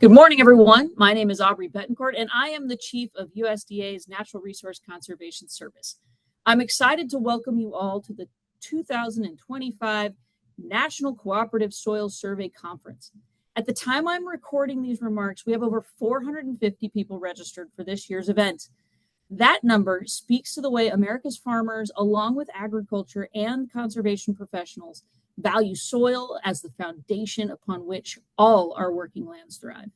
Good morning, everyone. My name is Aubrey Betancourt, and I am the Chief of USDA's Natural Resource Conservation Service. I'm excited to welcome you all to the 2025 National Cooperative Soil Survey Conference. At the time I'm recording these remarks, we have over 450 people registered for this year's event. That number speaks to the way America's farmers, along with agriculture and conservation professionals, value soil as the foundation upon which all our working lands thrive.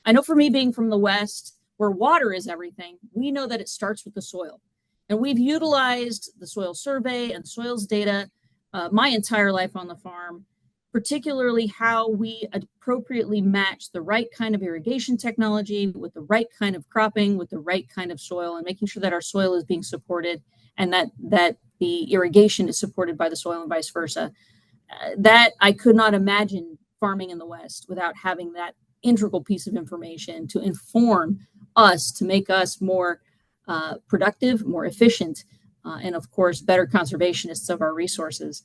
I know for me, being from the West, where water is everything, we know that it starts with the soil. And we've utilized the soil survey and soils data my entire life on the farm, particularly how we appropriately match the right kind of irrigation technology with the right kind of cropping, with the right kind of soil, and making sure that our soil is being supported and that the irrigation is supported by the soil and vice versa. That I could not imagine farming in the West without having that integral piece of information to inform us, to make us more productive, more efficient, and of course, better conservationists of our resources.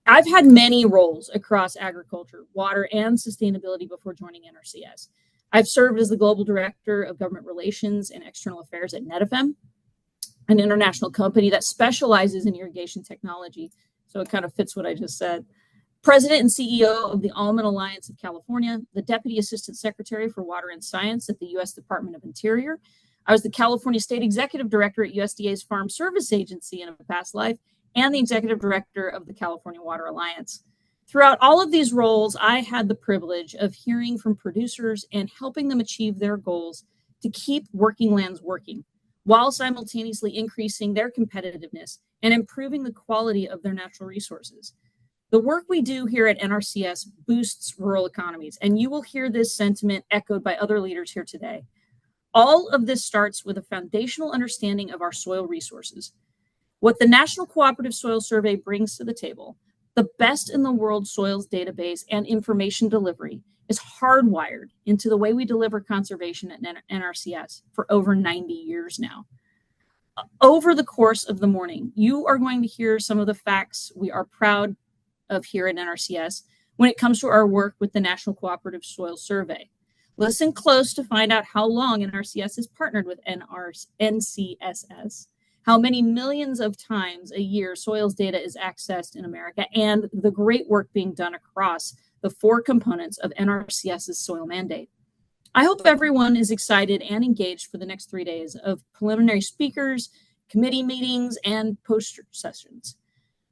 I've had many roles across agriculture, water, and sustainability before joining NRCS. I've served as the Global Director of Government Relations and External Affairs at NetFM, an international company that specializes in irrigation technology. So it kind of fits what I just said. President and CEO of the Almond Alliance of California, the Deputy Assistant Secretary for Water and Science at the U.S. Department of Interior. I was the California State Executive Director at USDA's Farm Service Agency in a past life, and the Executive Director of the California Water Alliance. Throughout all of these roles, I had the privilege of hearing from producers and helping them achieve their goals to keep working lands working, while simultaneously increasing their competitiveness and improving the quality of their natural resources. The work we do here at NRCS boosts rural economies, and you will hear this sentiment echoed by other leaders here today. All of this starts with a foundational understanding of our soil resources. What the National Cooperative Soil Survey brings to the table, the best in the world soils database and information delivery, is hardwired into the way we deliver conservation at NRCS for over 90 years now. Over the course of the morning, you are going to hear some of the facts we are proud of here at NRCS when it comes to our work with the National Cooperative Soil Survey. Listen close to find out how long NRCS has partnered with NCSS, how many millions of times a year soils data is accessed in America, and the great work being done across the four components of NRCS's soil mandate. I hope everyone is excited and engaged for the next 3 days of preliminary speakers, committee meetings, and poster sessions.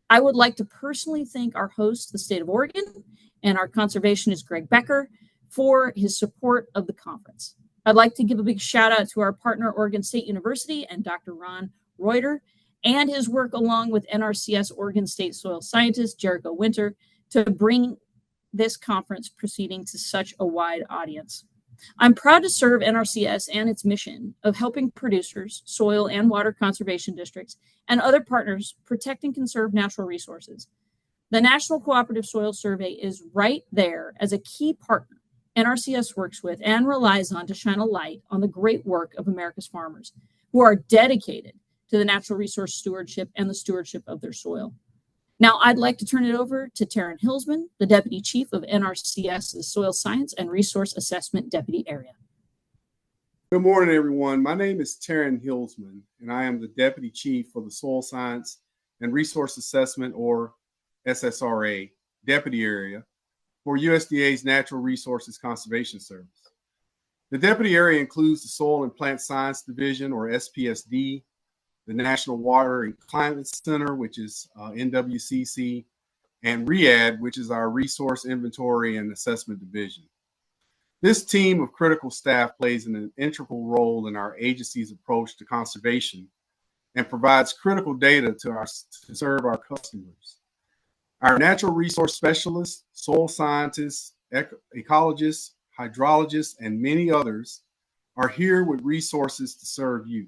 I would like to personally thank our host, the state of Oregon, and our conservationist, Greg Becker, for his support of the conference. I'd like to give a big shout out to our partner, Oregon State University, and Dr. Ron Reuter, and his work along with NRCS Oregon State soil scientist, Jericho Winter, to bring this conference proceeding to such a wide audience. I'm proud to serve NRCS and its mission of helping producers, soil and water conservation districts, and other partners protect and conserve natural resources. The National Cooperative Soil Survey is right there as a key partner NRCS works with and relies on to shine a light on the great work of America's farmers, who are dedicated to the natural resource stewardship and the stewardship of their soil. Now, I'd like to turn it over to Taryn Hilsman, the Deputy Chief of NRCS's Soil Science and Resource Assessment Deputy Area. Good morning, everyone. My name is Taryn Hilsman, and I am the Deputy Chief for the Soil Science and Resource Assessment, or SSRA, Deputy Area for USDA's Natural Resources Conservation Service. The Deputy Area includes the Soil and Plant Science Division, or SPSD, the National Water and Climate Center, which is NWCC, and RIAD, which is our Resource Inventory and Assessment Division. This team of critical staff plays an integral role in our agency's approach to conservation and provides critical data to serve our customers. Our natural resource specialists, soil scientists, ecologists, hydrologists, and many others are here with resources to serve you.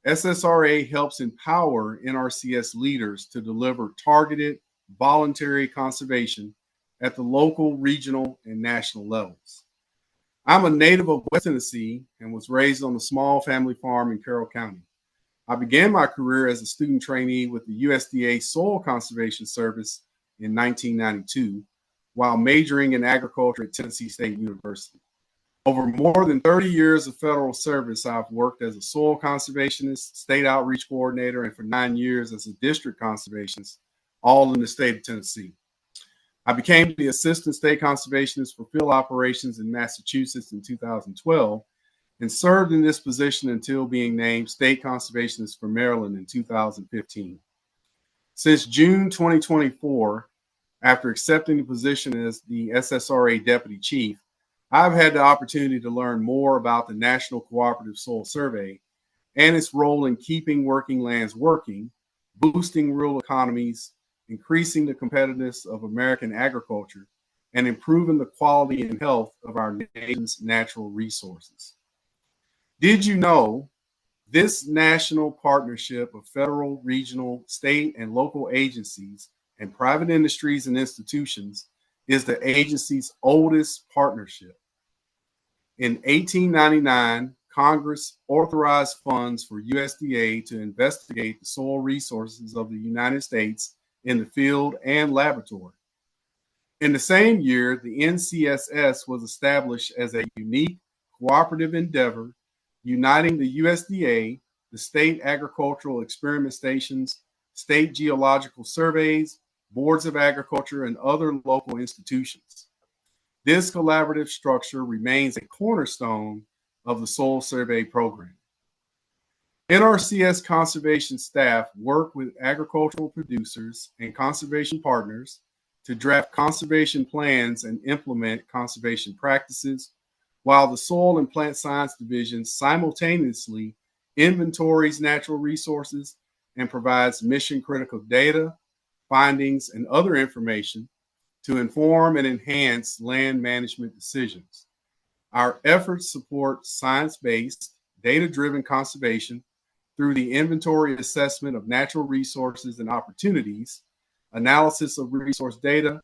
SSRA helps empower NRCS leaders to deliver targeted, voluntary conservation at the local, regional, and national levels. I'm a native of West Tennessee and was raised on a small family farm in Carroll County. I began my career as a student trainee with the USDA Soil Conservation Service in 1992, while majoring in agriculture at Tennessee State University. Over more than 30 years of federal service, I've worked as a soil conservationist, state outreach coordinator, and for 9 years as a district conservationist, all in the state of Tennessee. I became the assistant state conservationist for field operations in Massachusetts in 2012 and served in this position until being named state conservationist for Maryland in 2015. Since June 2024, after accepting the position as the SSRA deputy chief, I've had the opportunity to learn more about the National Cooperative Soil Survey and its role in keeping working lands working, boosting rural economies, increasing the competitiveness of American agriculture, and improving the quality and health of our nation's natural resources. Did you know this national partnership of federal, regional, state, and local agencies and private industries and institutions is the agency's oldest partnership? In 1899, Congress authorized funds for USDA to investigate the soil resources of the United States in the field and laboratory. In the same year, the NCSS was established as a unique cooperative endeavor uniting the USDA, the state agricultural experiment stations, state geological surveys, boards of agriculture, and other local institutions. This collaborative structure remains a cornerstone of the soil survey program. NRCS conservation staff work with agricultural producers and conservation partners to draft conservation plans and implement conservation practices, while the Soil and Plant Science Division simultaneously inventories natural resources and provides mission-critical data, findings, and other information to inform and enhance land management decisions. Our efforts support science-based, data-driven conservation through the inventory assessment of natural resources and opportunities, analysis of resource data,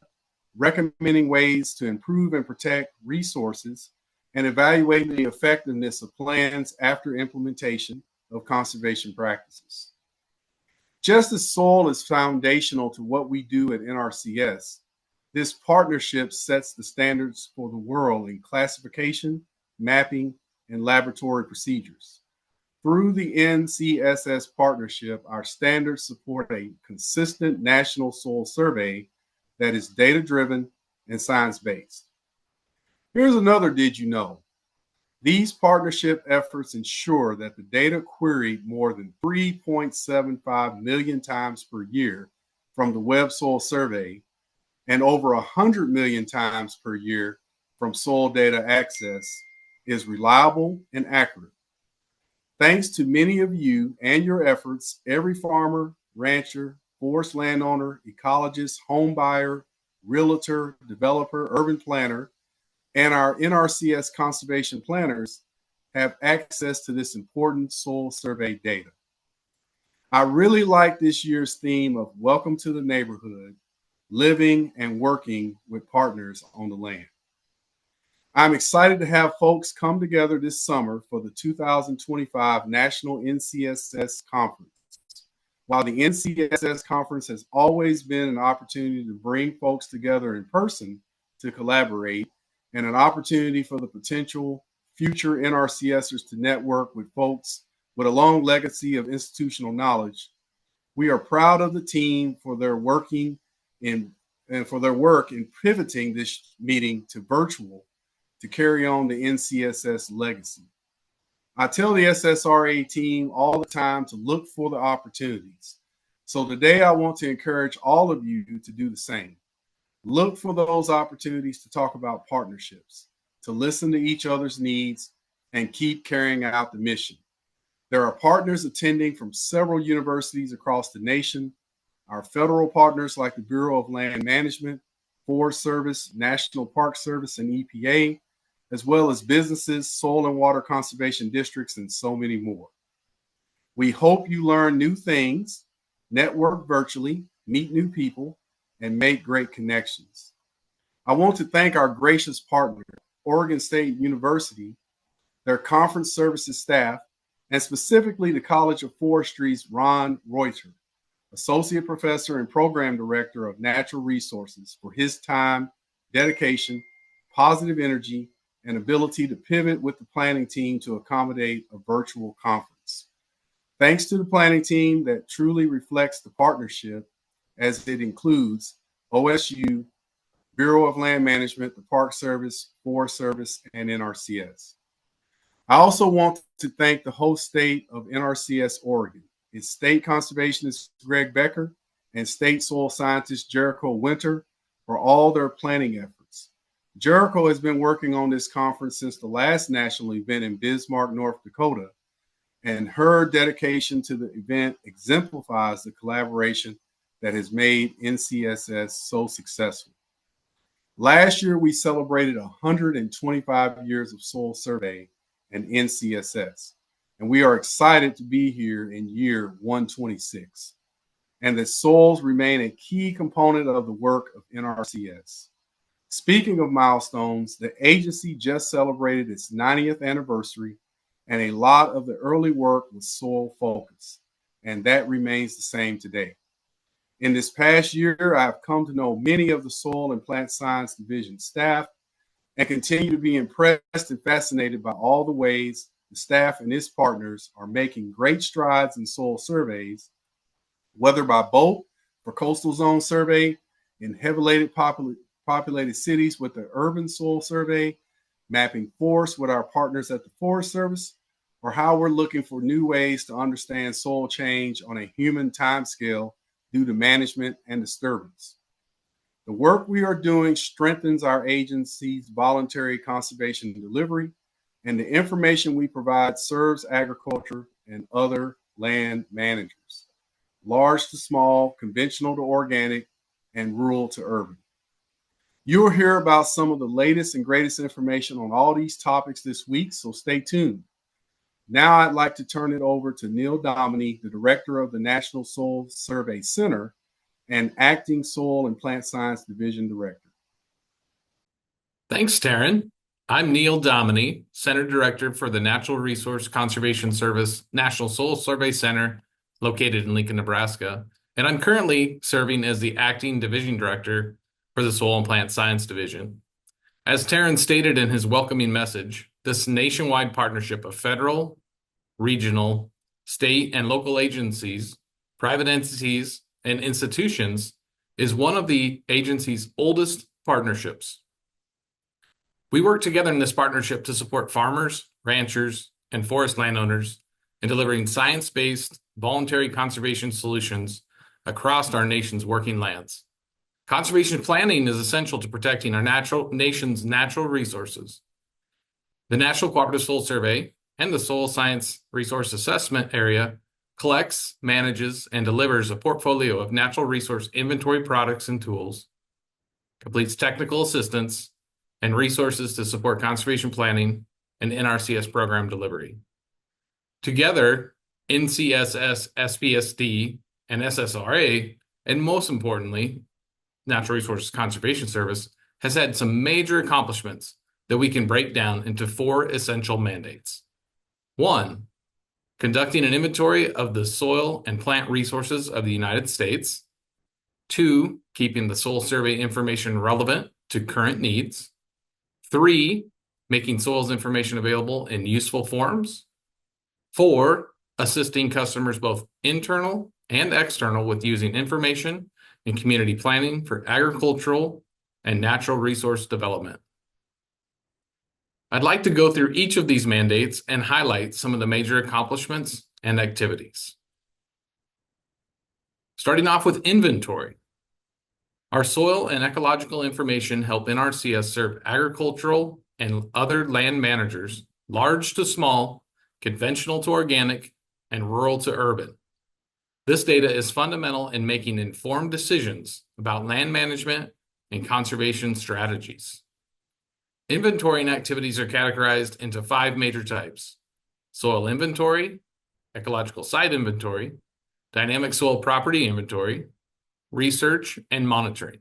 recommending ways to improve and protect resources, and evaluating the effectiveness of plans after implementation of conservation practices. Just as soil is foundational to what we do at NRCS, this partnership sets the standards for the world in classification, mapping, and laboratory procedures. Through the NCSS partnership, our standards support a consistent national soil survey that is data-driven and science-based. Here's another did you know. These partnership efforts ensure that the data queried more than 3.75 million times per year from the Web Soil Survey and over 100 million times per year from Soil Data Access is reliable and accurate. Thanks to many of you and your efforts, every farmer, rancher, forest landowner, ecologist, home buyer, realtor, developer, urban planner, and our NRCS conservation planners have access to this important soil survey data. I really like this year's theme of Welcome to the Neighborhood, living and working with partners on the land. I'm excited to have folks come together this summer for the 2025 National NCSS Conference. While the NCSS Conference has always been an opportunity to bring folks together in person to collaborate and an opportunity for the potential future NRCSers to network with folks with a long legacy of institutional knowledge, we are proud of the team for their work in pivoting this meeting to virtual to carry on the NCSS legacy. I tell the SSRA team all the time to look for the opportunities. So today I want to encourage all of you to do the same. Look for those opportunities to talk about partnerships, to listen to each other's needs, and keep carrying out the mission. There are partners attending from several universities across the nation, our federal partners like the Bureau of Land Management, Forest Service, National Park Service, and EPA, as well as businesses, soil and water conservation districts, and so many more. We hope you learn new things, network virtually, meet new people, and make great connections. I want to thank our gracious partner, Oregon State University, their conference services staff, and specifically the College of Forestry's Ron Reuter, Associate Professor and Program Director of Natural Resources, for his time, dedication, positive energy, and ability to pivot with the planning team to accommodate a virtual conference. Thanks to the planning team that truly reflects the partnership, as it includes OSU, Bureau of Land Management, the Park Service, Forest Service, and NRCS. I also want to thank the host state of NRCS Oregon, its state conservationist Greg Becker, and state soil scientist Jericho Winter for all their planning efforts. Jericho has been working on this conference since the last national event in Bismarck, North Dakota, and her dedication to the event exemplifies the collaboration that has made NCSS so successful. Last year, we celebrated 125 years of soil survey and NCSS, and we are excited to be here in year 126, and that soils remain a key component of the work of NRCS. Speaking of milestones, the agency just celebrated its 90th anniversary, and a lot of the early work was soil focused, and that remains the same today. In this past year, I've come to know many of the Soil and Plant Science Division staff and continue to be impressed and fascinated by all the ways the staff and its partners are making great strides in soil surveys, whether by boat for coastal zone survey, in heavily populated cities with the urban soil survey, mapping forests with our partners at the Forest Service, or how we're looking for new ways to understand soil change on a human timescale due to management and disturbance. The work we are doing strengthens our agency's voluntary conservation delivery, and the information we provide serves agriculture and other land managers, large to small, conventional to organic, and rural to urban. You will hear about some of the latest and greatest information on all these topics this week, so stay tuned. Now I'd like to turn it over to Neil Dominy, the director of the National Soil Survey Center and acting Soil and Plant Science Division director. Thanks, Taryn. I'm Neil Dominy, Center Director for the Natural Resource Conservation Service National Soil Survey Center, located in Lincoln, Nebraska, and I'm currently serving as the acting division director for the Soil and Plant Science Division. As Taryn stated in his welcoming message, this nationwide partnership of federal, regional, state, and local agencies, private entities, and institutions is one of the agency's oldest partnerships. We work together in this partnership to support farmers, ranchers, and forest landowners in delivering science-based voluntary conservation solutions across our nation's working lands. Conservation planning is essential to protecting our nation's natural resources. The National Cooperative Soil Survey and the Soil Science Resource Assessment Area collects, manages, and delivers a portfolio of natural resource inventory products and tools, completes technical assistance, and resources to support conservation planning and NRCS program delivery. Together, NCSS, SPSD, and SSRA, and most importantly, Natural Resources Conservation Service, has had some major accomplishments that we can break down into 4 essential mandates. 1, conducting an inventory of the soil and plant resources of the United States. 2, keeping the soil survey information relevant to current needs. 3, making soils information available in useful forms. 4, assisting customers both internal and external with using information in community planning for agricultural and natural resource development. I'd like to go through each of these mandates and highlight some of the major accomplishments and activities. Starting off with inventory. Our soil and ecological information help NRCS serve agricultural and other land managers, large to small, conventional to organic, and rural to urban. This data is fundamental in making informed decisions about land management and conservation strategies. Inventorying activities are categorized into 5 major types: soil inventory, ecological site inventory, dynamic soil property inventory, research, and monitoring.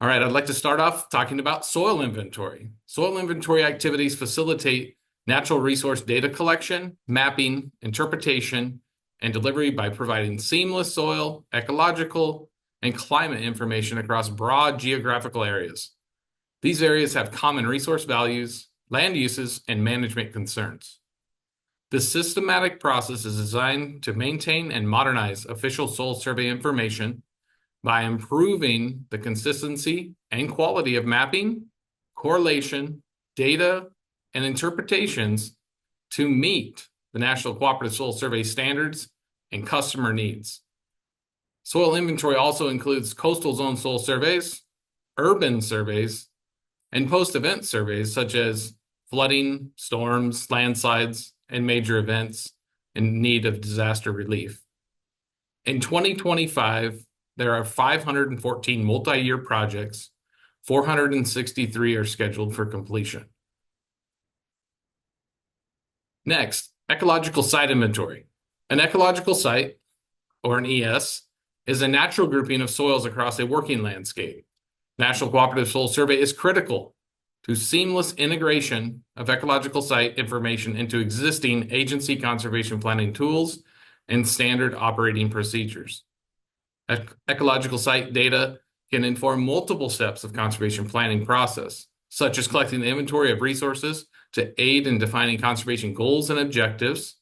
All right, I'd like to start off talking about soil inventory. Soil inventory activities facilitate natural resource data collection, mapping, interpretation, and delivery by providing seamless soil, ecological, and climate information across broad geographical areas. These areas have common resource values, land uses, and management concerns. This systematic process is designed to maintain and modernize official soil survey information by improving the consistency and quality of mapping, correlation, data, and interpretations to meet the National Cooperative Soil Survey standards and customer needs. Soil inventory also includes coastal zone soil surveys, urban surveys, and post-event surveys such as flooding, storms, landslides, and major events in need of disaster relief. In 2025, there are 514 multi-year projects, 463 are scheduled for completion. Next, ecological site inventory. An ecological site, or an ES, is a natural grouping of soils across a working landscape. National Cooperative Soil Survey is critical to seamless integration of ecological site information into existing agency conservation planning tools and standard operating procedures. Ecological site data can inform multiple steps of conservation planning process, such as collecting the inventory of resources to aid in defining conservation goals and objectives,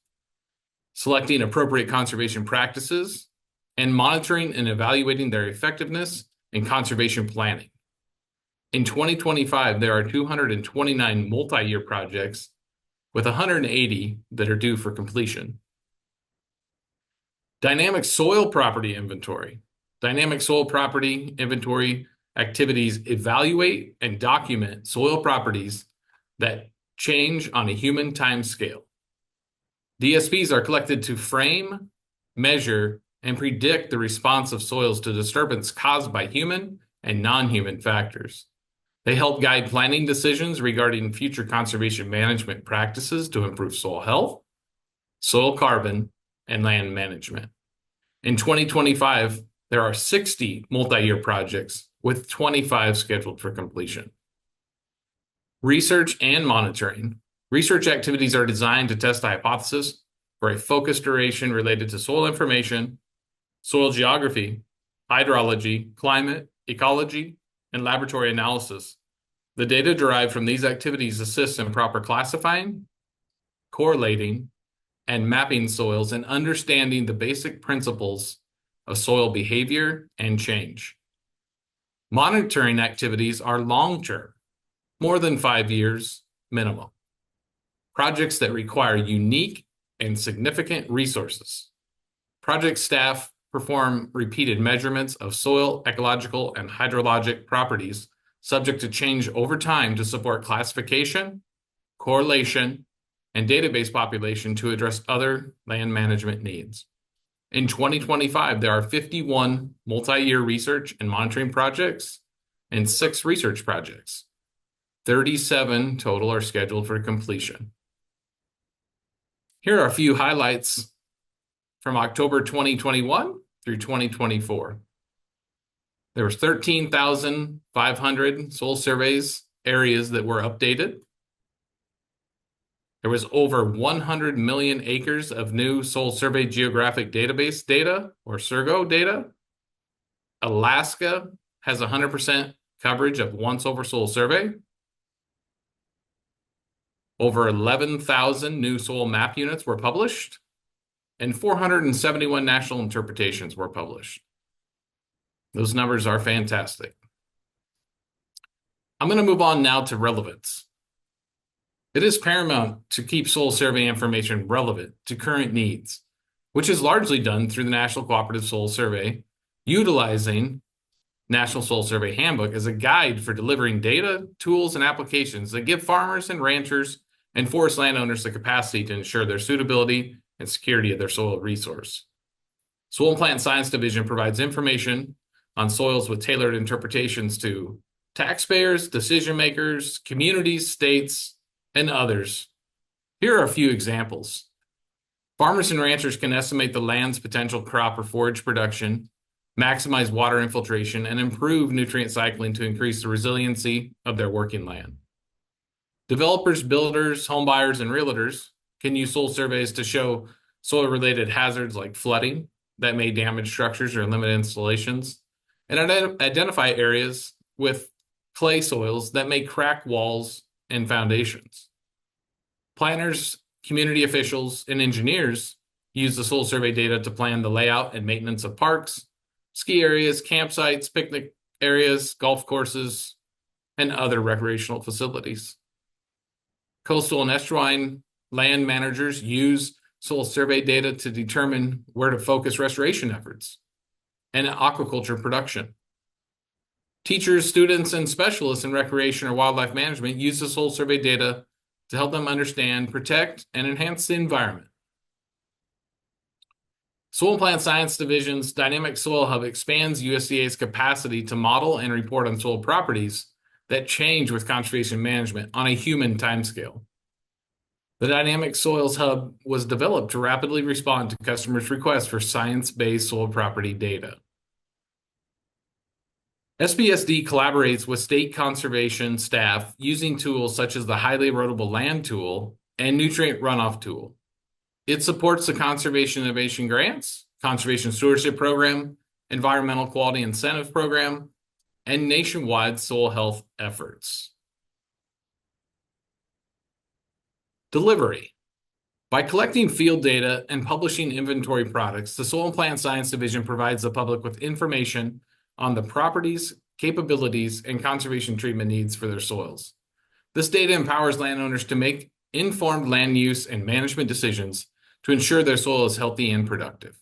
selecting appropriate conservation practices, and monitoring and evaluating their effectiveness in conservation planning. In 2025, there are 229 multi-year projects with 180 that are due for completion. Dynamic soil property inventory. Dynamic soil property inventory activities evaluate and document soil properties that change on a human time scale. DSPs are collected to frame, measure, and predict the response of soils to disturbance caused by human and non-human factors. They help guide planning decisions regarding future conservation management practices to improve soil health, soil carbon, and land management. In 2025, there are 60 multi-year projects with 25 scheduled for completion. Research and monitoring. Research activities are designed to test a hypothesis for a focused duration related to soil information, soil geography, hydrology, climate, ecology, and laboratory analysis. The data derived from these activities assists in proper classifying, correlating, and mapping soils and understanding the basic principles of soil behavior and change. Monitoring activities are long-term, more than 5 years minimum. Projects that require unique and significant resources. Project staff perform repeated measurements of soil, ecological, and hydrologic properties subject to change over time to support classification, correlation, and database population to address other land management needs. In 2025, there are 51 multi-year research and monitoring projects and 6 research projects. 37 total are scheduled for completion. Here are a few highlights from October 2021 through 2024. There was 13,500 soil surveys areas that were updated. There was over 100 million acres of new soil survey geographic database data, or SURGO data. Alaska has 100% coverage of once over soil survey. Over 11,000 new soil map units were published, and 471 national interpretations were published. Those numbers are fantastic. I'm going to move on now to relevance. It is paramount to keep soil survey information relevant to current needs, which is largely done through the National Cooperative Soil Survey, utilizing National Soil Survey Handbook as a guide for delivering data, tools, and applications that give farmers and ranchers and forest landowners the capacity to ensure their suitability and security of their soil resource. Soil and Plant Science Division provides information on soils with tailored interpretations to taxpayers, decision makers, communities, states, and others. Here are a few examples. Farmers and ranchers can estimate the land's potential crop or forage production, maximize water infiltration, and improve nutrient cycling to increase the resiliency of their working land. Developers, builders, homebuyers, and realtors can use soil surveys to show soil-related hazards like flooding that may damage structures or limit installations, and identify areas with clay soils that may crack walls and foundations. Planners, community officials, and engineers use the soil survey data to plan the layout and maintenance of parks, ski areas, campsites, picnic areas, golf courses, and other recreational facilities. Coastal and estuarine land managers use soil survey data to determine where to focus restoration efforts and aquaculture production. Teachers, students, and specialists in recreation or wildlife management use the soil survey data to help them understand, protect, and enhance the environment. Soil and Plant Science Division's Dynamic Soil Hub expands USDA's capacity to model and report on soil properties that change with conservation management on a human timescale. The Dynamic Soils Hub was developed to rapidly respond to customers' requests for science-based soil property data. SPSD collaborates with state conservation staff using tools such as the Highly Erodible Land Tool and Nutrient Runoff Tool. It supports the Conservation Innovation Grants, Conservation Stewardship Program, Environmental Quality Incentive Program, and nationwide soil health efforts. Delivery. By collecting field data and publishing inventory products, the Soil and Plant Science Division provides the public with information on the properties, capabilities, and conservation treatment needs for their soils. This data empowers landowners to make informed land use and management decisions to ensure their soil is healthy and productive.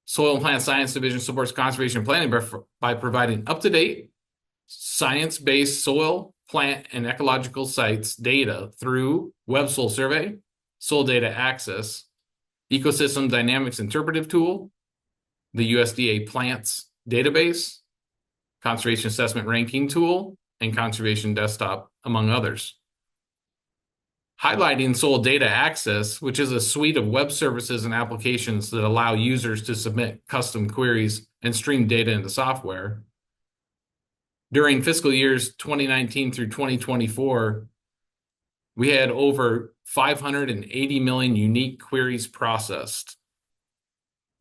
Soil and Plant Science Division supports conservation planning by providing up-to-date, science-based soil, plant, and ecological sites data through Web Soil Survey, Soil Data Access, Ecosystem Dynamics Interpretive Tool, the USDA Plants Database, Conservation Assessment Ranking Tool, and Conservation Desktop, among others. Highlighting Soil Data Access, which is a suite of web services and applications that allow users to submit custom queries and stream data into software. During fiscal years 2019 through 2024, we had over 580 million unique queries processed.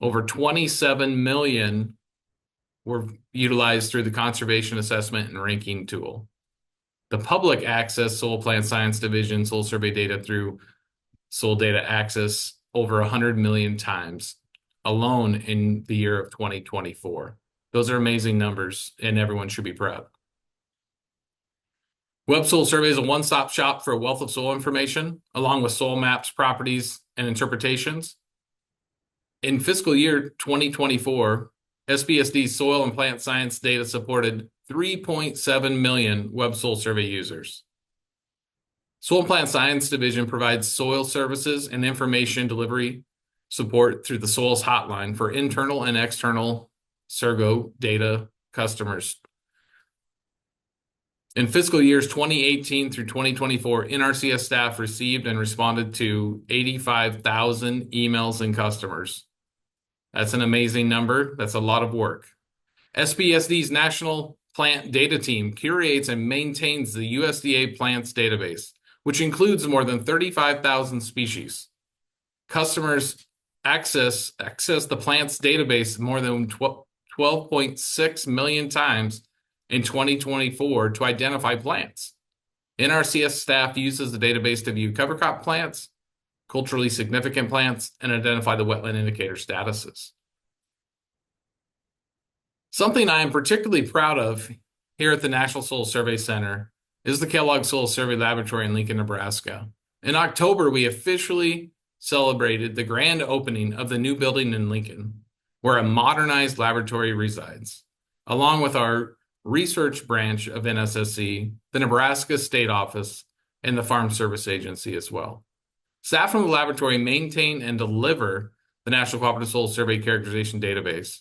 Over 27 million were utilized through the Conservation Assessment and Ranking Tool. The public access Soil Plant Science Division soil survey data through Soil Data Access over 100 million times alone in the year of 2024. Those are amazing numbers, and everyone should be proud. Web Soil Survey is a one-stop shop for a wealth of soil information, along with soil maps, properties, and interpretations. In fiscal year 2024, SPSD's Soil and Plant Science data supported 3.7 million Web Soil Survey users. Soil and Plant Science Division provides soil services and information delivery support through the Soils Hotline for internal and external Sergo data customers. In fiscal years 2018 through 2024, NRCS staff received and responded to 85,000 emails and customers. That's an amazing number. That's a lot of work. SPSD's National Plant Data Team curates and maintains the USDA Plants database, which includes more than 35,000 species. Customers access the Plants database more than 12.6 million times in 2024 to identify plants. NRCS staff uses the database to view cover crop plants, culturally significant plants, and identify the wetland indicator statuses. Something I am particularly proud of here at the National Soil Survey Center is the Kellogg Soil Survey Laboratory in Lincoln, Nebraska. In October, we officially celebrated the grand opening of the new building in Lincoln, where a modernized laboratory resides, along with our research branch of NSSC, the Nebraska State Office, and the Farm Service Agency as well. Staff from the laboratory maintain and deliver the National Cooperative Soil Survey Characterization Database.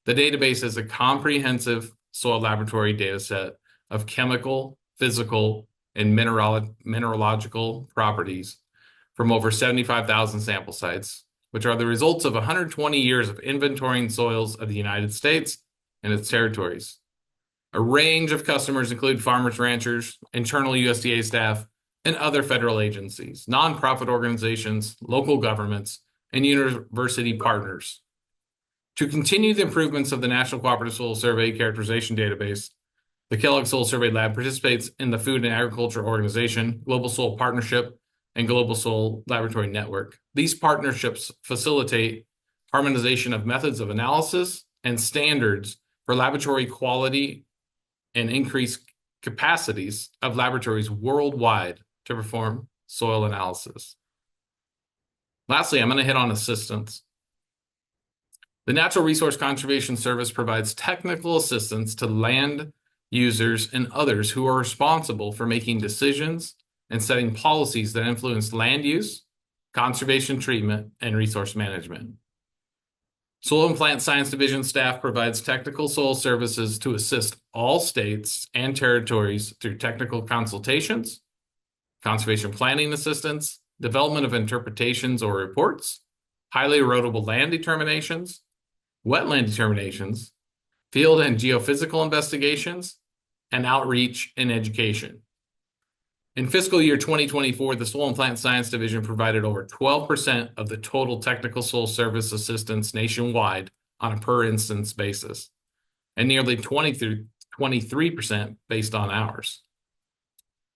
The database is a comprehensive soil laboratory data set of chemical, physical, and mineralogical properties from over 75,000 sample sites, which are the results of 120 years of inventorying soils of the United States and its territories. A range of customers include farmers, ranchers, internal USDA staff, and other federal agencies, nonprofit organizations, local governments, and university partners. To continue the improvements of the National Cooperative Soil Survey Characterization Database, The Kellogg Soil Survey Lab participates in the Food and Agriculture Organization, Global Soil Partnership, and Global Soil Laboratory Network. These partnerships facilitate harmonization of methods of analysis and standards for laboratory quality and increase capacities of laboratories worldwide to perform soil analysis. Lastly, I'm going to hit on assistance. The Natural Resource Conservation Service provides technical assistance to land users and others who are responsible for making decisions and setting policies that influence land use, conservation treatment, and resource management. Soil and Plant Science Division staff provides technical soil services to assist all states and territories through technical consultations, conservation planning assistance, development of interpretations or reports, highly erodible land determinations, wetland determinations, field and geophysical investigations, and outreach and education. In fiscal year 2024, the Soil and Plant Science Division provided over 12% of the total technical soil service assistance nationwide on a per instance basis, and nearly 23% based on hours.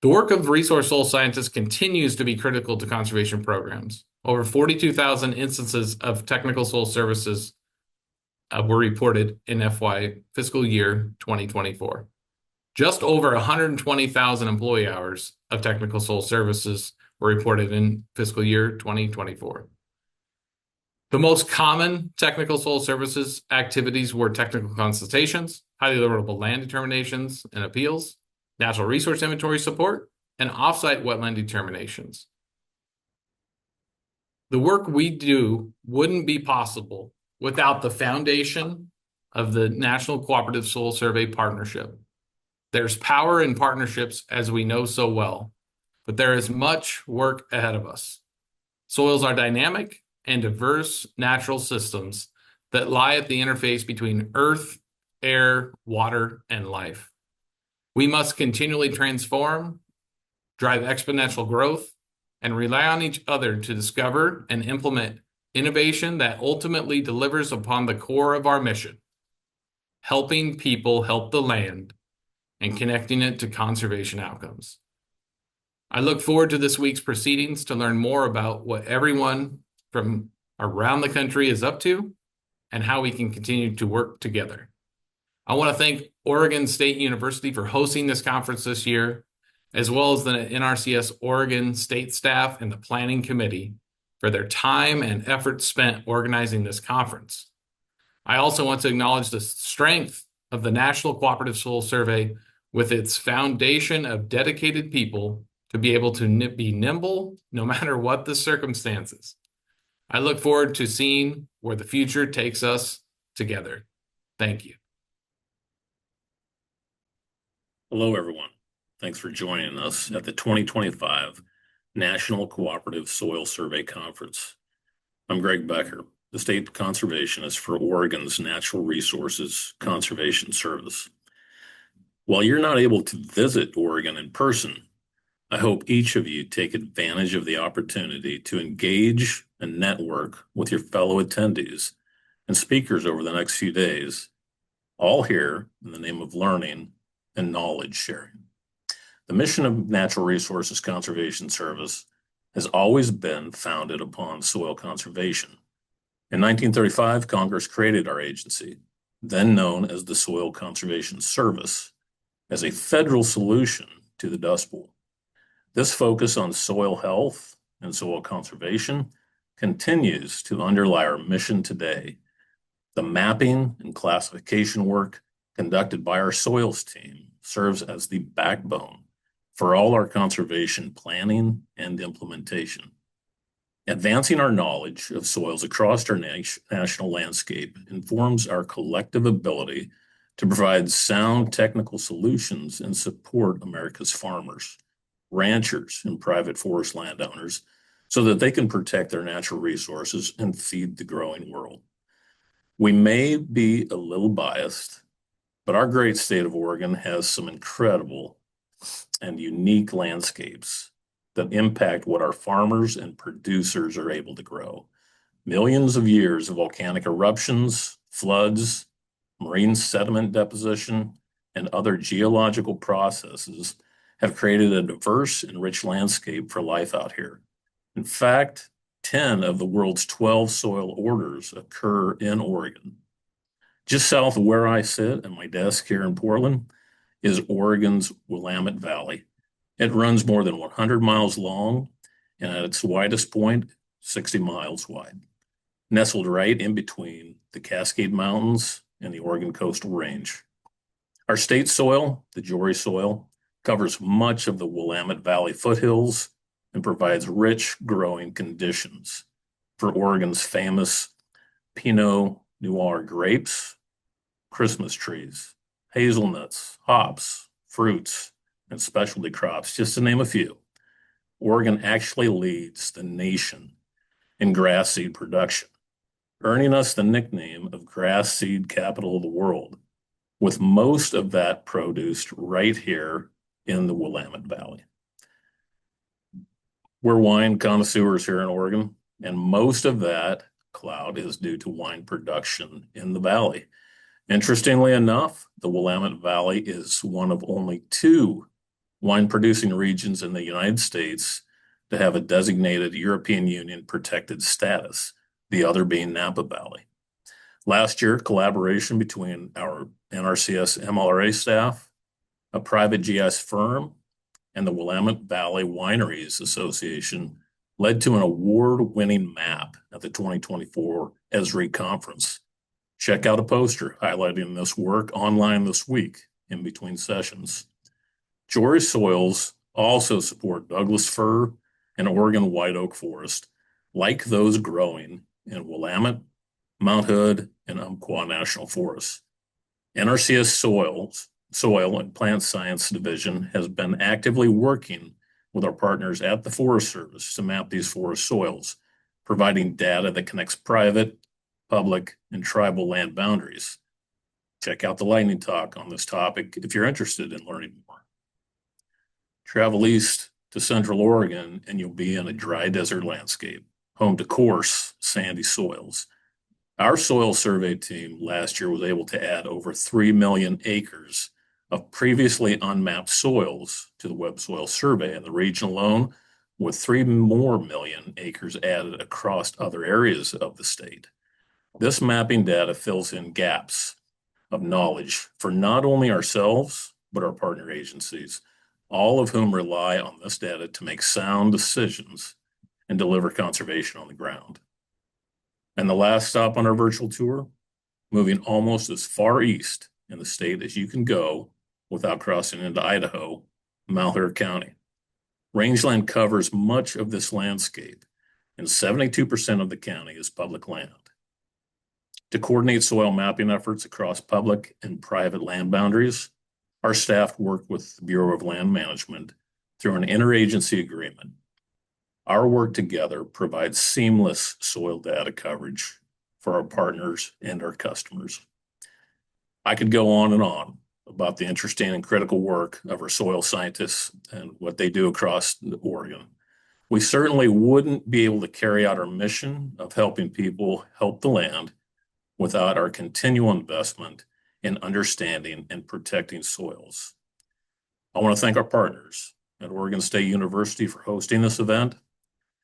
The work of resource soil scientists continues to be critical to conservation programs. Over 42,000 instances of technical soil services were reported in fiscal year 2024. Just over 120,000 employee hours of technical soil services were reported in fiscal year 2024. The most common technical soil services activities were technical consultations, highly erodible land determinations and appeals, natural resource inventory support, and offsite wetland determinations. The work we do wouldn't be possible without the foundation of the National Cooperative Soil Survey Partnership. There's power in partnerships, as we know so well, but there is much work ahead of us. Soils are dynamic and diverse natural systems that lie at the interface between earth, air, water, and life. We must continually transform, drive exponential growth, and rely on each other to discover and implement innovation that ultimately delivers upon the core of our mission, helping people help the land and connecting it to conservation outcomes. I look forward to this week's proceedings to learn more about what everyone from around the country is up to and how we can continue to work together. I want to thank Oregon State University for hosting this conference this year, as well as the NRCS Oregon State staff and the planning committee for their time and effort spent organizing this conference. I also want to acknowledge the strength of the National Cooperative Soil Survey with its foundation of dedicated people to be able to be nimble no matter what the circumstances. I look forward to seeing where the future takes us together. Thank you. Hello, everyone. Thanks for joining us at the 2025 National Cooperative Soil Survey Conference. I'm Greg Becker, the State Conservationist for Oregon's Natural Resources Conservation Service. While you're not able to visit Oregon in person, I hope each of you take advantage of the opportunity to engage and network with your fellow attendees and speakers over the next few days, all here in the name of learning and knowledge sharing. The mission of Natural Resources Conservation Service has always been founded upon soil conservation. In 1935, Congress created our agency, then known as the Soil Conservation Service, as a federal solution to the Dust Bowl. This focus on soil health and soil conservation continues to underlie our mission today. The mapping and classification work conducted by our soils team serves as the backbone for all our conservation planning and implementation. Advancing our knowledge of soils across our national landscape informs our collective ability to provide sound technical solutions and support America's farmers, ranchers, and private forest landowners so that they can protect their natural resources and feed the growing world. We may be a little biased, but our great state of Oregon has some incredible and unique landscapes that impact what our farmers and producers are able to grow. Millions of years of volcanic eruptions, floods, marine sediment deposition, and other geological processes have created a diverse and rich landscape for life out here. In fact, 10 of the world's 12 soil orders occur in Oregon. Just south of where I sit at my desk here in Portland is Oregon's Willamette Valley. It runs more than 100 miles long and at its widest point, 60 miles wide, nestled right in between the Cascade Mountains and the Oregon Coastal Range. Our state soil, the Jory soil, covers much of the Willamette Valley foothills and provides rich growing conditions for Oregon's famous Pinot Noir grapes, Christmas trees, hazelnuts, hops, fruits, and specialty crops, just to name a few. Oregon actually leads the nation in grass seed production, earning us the nickname of grass seed capital of the world, with most of that produced right here in the Willamette Valley. We're wine connoisseurs here in Oregon, and most of that clout is due to wine production in the valley. Interestingly enough, the Willamette Valley is one of only 2 wine-producing regions in the United States to have a designated European Union protected status, the other being Napa Valley. Last year, collaboration between our NRCS MLRA staff, a private GS firm, and the Willamette Valley Wineries Association led to an award-winning map at the 2024 ESRI conference. Check out a poster highlighting this work online this week in between sessions. Jory soils also support Douglas fir and Oregon white oak forest, like those growing in Willamette, Mount Hood, and Umpqua National Forests. NRCS Soil and Plant Science Division has been actively working with our partners at the Forest Service to map these forest soils, providing data that connects private, public, and tribal land boundaries. Check out the lightning talk on this topic if you're interested in learning more. Travel east to Central Oregon and you'll be in a dry desert landscape, home to coarse, sandy soils. Our soil survey team last year was able to add over 3 million acres of previously unmapped soils to the Web Soil Survey in the region alone, with 3 more million acres added across other areas of the state. This mapping data fills in gaps of knowledge for not only ourselves, but our partner agencies, all of whom rely on this data to make sound decisions and deliver conservation on the ground. And the last stop on our virtual tour, moving almost as far east in the state as you can go without crossing into Idaho, Malheur County. Rangeland covers much of this landscape, and 72% of the county is public land. To coordinate soil mapping efforts across public and private land boundaries, our staff worked with the Bureau of Land Management through an interagency agreement. Our work together provides seamless soil data coverage for our partners and our customers. I could go on and on about the interesting and critical work of our soil scientists and what they do across Oregon. We certainly wouldn't be able to carry out our mission of helping people help the land without our continual investment in understanding and protecting soils. I want to thank our partners at Oregon State University for hosting this event,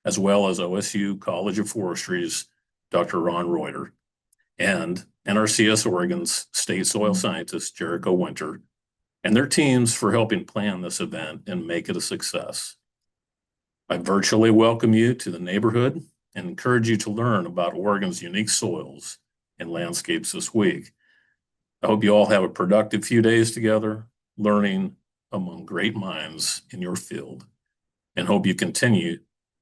as well as OSU College of Forestry's Dr. Ron Reuter, and NRCS Oregon's state soil scientist, Jericho Winter, and their teams for helping plan this event and make it a success. I virtually welcome you to the neighborhood and encourage you to learn about Oregon's unique soils and landscapes this week. I hope you all have a productive few days together, learning among great minds in your field, and hope you continue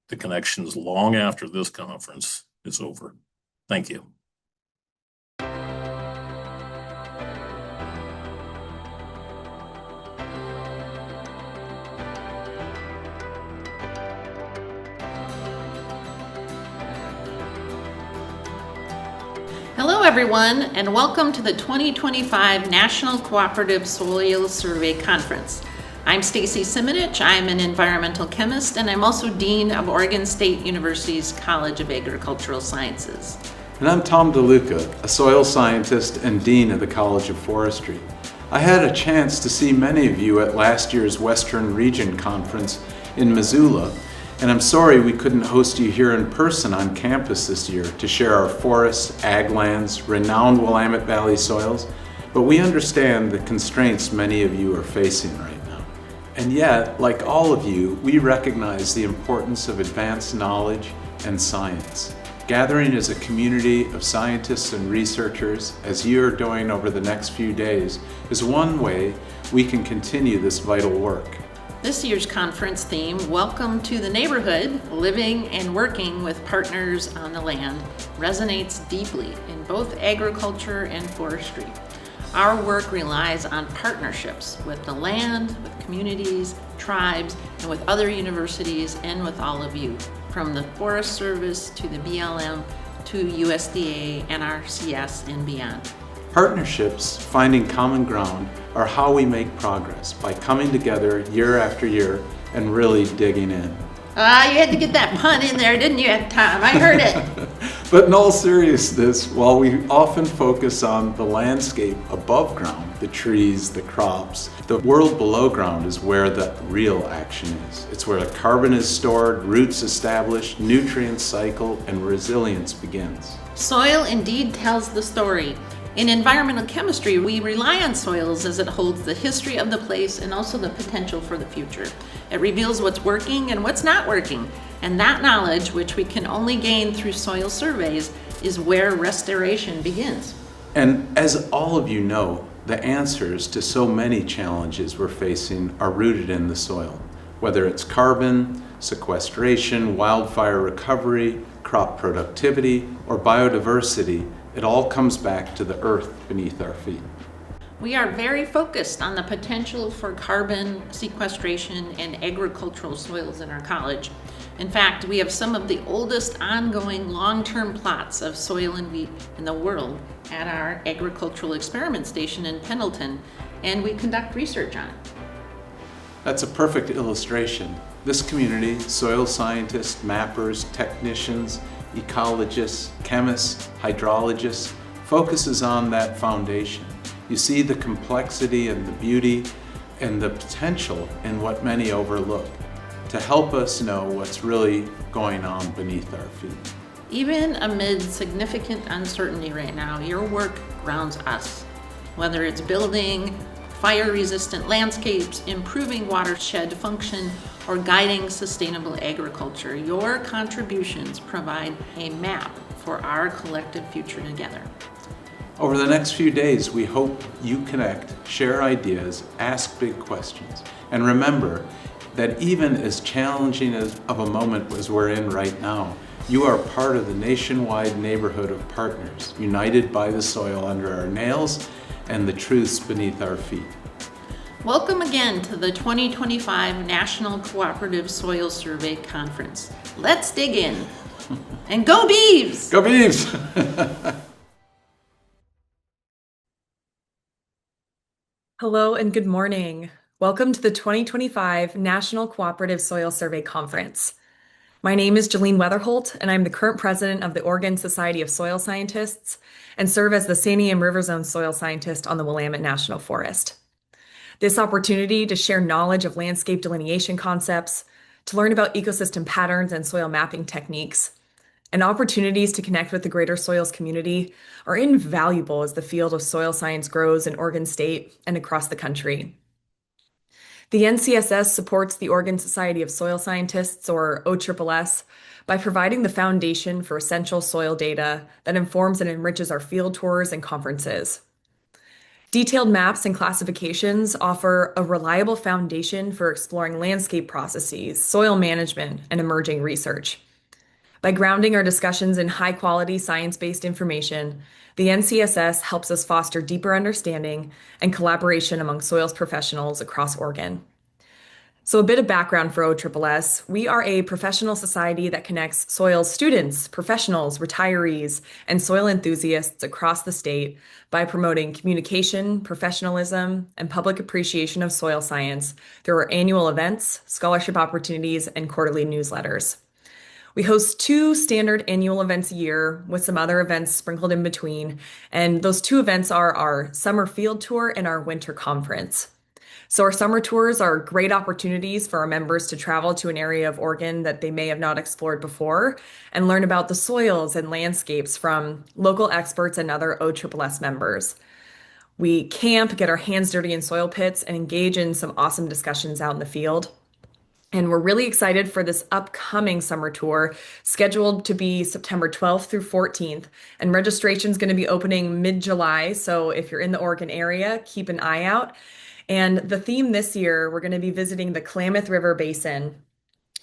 the connections long after this conference is over. Thank you. Hello everyone, and welcome to the 2025 National Cooperative Soil Survey Conference. I'm Stacy Simonich. I'm an environmental chemist, and I'm also Dean of Oregon State University's College of Agricultural Sciences. And I'm Tom DeLuca, a soil scientist and Dean of the College of Forestry. I had a chance to see many of you at last year's Western Region Conference in Missoula, and I'm sorry we couldn't host you here in person on campus this year to share our forests, ag lands, renowned Willamette Valley soils, but we understand the constraints many of you are facing right now. And yet, like all of you, we recognize the importance of advanced knowledge and science. Gathering as a community of scientists and researchers, as you are doing over the next few days, is one way we can continue this vital work. This year's conference theme, Welcome to the Neighborhood, Living and Working with Partners on the Land, resonates deeply in both agriculture and forestry. Our work relies on partnerships with the land, with communities, tribes, and with other universities and with all of you, from the Forest Service to the BLM to USDA, NRCS, and beyond. Partnerships, finding common ground, are how we make progress, by coming together year after year and really digging in. You had to get that pun in there, didn't you, Tom? I heard it. But in all seriousness, while we often focus on the landscape above ground, the trees, the crops, the world below ground is where the real action is. It's where the carbon is stored, roots established, nutrients cycle, and resilience begins. Soil indeed tells the story. In environmental chemistry, we rely on soils as it holds the history of the place and also the potential for the future. It reveals what's working and what's not working, and that knowledge, which we can only gain through soil surveys, is where restoration begins. And as all of you know, the answers to so many challenges we're facing are rooted in the soil. Whether it's carbon, sequestration, wildfire recovery, crop productivity, or biodiversity, it all comes back to the earth beneath our feet. We are very focused on the potential for carbon sequestration in agricultural soils in our college. In fact, we have some of the oldest ongoing long-term plots of soil and wheat in the world at our agricultural experiment station in Pendleton, and we conduct research on it. That's a perfect illustration. This community, soil scientists, mappers, technicians, ecologists, chemists, hydrologists, focuses on that foundation. You see the complexity and the beauty and the potential in what many overlook, to help us know what's really going on beneath our feet. Even amid significant uncertainty right now, your work grounds us. Whether it's building fire-resistant landscapes, improving watershed function, or guiding sustainable agriculture, your contributions provide a map for our collective future together. Over the next few days, we hope you connect, share ideas, ask big questions, and remember that even as challenging of a moment as we're in right now, you are part of the nationwide neighborhood of partners, united by the soil under our nails and the truths beneath our feet. Welcome again to the 2025 National Cooperative Soil Survey Conference. Let's dig in. And go Beavs! Go Beavs! Hello and good morning. Welcome to the 2025 National Cooperative Soil Survey Conference. My name is Jolene Weatherholt, and I'm the current president of the Oregon Society of Soil Scientists and serve as the Santiam River Zone Soil Scientist on the Willamette National Forest. This opportunity to share knowledge of landscape delineation concepts, to learn about ecosystem patterns and soil mapping techniques, and opportunities to connect with the greater soils community are invaluable as the field of soil science grows in Oregon State and across the country. The NCSS supports the Oregon Society of Soil Scientists, or OSSS, by providing the foundation for essential soil data that informs and enriches our field tours and conferences. Detailed maps and classifications offer a reliable foundation for exploring landscape processes, soil management, and emerging research. By grounding our discussions in high-quality science-based information, the NCSS helps us foster deeper understanding and collaboration among soils professionals across Oregon. So a bit of background for OSSS. We are a professional society that connects soils students, professionals, retirees, and soil enthusiasts across the state by promoting communication, professionalism, and public appreciation of soil science through our annual events, scholarship opportunities, and quarterly newsletters. We host two standard annual events a year with some other events sprinkled in between. And those two events are our summer field tour and our winter conference. So, our summer tours are great opportunities for our members to travel to an area of Oregon that they may have not explored before and learn about the soils and landscapes from local experts and other OSSS members. We camp, get our hands dirty in soil pits, and engage in some awesome discussions out in the field. And we're really excited for this upcoming summer tour, scheduled to be September 12th through 14th. And registration is going to be opening mid-July. So if you're in the Oregon area, keep an eye out. And the theme this year, we're going to be visiting the Klamath River Basin.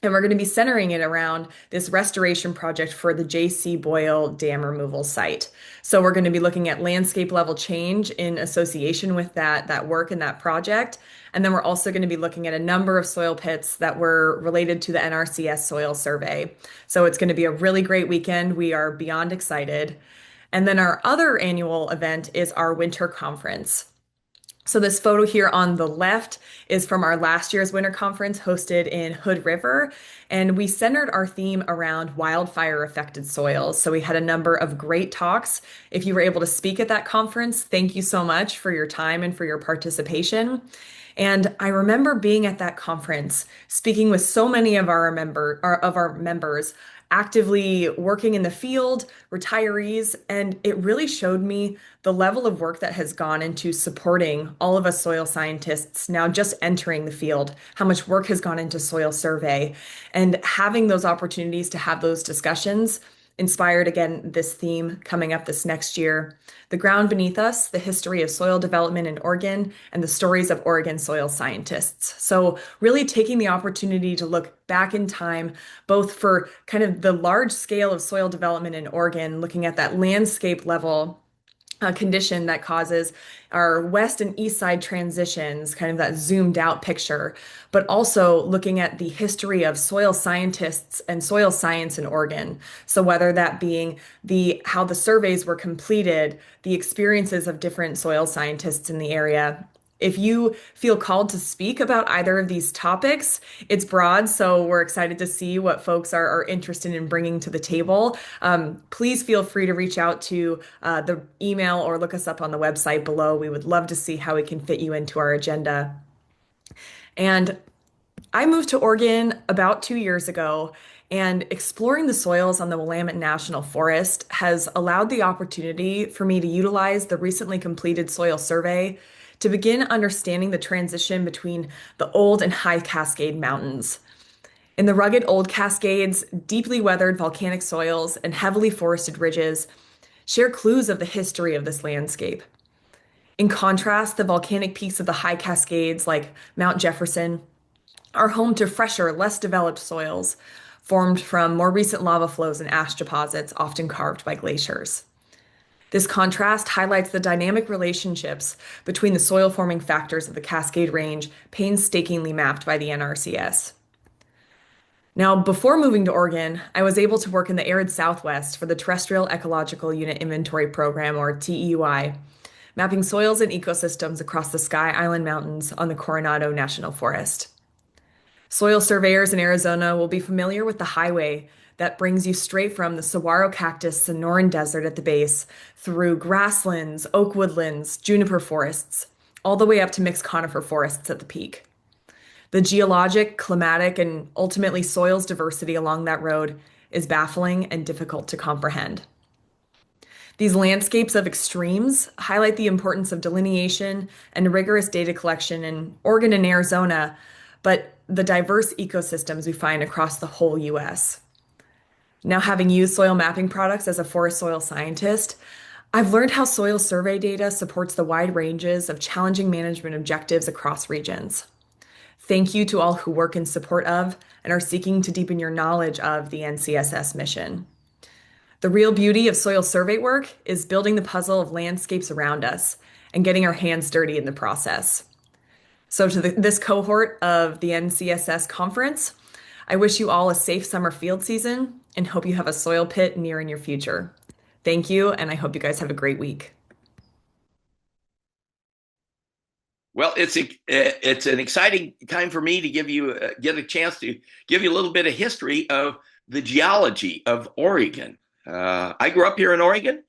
And we're going to be centering it around this restoration project for the J.C. Boyle Dam removal site. So we're going to be looking at landscape level change in association with that work and that project. And then we're also going to be looking at a number of soil pits that were related to the NRCS soil survey. So it's going to be a really great weekend. We are beyond excited. And then our other annual event is our winter conference. So this photo here on the left is from our last year's winter conference hosted in Hood River, and we centered our theme around wildfire affected soils. So we had a number of great talks. If you were able to speak at that conference, thank you so much for your time and for your participation. And I remember being at that conference, speaking with so many of our members, actively working in the field, retirees, and it really showed me the level of work that has gone into supporting all of us soil scientists now just entering the field, how much work has gone into soil survey, and having those opportunities to have those discussions inspired again this theme coming up this next year. The Ground Beneath Us, the history of soil development in Oregon, and the stories of Oregon soil scientists. So really taking the opportunity to look back in time, both for kind of the large scale of soil development in Oregon, looking at that landscape level condition that causes our west and east side transitions, kind of that zoomed out picture, but also looking at the history of soil scientists and soil science in Oregon. So whether that being how the surveys were completed, the experiences of different soil scientists in the area. If you feel called to speak about either of these topics, it's broad, so we're excited to see what folks are interested in bringing to the table. Please feel free to reach out to the email or look us up on the website below. We would love to see how we can fit you into our agenda. And I moved to Oregon about 2 years ago, and exploring the soils on the Willamette National Forest has allowed the opportunity for me to utilize the recently completed soil survey to begin understanding the transition between the old and high Cascade Mountains. In the rugged old Cascades, deeply weathered volcanic soils and heavily forested ridges share clues of the history of this landscape. In contrast, the volcanic peaks of the high Cascades, like Mount Jefferson, are home to fresher, less developed soils formed from more recent lava flows and ash deposits, often carved by glaciers. This contrast highlights the dynamic relationships between the soil forming factors of the Cascade Range, painstakingly mapped by the NRCS. Now, before moving to Oregon, I was able to work in the arid Southwest for the Terrestrial Ecological Unit Inventory Program, or TEUI, mapping soils and ecosystems across the Sky Island Mountains on the Coronado National Forest. Soil surveyors in Arizona will be familiar with the highway that brings you straight from the saguaro cactus Sonoran Desert at the base, through grasslands, oak woodlands, juniper forests, all the way up to mixed conifer forests at the peak. The geologic, climatic, and ultimately soils diversity along that road is baffling and difficult to comprehend. These landscapes of extremes highlight the importance of delineation and rigorous data collection in Oregon and Arizona, but the diverse ecosystems we find across the whole U.S. Now, having used soil mapping products as a forest soil scientist, I've learned how soil survey data supports the wide ranges of challenging management objectives across regions. Thank you to all who work in support of and are seeking to deepen your knowledge of the NCSS mission. The real beauty of soil survey work is building the puzzle of landscapes around us and getting our hands dirty in the process. So to this cohort of the NCSS conference, I wish you all a safe summer field season and hope you have a soil pit near in your future. Thank you, and I hope you guys have a great week. Well, it's an exciting time for me to get a chance to give you a little bit of history of the geology of Oregon. I grew up here in Oregon.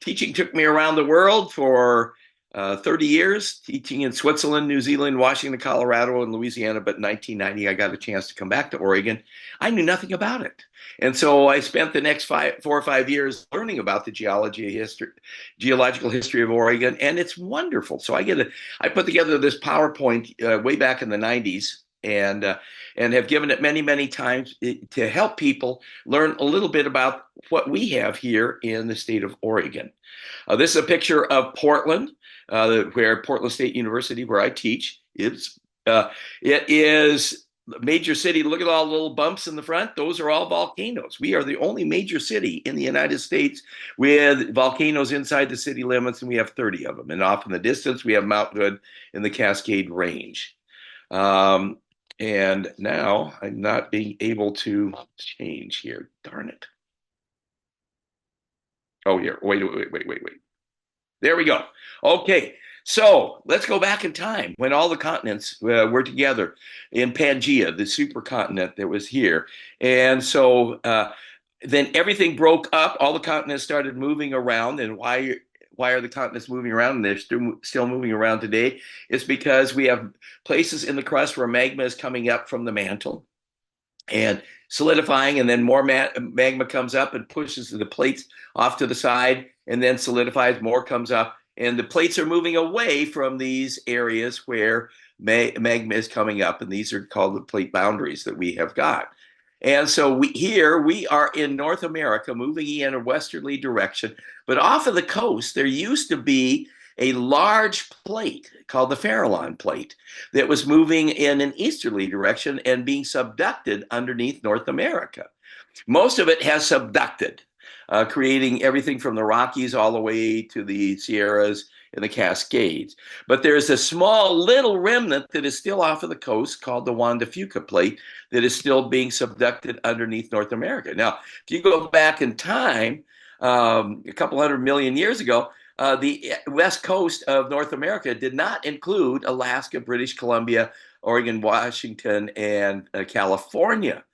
Teaching took me around the world for 30 years, teaching in Switzerland, New Zealand, Washington, Colorado, and Louisiana. But in 1990, I got a chance to come back to Oregon. I knew nothing about it. And so I spent the next 4 or 5 years learning about the geological history of Oregon, and it's wonderful. So I put together this PowerPoint way back in the 90s, and have given it many, many times to help people learn a little bit about what we have here in the state of Oregon. This is a picture of Portland, where Portland State University, where I teach, is. It is a major city. Look at all the little bumps in the front. Those are all volcanoes. We are the only major city in the United States with volcanoes inside the city limits, and we have 30 of them. And off in the distance, we have Mount Hood in the Cascade Range. And now I'm not being able to change here. Darn it. Oh, here. Wait. There we go. Okay. So let's go back in time when all the continents were together in Pangaea, the supercontinent that was here. And so then everything broke up. All the continents started moving around. And why are the continents moving around? And they're still moving around today. It's because we have places in the crust where magma is coming up from the mantle and solidifying, and then more magma comes up and pushes the plates off to the side, and then solidifies, more comes up, and the plates are moving away from these areas where magma is coming up, and these are called the plate boundaries that we have got. And so we are in North America, moving in a westerly direction. But off of the coast, there used to be a large plate called the Farallon Plate that was moving in an easterly direction and being subducted underneath North America. Most of it has subducted, creating everything from the Rockies all the way to the Sierras and the Cascades. But there's a small little remnant that is still off of the coast called the Juan de Fuca Plate that is still being subducted underneath North America. Now, if you go back in time, a couple 100 million years ago, the west coast of North America did not include Alaska, British Columbia, Oregon, Washington, and California,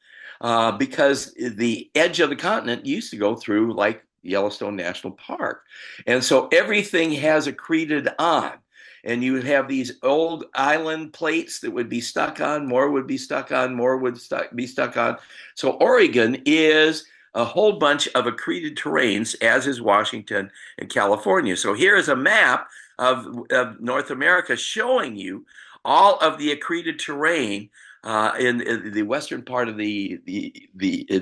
because the edge of the continent used to go through like Yellowstone National Park. And so everything has accreted on. And you would have these old island plates that would be stuck on, more would be stuck on, more would be stuck on. So Oregon is a whole bunch of accreted terrains, as is Washington and California. So here is a map of North America showing you all of the accreted terrain in the western part of the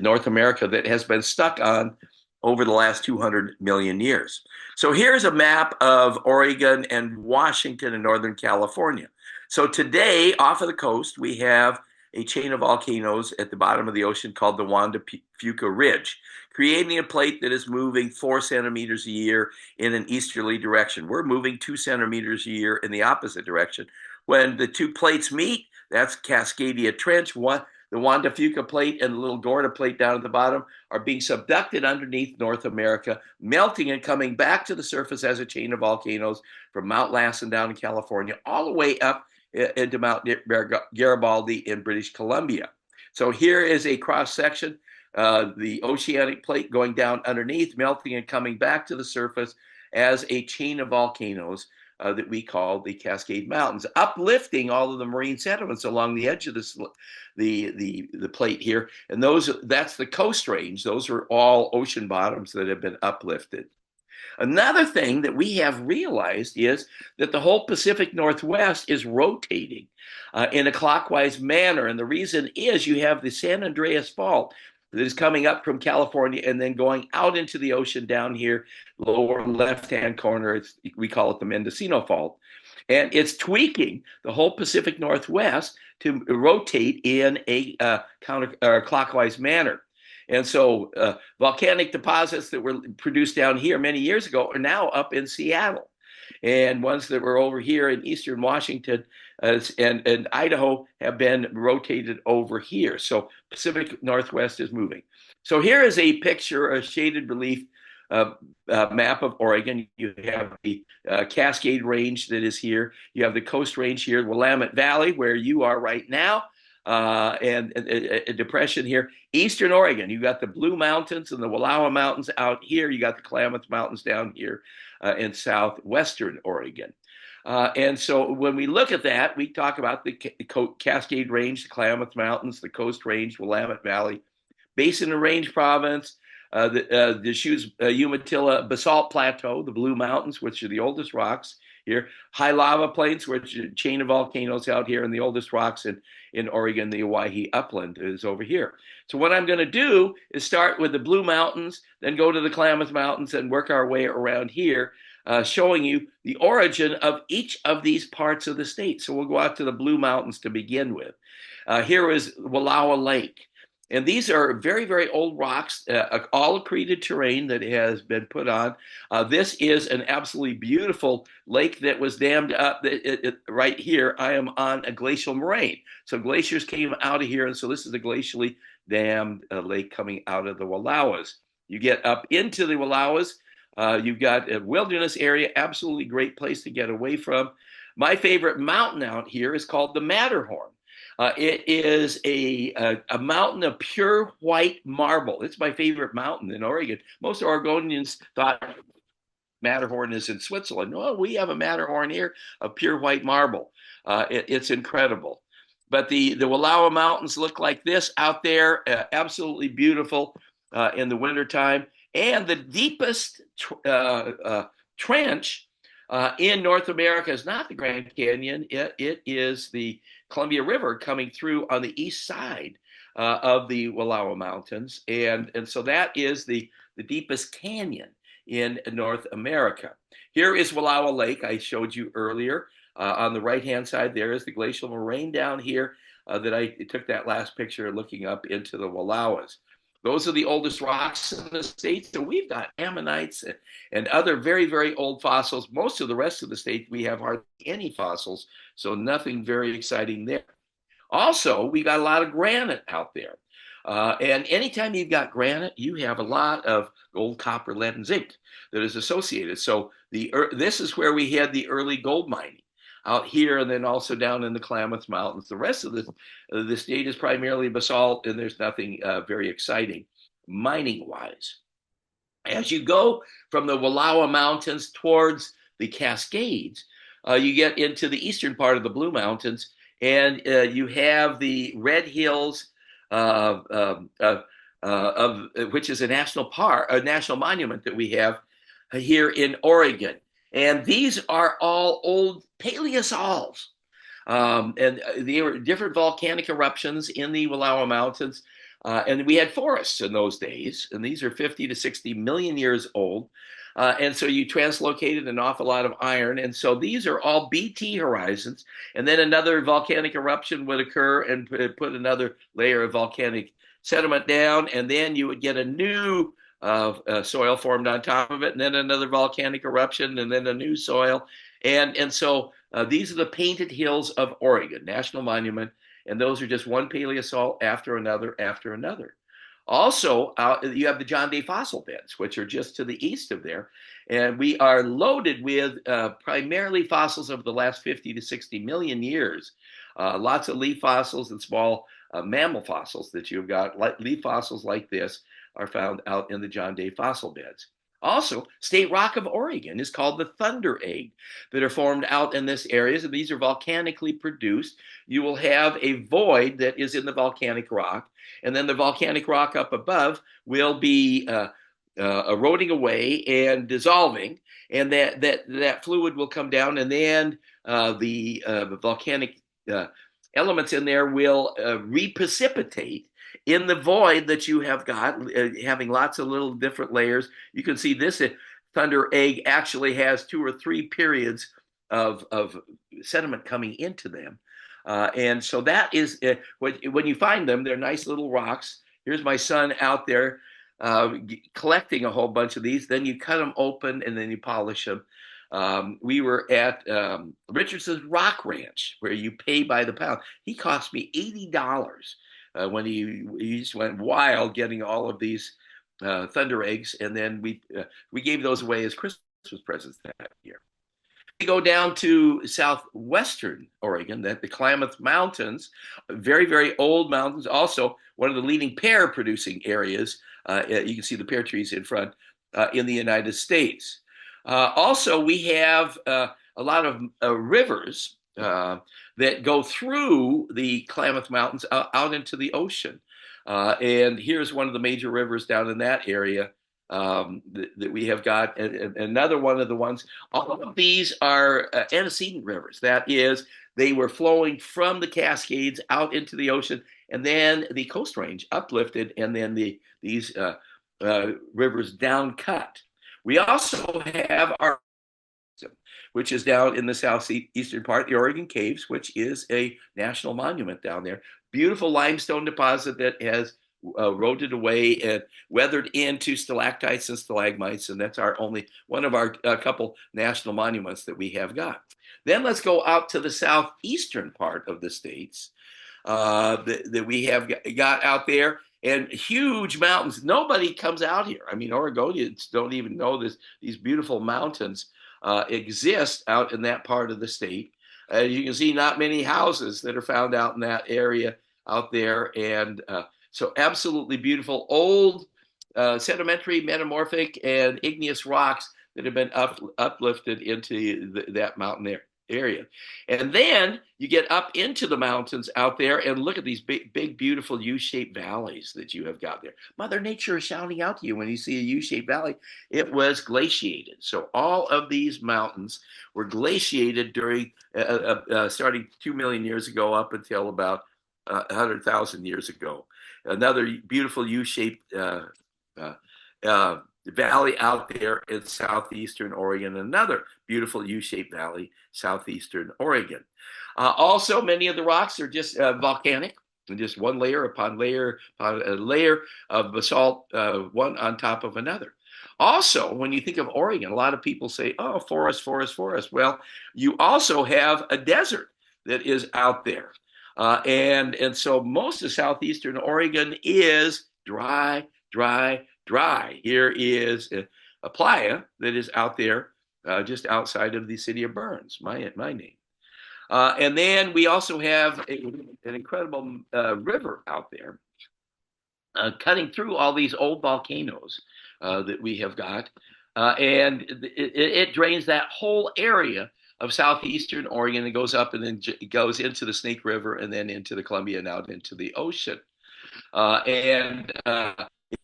North America that has been stuck on over the last 200 million years. So here's a map of Oregon and Washington and Northern California. So today, off of the coast, we have a chain of volcanoes at the bottom of the ocean called the Juan de Fuca Ridge, creating a plate that is moving 4 centimeters a year in an easterly direction. We're moving 2 centimeters a year in the opposite direction. When the two plates meet, that's Cascadia Trench, the Juan de Fuca Plate and the little Gorda Plate down at the bottom are being subducted underneath North America, melting and coming back to the surface as a chain of volcanoes from Mount Lassen down in California, all the way up into Mount Garibaldi in British Columbia. So here is a cross section, the oceanic plate going down underneath, melting and coming back to the surface as a chain of volcanoes that we call the Cascade Mountains, uplifting all of the marine sediments along the edge of the plate here. And that's the Coast Range. Those are all ocean bottoms that have been uplifted. Another thing that we have realized is that the whole Pacific Northwest is rotating in a clockwise manner. And the reason is you have the San Andreas Fault that is coming up from California and then going out into the ocean down here, lower left-hand corner. We call it the Mendocino Fault. And it's tweaking the whole Pacific Northwest to rotate in a counterclockwise manner. And so volcanic deposits that were produced down here many years ago are now up in Seattle. And ones that were over here in eastern Washington and Idaho have been rotated over here. So Pacific Northwest is moving. So here is a picture, a shaded relief map of Oregon. You have the Cascade Range that is here. You have the Coast Range here, Willamette Valley, where you are right now. and a depression here. Eastern Oregon, you got the Blue Mountains and the Wallowa Mountains out here. You got the Klamath Mountains down here in southwestern Oregon. And so when we look at that, we talk about the Cascade Range, the Klamath Mountains, the Coast Range, Willamette Valley, Basin and Range Province, the Deschutes Umatilla Basalt Plateau, the Blue Mountains, which are the oldest rocks here, high lava plains, which are a chain of volcanoes out here, and the oldest rocks in Oregon, the Owyhee Upland is over here. So what I'm going to do is start with the Blue Mountains, then go to the Klamath Mountains and work our way around here, showing you the origin of each of these parts of the state. So we'll go out to the Blue Mountains to begin with. Here is Wallowa Lake. And these are very, very old rocks, all accreted terrain that has been put on. This is an absolutely beautiful lake that was dammed up. Right here, I am on a glacial moraine. So glaciers came out of here, and so this is a glacially dammed lake coming out of the Wallowas. You get up into the Wallowas, you've got a wilderness area, absolutely great place to get away from. My favorite mountain out here is called the Matterhorn. It is a mountain of pure white marble. It's my favorite mountain in Oregon. Most Oregonians thought Matterhorn is in Switzerland. No, we have a Matterhorn here of pure white marble. It's incredible. But the Wallowa Mountains look like this out there, absolutely beautiful in the wintertime. And the deepest trench in North America is not the Grand Canyon. It is the Columbia River coming through on the east side of the Wallowa Mountains. And so that is the deepest canyon in North America. Here is Wallowa Lake, I showed you earlier. On the right-hand side, there is the glacial moraine down here that I took that last picture looking up into the Wallowas. Those are the oldest rocks in the state. So we've got ammonites and other very, very old fossils. Most of the rest of the state, we have hardly any fossils, so nothing very exciting there. Also, we got a lot of granite out there. And anytime you've got granite, you have a lot of gold, copper, lead, and zinc that is associated. So this is where we had the early gold mining out here, and then also down in the Klamath Mountains. The rest of the state is primarily basalt, and there's nothing very exciting mining-wise. As you go from the Wallowa Mountains towards the Cascades, you get into the eastern part of the Blue Mountains, and you have the Red Hills, which is a national park, a national monument that we have here in Oregon. And these are all old paleosols. And they were different volcanic eruptions in the Wallowa Mountains. And we had forests in those days. And these are 50 to 60 million years old. And so you translocated an awful lot of iron. And so these are all BT horizons. And then another volcanic eruption would occur and put another layer of volcanic sediment down. And then you would get a new soil formed on top of it, and then another volcanic eruption, and then a new soil. And so these are the Painted Hills of Oregon, National Monument, and those are just one paleosol after another after another. Also, you have the John Day fossil beds, which are just to the east of there, and we are loaded with primarily fossils of the last 50 to 60 million years. Lots of leaf fossils and small mammal fossils that you've got. Leaf fossils like this are found out in the John Day fossil beds. Also, State Rock of Oregon is called the Thunder Egg that are formed out in this area. And these are volcanically produced. You will have a void that is in the volcanic rock, and then the volcanic rock up above will be eroding away and dissolving, and that fluid will come down, and then the volcanic elements in there will reprecipitate in the void that you have got, having lots of little different layers. You can see this Thunder Egg actually has 2 or 3 periods of sediment coming into them. And so that is, when you find them, they're nice little rocks. Here's my son out there collecting a whole bunch of these. Then you cut them open and then you polish them. We were at Richardson's Rock Ranch, where you pay by the pound. He cost me $80 when he just went wild getting all of these Thunder Eggs, and then we gave those away as Christmas presents that year. go down to southwestern Oregon, that the Klamath Mountains, very, very old mountains, also one of the leading pear producing areas. You can see the pear trees in front in the United States. Also, we have a lot of rivers that go through the Klamath Mountains out into the ocean. And here's one of the major rivers down in that area that we have got. And another one of the ones, all of these are antecedent rivers. That is, they were flowing from the Cascades out into the ocean, and then the Coast Range uplifted, and then these rivers down cut. We also have our, which is down in the southeastern part, the Oregon Caves, which is a national monument down there. Beautiful limestone deposit that has eroded away and weathered into stalactites and stalagmites, and that's our only one of our couple national monuments that we have got. Then let's go out to the southeastern part of the states that we have got out there, and huge mountains. Nobody comes out here. I mean, Oregonians don't even know these beautiful mountains exist out in that part of the state. You can see not many houses that are found out in that area out there. And so absolutely beautiful, old sedimentary, metamorphic, and igneous rocks that have been uplifted into that mountain area. And then you get up into the mountains out there and look at these big, beautiful U-shaped valleys that you have got there. Mother Nature is shouting out to you when you see a U-shaped valley. It was glaciated. So all of these mountains were glaciated during, starting 2 million years ago up until about 100,000 years ago. Another beautiful U-shaped valley out there in southeastern Oregon, another beautiful U-shaped valley, southeastern Oregon. Also, many of the rocks are just volcanic, and just one layer upon layer upon a layer of basalt, one on top of another. Also, when you think of Oregon, a lot of people say, oh, forest, forest, forest. Well, you also have a desert that is out there. And so most of southeastern Oregon is dry, dry, dry. Here is a playa that is out there just outside of the city of Burns, my name. And then we also have an incredible river out there cutting through all these old volcanoes that we have got. And it drains that whole area of southeastern Oregon. It goes up and then it goes into the Snake River and then into the Columbia and out into the ocean. And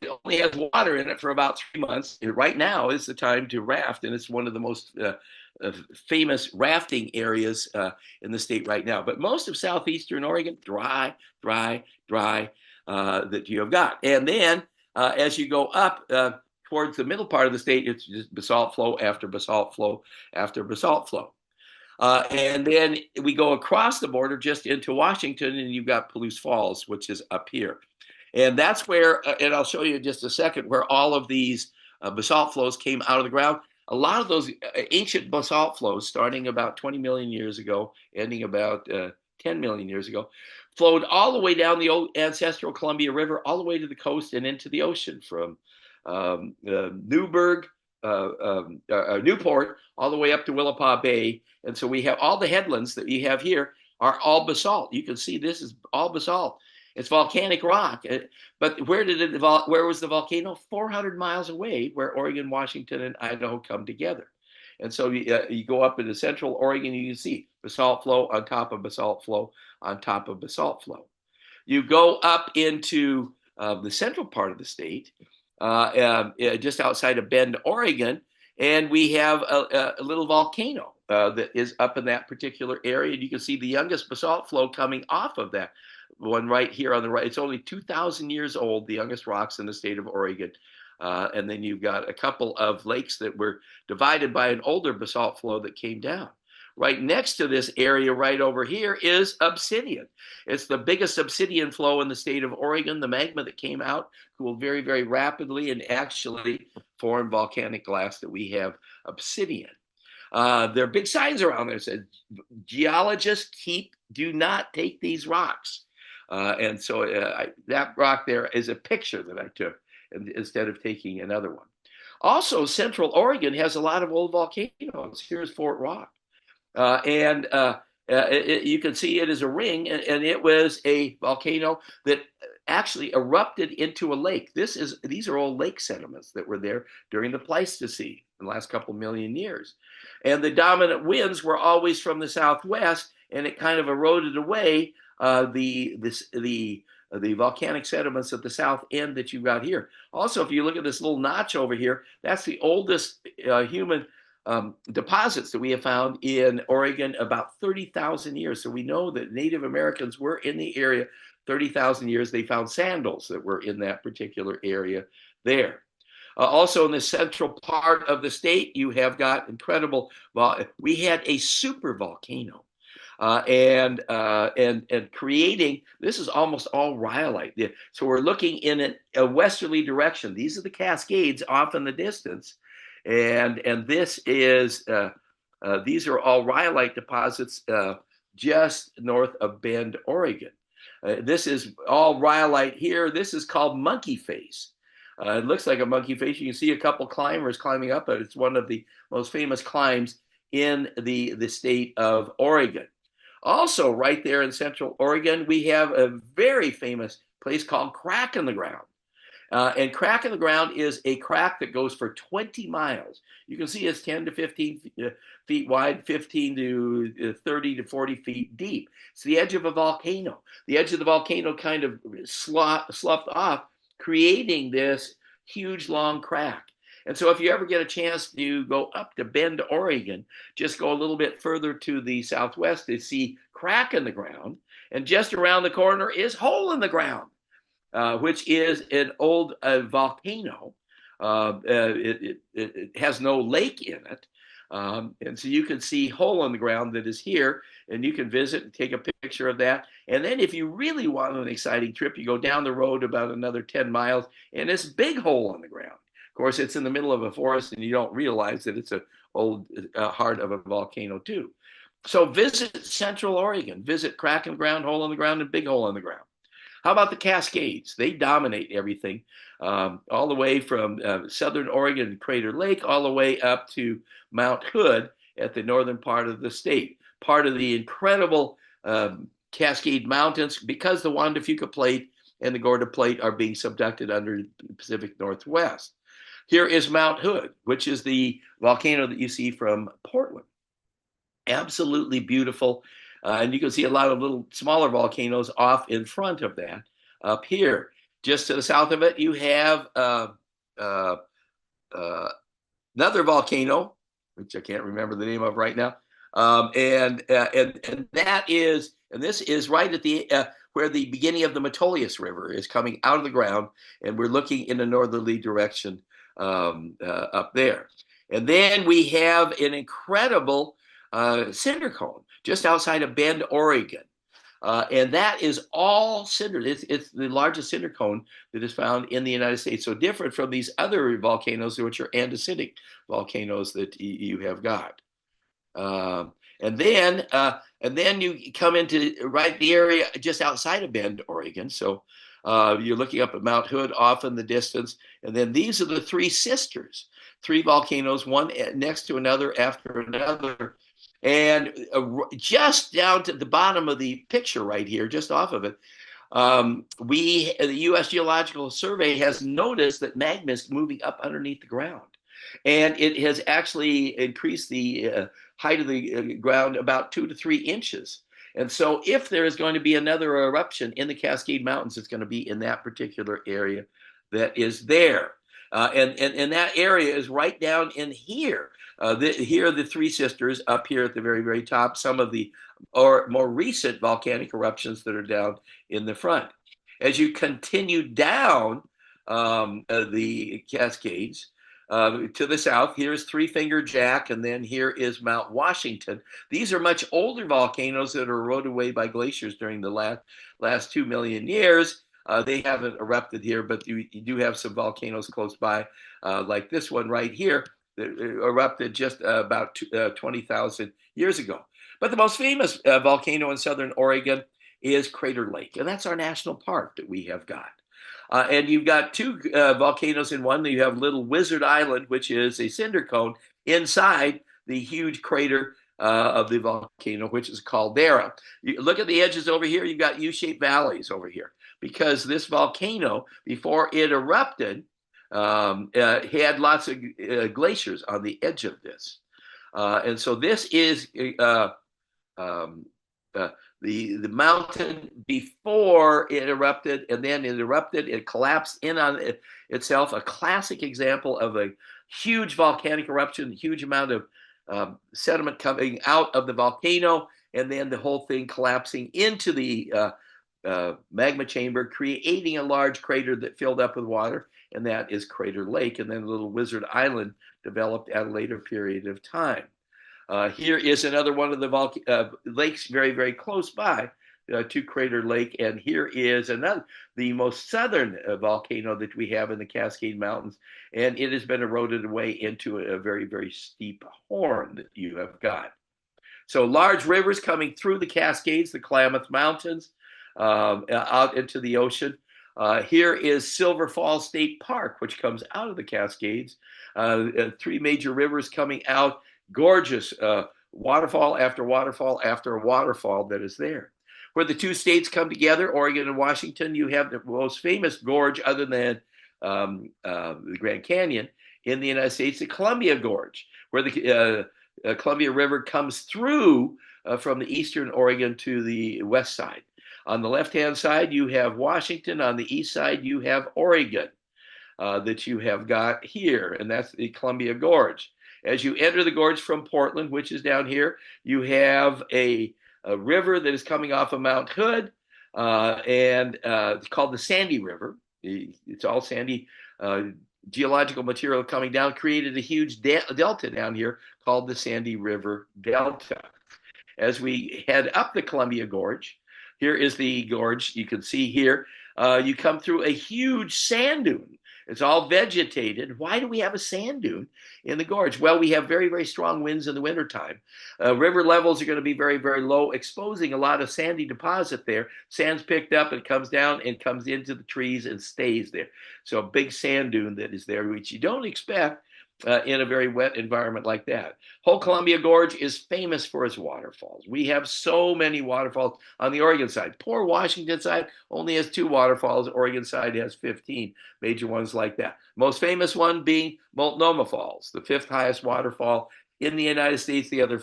it only has water in it for about 3 months. Right now is the time to raft, and it's one of the most famous rafting areas in the state right now. But most of southeastern Oregon, dry, dry, dry that you have got. And then as you go up towards the middle part of the state, it's just basalt flow after basalt flow after basalt flow. And then we go across the border just into Washington, and you've got Palouse Falls, which is up here. And that's where, and I'll show you in just a second, where all of these basalt flows came out of the ground. A lot of those ancient basalt flows, starting about 20 million years ago, ending about 10 million years ago, flowed all the way down the old ancestral Columbia River, all the way to the coast and into the ocean, from Newport, all the way up to Willapa Bay. And so we have all the headlands that you have here are all basalt. You can see this is all basalt. It's volcanic rock. But where was the volcano? 400 miles away, where Oregon, Washington, and Idaho come together. And so you go up into central Oregon, you can see basalt flow on top of basalt flow on top of basalt flow. You go up into the central part of the state, just outside of Bend, Oregon, and we have a little volcano that is up in that particular area. And you can see the youngest basalt flow coming off of that one right here on the right. It's only 2,000 years old, the youngest rocks in the state of Oregon. And then you've got a couple of lakes that were divided by an older basalt flow that came down. Right next to this area right over here is obsidian. It's the biggest obsidian flow in the state of Oregon. The magma that came out cooled very, very rapidly and actually formed volcanic glass that we have obsidian. There are big signs around there that said, geologists do not take these rocks. And so that rock there is a picture that I took instead of taking another one. Also, Central Oregon has a lot of old volcanoes. Here's Fort Rock. You can see it as a ring, and it was a volcano that actually erupted into a lake. These are all lake sediments that were there during the Pleistocene, the last couple million years. And the dominant winds were always from the southwest, and it kind of eroded away the volcanic sediments at the south end that you've got here. Also, if you look at this little notch over here, that's the oldest human deposits that we have found in Oregon, about 30,000 years. So we know that Native Americans were in the area 30,000 years. They found sandals that were in that particular area there. Also in the central part of the state, you have got incredible, we had a super volcano. And creating, this is almost all rhyolite. So we're looking in a westerly direction. These are the Cascades off in the distance. And this is, these are all rhyolite deposits just north of Bend, Oregon. This is all rhyolite here. This is called monkey face. It looks like a monkey face. You can see a couple climbers climbing up it. It's one of the most famous climbs in the state of Oregon. Also, right there in Central Oregon, we have a very famous place called Crack in the Ground. And Crack in the Ground is a crack that goes for 20 miles. You can see it's 10 to 15 feet wide, 15 to 30 to 40 feet deep. It's the edge of a volcano. The edge of the volcano kind of sloughed off, creating this huge long crack. And so if you ever get a chance to go up to Bend, Oregon, just go a little bit further to the southwest to see Crack in the Ground. And just around the corner is Hole in the Ground, which is an old volcano. It has no lake in it. And so you can see Hole in the Ground that is here, and you can visit and take a picture of that. And then if you really want an exciting trip, you go down the road about another 10 miles, and this big Hole in the Ground. Of course, it's in the middle of a forest, and you don't realize that it's an old heart of a volcano too. So visit Central Oregon, visit Crack in the Ground, Hole in the Ground, and Big Hole in the Ground. How about the Cascades? They dominate everything, all the way from southern Oregon and Crater Lake, all the way up to Mount Hood at the northern part of the state. Part of the incredible Cascade Mountains, because the Juan de Fuca Plate and the Gorda Plate are being subducted under the Pacific Northwest. Here is Mount Hood, which is the volcano that you see from Portland. Absolutely beautiful. And you can see a lot of little smaller volcanoes off in front of that. Up here, just to the south of it, you have another volcano, which I can't remember the name of right now. And this is right at the where the beginning of the Metolius River is coming out of the ground, and we're looking in a northerly direction up there. And then we have an incredible cinder cone just outside of Bend, Oregon. And that is all cinder. It's the largest cinder cone that is found in the United States. So different from these other volcanoes, which are andesitic volcanoes that you have got. And then you come into right the area just outside of Bend, Oregon. So you're looking up at Mount Hood off in the distance. And then these are the three sisters, three volcanoes, one next to another after another. And just down to the bottom of the picture right here, just off of it, the U.S. Geological Survey has noticed that magma is moving up underneath the ground. And it has actually increased the height of the ground about 2 to 3 inches. And so if there is going to be another eruption in the Cascade Mountains, it's going to be in that particular area that is there. And that area is right down in here. Here are the three sisters up here at the very, very top, some of the more recent volcanic eruptions that are down in the front. As you continue down the Cascades to the south, here's Three Finger Jack, and then here is Mount Washington. These are much older volcanoes that are eroded away by glaciers during the last 2 million years. They haven't erupted here, but you do have some volcanoes close by, like this one right here, that erupted just about 20,000 years ago. But the most famous volcano in southern Oregon is Crater Lake, and that's our national park that we have got. And you've got two volcanoes in one. You have Little Wizard Island, which is a cinder cone inside the huge crater of the volcano, which is caldera. You look at the edges over here, you've got U-shaped valleys over here, because this volcano, before it erupted, had lots of glaciers on the edge of this. And so this is the mountain before it erupted, and then it erupted, it collapsed in on itself, a classic example of a huge volcanic eruption, huge amount of sediment coming out of the volcano, and then the whole thing collapsing into the magma chamber, creating a large crater that filled up with water, and that is Crater Lake, and then a little Wizard Island developed at a later period of time. Here is another one of the lakes very, very close by to Crater Lake, and here is another, the most southern volcano that we have in the Cascade Mountains, and it has been eroded away into a very, very steep horn that you have got. So large rivers coming through the Cascades, the Klamath Mountains, out into the ocean. Here is Silver Falls State Park, which comes out of the Cascades. 3 major rivers coming out, gorgeous waterfall after waterfall after waterfall that is there. Where the 2 states come together, Oregon and Washington, you have the most famous gorge other than the Grand Canyon in the United States, the Columbia Gorge, where the Columbia River comes through from the eastern Oregon to the west side. On the left-hand side, you have Washington. On the east side, you have Oregon that you have got here, and that's the Columbia Gorge. As you enter the gorge from Portland, which is down here, you have a river that is coming off of Mount Hood, and it's called the Sandy River. It's all sandy geological material coming down, created a huge delta down here called the Sandy River Delta. As we head up the Columbia Gorge, here is the gorge. You can see here, you come through a huge sand dune. It's all vegetated. Why do we have a sand dune in the gorge? Well, we have very, very strong winds in the wintertime. River levels are going to be very, very low, exposing a lot of sandy deposit there. Sand's picked up and comes down and comes into the trees and stays there. So a big sand dune that is there, which you don't expect in a very wet environment like that. Whole Columbia Gorge is famous for its waterfalls. We have so many waterfalls on the Oregon side. Poor Washington side only has 2 waterfalls. Oregon side has 15 major ones like that. Most famous one being Multnomah Falls, the 5th highest waterfall in the United States. The other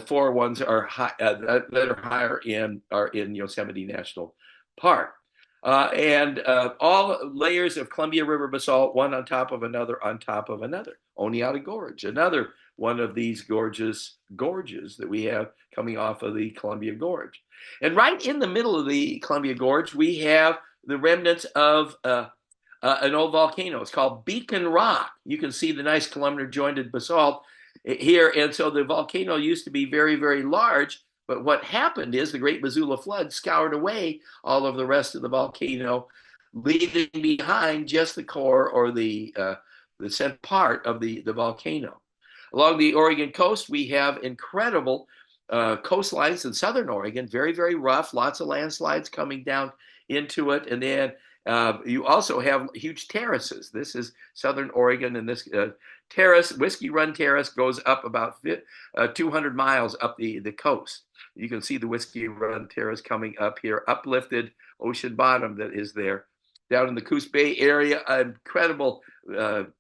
4 ones are that are higher are in Yosemite National Park. And all layers of Columbia River basalt, one on top of another, Oneonta Gorge, another one of these gorges that we have coming off of the Columbia Gorge. And right in the middle of the Columbia Gorge, we have the remnants of an old volcano. It's called Beacon Rock. You can see the nice columnar jointed basalt here. And so the volcano used to be very, very large. But what happened is the Great Missoula Flood scoured away all of the rest of the volcano, leaving behind just the core or the center part of the volcano. Along the Oregon coast, we have incredible coastlines in southern Oregon, very, very rough, lots of landslides coming down into it. And then you also have huge terraces. This is southern Oregon, and this terrace, Whiskey Run Terrace, goes up about 200 miles up the coast. You can see the Whiskey Run Terrace coming up here, uplifted ocean bottom that is there. Down in the Coos Bay area, incredible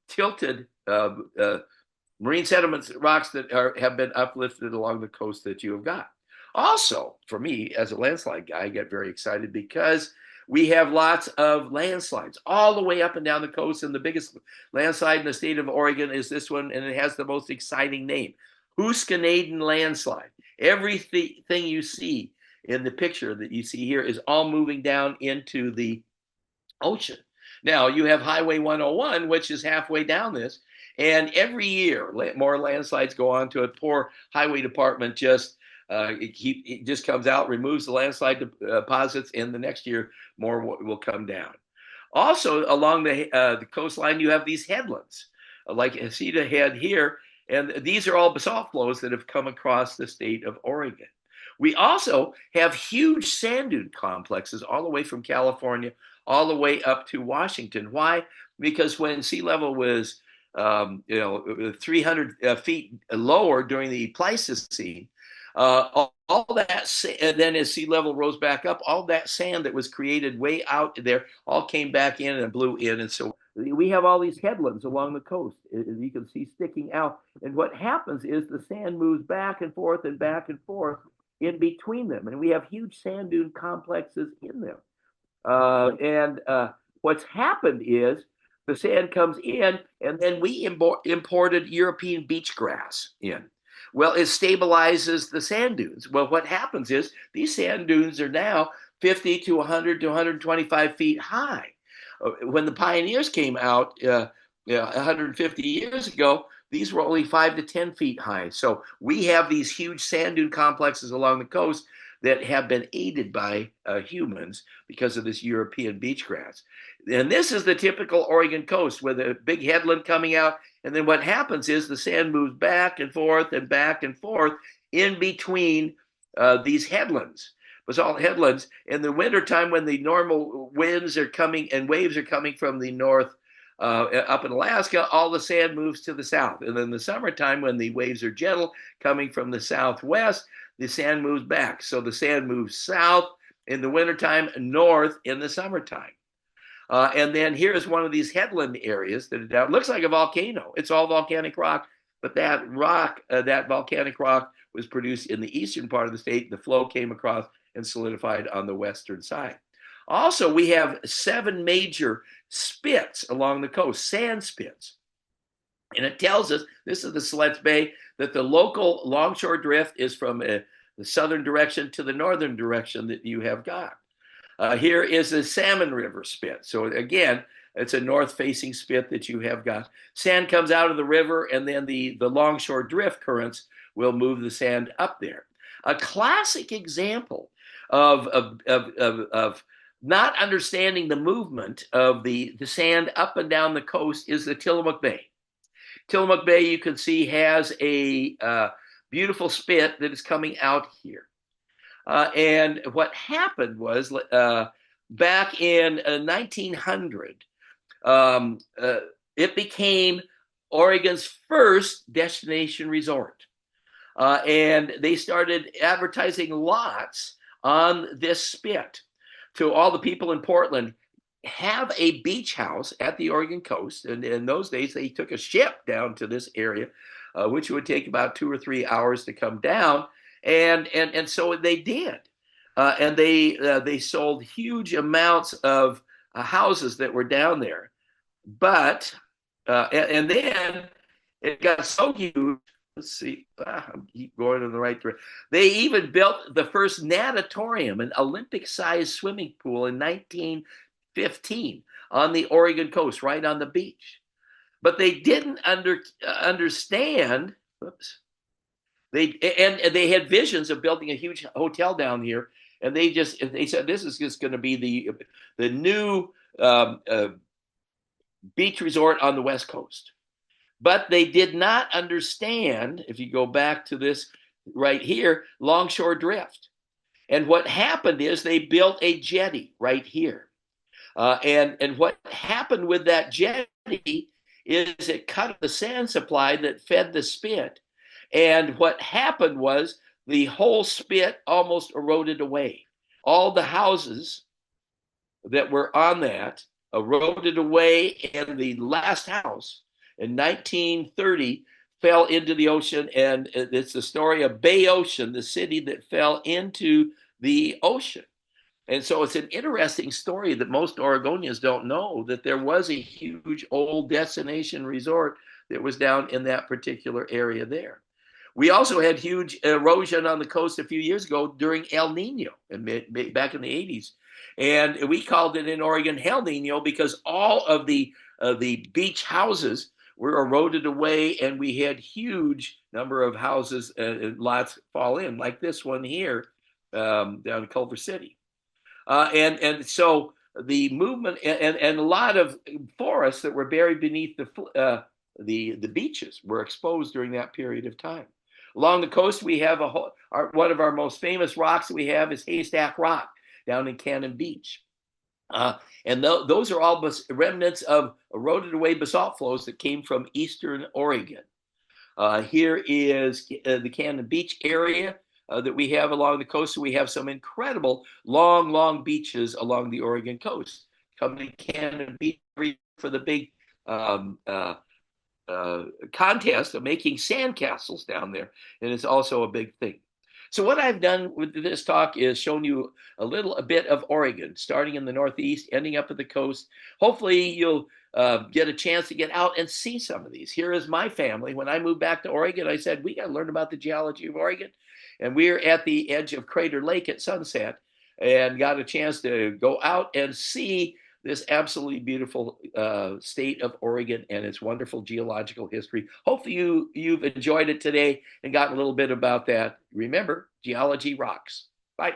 tilted marine sediments, rocks that have been uplifted along the coast that you have got. Also, for me, as a landslide guy, I get very excited because we have lots of landslides all the way up and down the coast, and the biggest landslide in the state of Oregon is this one, and it has the most exciting name, Hooskanadon Landslide. Everything you see in the picture that you see here is all moving down into the ocean. Now, you have Highway 101, which is halfway down this, and every year more landslides go on to it. Poor highway department just it just comes out, removes the landslide deposits, and the next year more will come down. Also, along the coastline, you have these headlands, like Heceta Head here, and these are all basalt flows that have come across the state of Oregon. We also have huge sand dune complexes all the way from California, all the way up to Washington. Why? Because when sea level was 300 feet lower during the Pleistocene. All that, and then as sea level rose back up, all that sand that was created way out there all came back in and blew in. And so we have all these headlands along the coast, as you can see, sticking out. And what happens is the sand moves back and forth in between them. And we have huge sand dune complexes in them. What's happened is the sand comes in, and then we imported European beach grass in. Well, it stabilizes the sand dunes. Well, what happens is these sand dunes are now 50 to 100 to 125 feet high. When the pioneers came out 150 years ago, these were only 5 to 10 feet high. So we have these huge sand dune complexes along the coast that have been aided by humans because of this European beach grass. And this is the typical Oregon coast with a big headland coming out. And then what happens is the sand moves back and forth in between these headlands. It was all headlands. In the wintertime, when the normal winds are coming and waves are coming from the north up in Alaska, all the sand moves to the south. And then the summertime, when the waves are gentle coming from the southwest, the sand moves back. So the sand moves south in the wintertime, north in the summertime. And then here's one of these headland areas that it looks like a volcano. It's all volcanic rock, but that volcanic rock was produced in the eastern part of the state. The flow came across and solidified on the western side. Also, we have 7 major spits along the coast, sand spits. And it tells us, this is the Siletz Bay, that the local longshore drift is from the southern direction to the northern direction that you have got. Here is the Salmon River spit. So again, it's a north-facing spit that you have got. Sand comes out of the river, and then the longshore drift currents will move the sand up there. A classic example of not understanding the movement of the sand up and down the coast is the Tillamook Bay. Tillamook Bay, you can see, has a beautiful spit that is coming out here. And what happened was back in 1900, it became Oregon's first destination resort. And they started advertising lots on this spit to all the people in Portland. Have a beach house at the Oregon coast. And in those days, they took a ship down to this area, which would take about 2 or 3 hours to come down. And so they did. And they sold huge amounts of houses that were down there. But, and then it got so huge. Let's see, I keep going in the right direction. They even built the first natatorium, an Olympic-sized swimming pool in 1915 on the Oregon coast, right on the beach. But they didn't understand, they had visions of building a huge hotel down here, and they said this is just going to be the new beach resort on the West Coast. But they did not understand, if you go back to this right here, longshore drift. And what happened is they built a jetty right here. And what happened with that jetty is it cut the sand supply that fed the spit. And what happened was the whole spit almost eroded away. All the houses that were on that eroded away, and the last house in 1930 fell into the ocean. And it's the story of Bay Ocean, the city that fell into the ocean. And so it's an interesting story that most Oregonians don't know, that there was a huge old destination resort that was down in that particular area there. We also had huge erosion on the coast a few years ago during El Nino, back in the 80s. And we called it in Oregon Hell Nino because all of the beach houses were eroded away, and we had huge number of houses and lots fall in, like this one here down in Culver City. And so the movement and a lot of forests that were buried beneath the beaches were exposed during that period of time. Along the coast, we have one of our most famous rocks that we have is Haystack Rock down in Cannon Beach. Those are all remnants of eroded away basalt flows that came from eastern Oregon. Here is the Cannon Beach area that we have along the coast. So we have some incredible long beaches along the Oregon coast. Come to Cannon Beach for the big contest of making sandcastles down there, and it's also a big thing. So what I've done with this talk is shown you a bit of Oregon, starting in the Northeast, ending up at the coast. Hopefully you'll get a chance to get out and see some of these. Here is my family. When I moved back to Oregon, I said, we got to learn about the geology of Oregon. And we're at the edge of Crater Lake at sunset and got a chance to go out and see this absolutely beautiful state of Oregon and its wonderful geological history. Hopefully you've enjoyed it today and gotten a little bit about that. Remember, geology rocks. Bye.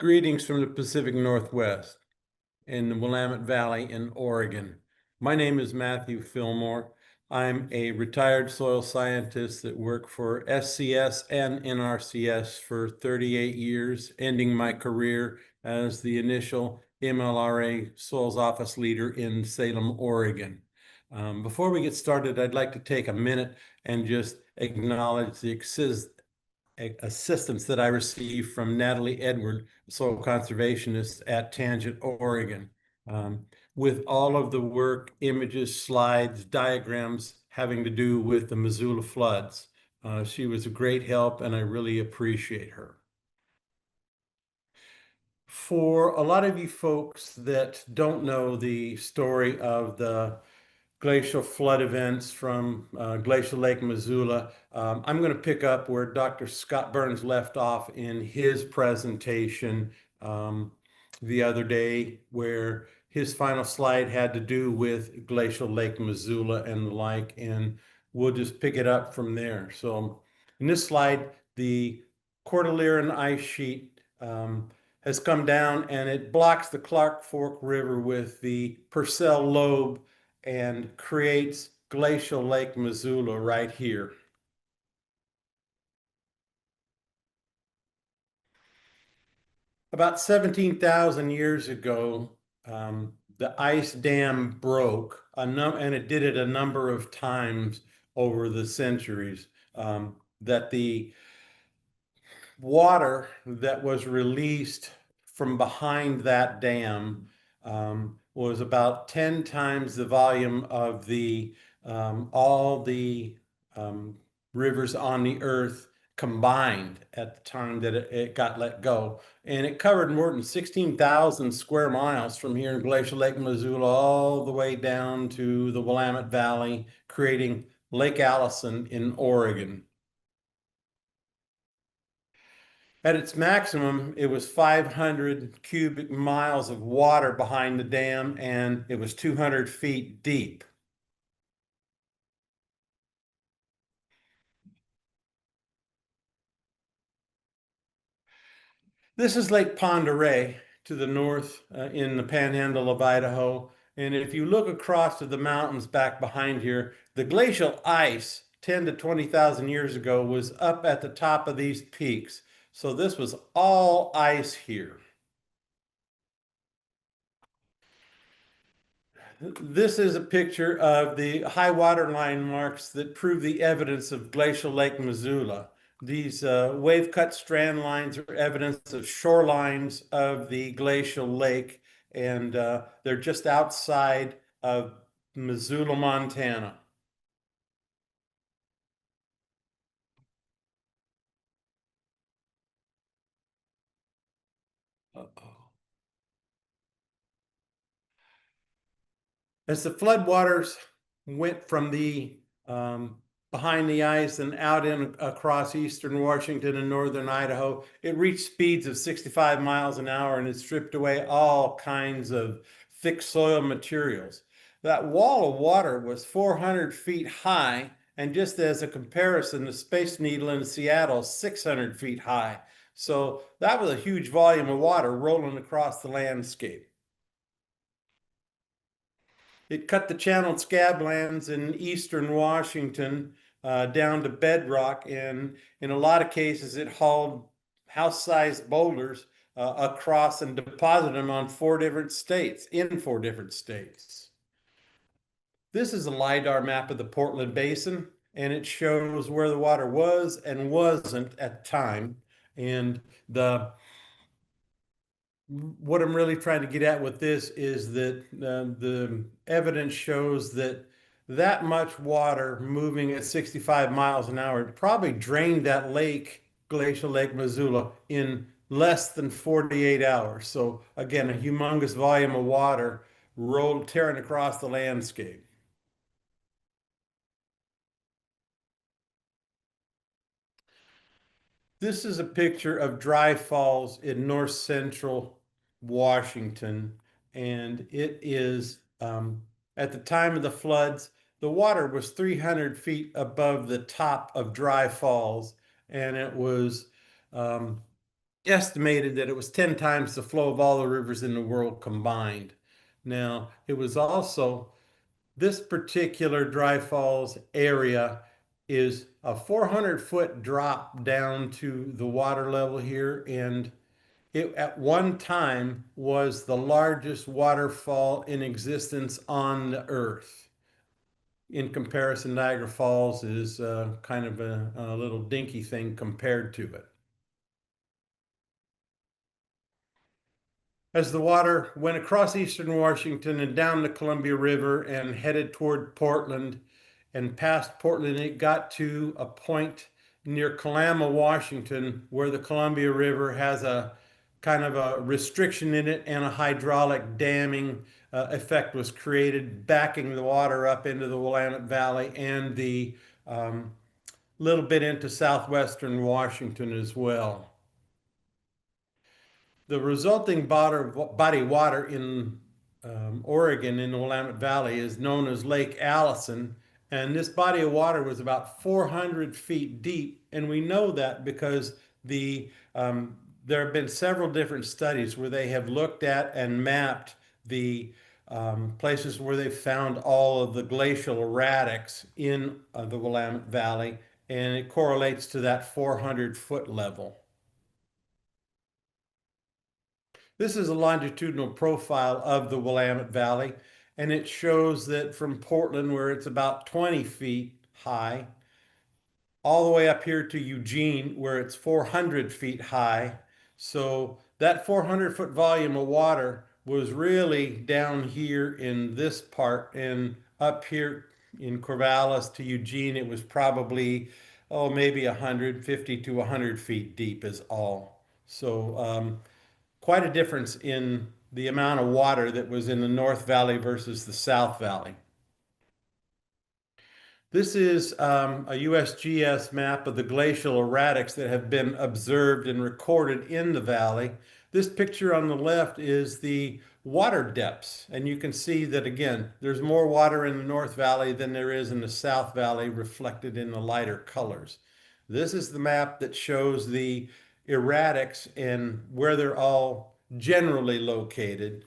Greetings from the Pacific Northwest in the Willamette Valley in Oregon. My name is Matthew Fillmore. I'm a retired soil scientist that worked for SCS and NRCS for 38 years, ending my career as the initial MLRA Soils Office leader in Salem, Oregon. Before we get started, I'd like to take a minute and just acknowledge the assistance that I received from Natalie Edward, soil conservationist at Tangent, Oregon, with all of the work, images, slides, diagrams having to do with the Missoula floods. She was a great help, and I really appreciate her. For a lot of you folks that don't know the story of the glacial flood events from Glacial Lake Missoula, I'm going to pick up where Dr. Scott Burns left off in his presentation the other day, where his final slide had to do with Glacial Lake Missoula and the like, and we'll just pick it up from there. So in this slide, the Cordilleran ice sheet has come down and it blocks the Clark Fork River with the Purcell Lobe and creates Glacial Lake Missoula right here. About 17,000 years ago, the ice dam broke, and it did it a number of times over the centuries, that the water that was released from behind that dam was about 10 times the volume of all the rivers on the earth combined at the time that it got let go. And it covered more than 16,000 square miles from here in Glacial Lake, Missoula, all the way down to the Willamette Valley, creating Lake Allison in Oregon. At its maximum, it was 500 cubic miles of water behind the dam, and it was 200 feet deep. This is Lake Pend Oreille to the north in the panhandle of Idaho. And if you look across to the mountains back behind here, the glacial ice 10 to 20,000 years ago was up at the top of these peaks. So this was all ice here. This is a picture of the high water line marks that prove the evidence of Glacial Lake Missoula. These wave-cut strand lines are evidence of shorelines of the glacial lake, and they're just outside of Missoula, Montana. Uh-oh. As the floodwaters went from the behind the ice and out across eastern Washington and northern Idaho, it reached speeds of 65 miles an hour, and it stripped away all kinds of thick soil materials. That wall of water was 400 feet high, and just as a comparison, the Space Needle in Seattle is 600 feet high. So that was a huge volume of water rolling across the landscape. It cut the channeled scablands in eastern Washington down to bedrock, and in a lot of cases it hauled house-sized boulders across and deposit them on in 4 different states. This is a LiDAR map of the Portland Basin, and it shows where the water was and wasn't at the time. And what I'm really trying to get at with this is that the evidence shows that that much water moving at 65 miles an hour probably drained that lake, Glacial Lake Missoula, in less than 48 hours. So again, a humongous volume of water tearing across the landscape. This is a picture of dry falls in north central Washington, and it is at the time of the floods, the water was 300 feet above the top of dry falls, and it was estimated that it was 10 times the flow of all the rivers in the world combined. Now, it was also this particular dry falls area is a 400-foot drop down to the water level here, and it at one time was the largest waterfall in existence on the earth. In comparison, Niagara Falls is kind of a little dinky thing compared to it. As the water went across eastern Washington and down the Columbia River and headed toward Portland and past Portland, it got to a point near Kalama, Washington, where the Columbia River has a kind of a restriction in it, and a hydraulic damming effect was created, backing the water up into the Willamette Valley and the little bit into southwestern Washington as well. The resulting body of water in Oregon in the Willamette Valley is known as Lake Allison, and this body of water was about 400 feet deep, and we know that because there have been several different studies where they have looked at and mapped the places where they found all of the glacial erratics in the Willamette Valley, and it correlates to that 400-foot level. This is a longitudinal profile of the Willamette Valley, and it shows that from Portland, where it's about 20 feet high, all the way up here to Eugene, where it's 400 feet high. So that 400-foot volume of water was really down here in this part, and up here in Corvallis to Eugene, it was probably, maybe 150 to 100 feet deep is all. So quite a difference in the amount of water that was in the North Valley versus the South Valley. This is a USGS map of the glacial erratics that have been observed and recorded in the valley. This picture on the left is the water depths, and you can see that again, there's more water in the North Valley than there is in the South Valley, reflected in the lighter colors. This is the map that shows the erratics and where they're all generally located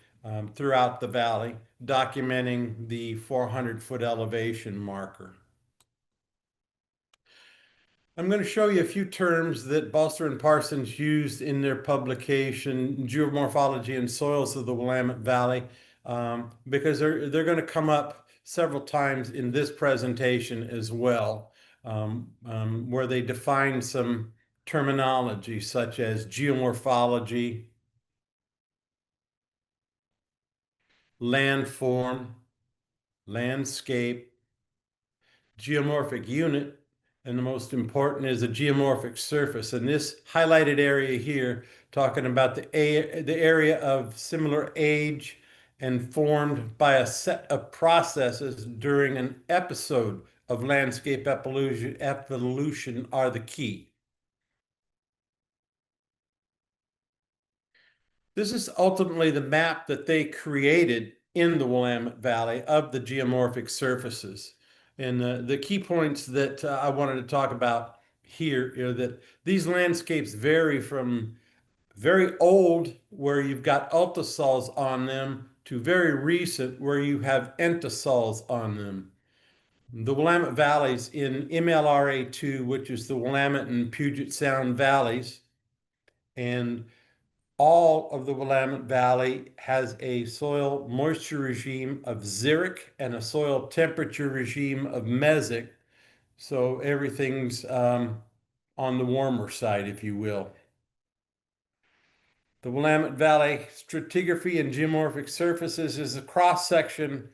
throughout the valley, documenting the 400-foot elevation marker. I'm going to show you a few terms that Balser and Parsons used in their publication, Geomorphology and Soils of the Willamette Valley, because they're going to come up several times in this presentation as well, where they define some terminology such as geomorphology, landform, landscape, geomorphic unit, and the most important is a geomorphic surface. And this highlighted area here, talking about the area of similar age and formed by a set of processes during an episode of landscape evolution are the key. This is ultimately the map that they created in the Willamette Valley of the geomorphic surfaces. And the key points that I wanted to talk about here are that these landscapes vary from very old, where you've got ultisols on them, to very recent, where you have entisols on them. The Willamette Valleys in MLRA2, which is the Willamette and Puget Sound Valleys, and all of the Willamette Valley has a soil moisture regime of xeric and a soil temperature regime of mesic. So everything's on the warmer side, if you will. The Willamette Valley stratigraphy and geomorphic surfaces is a cross-section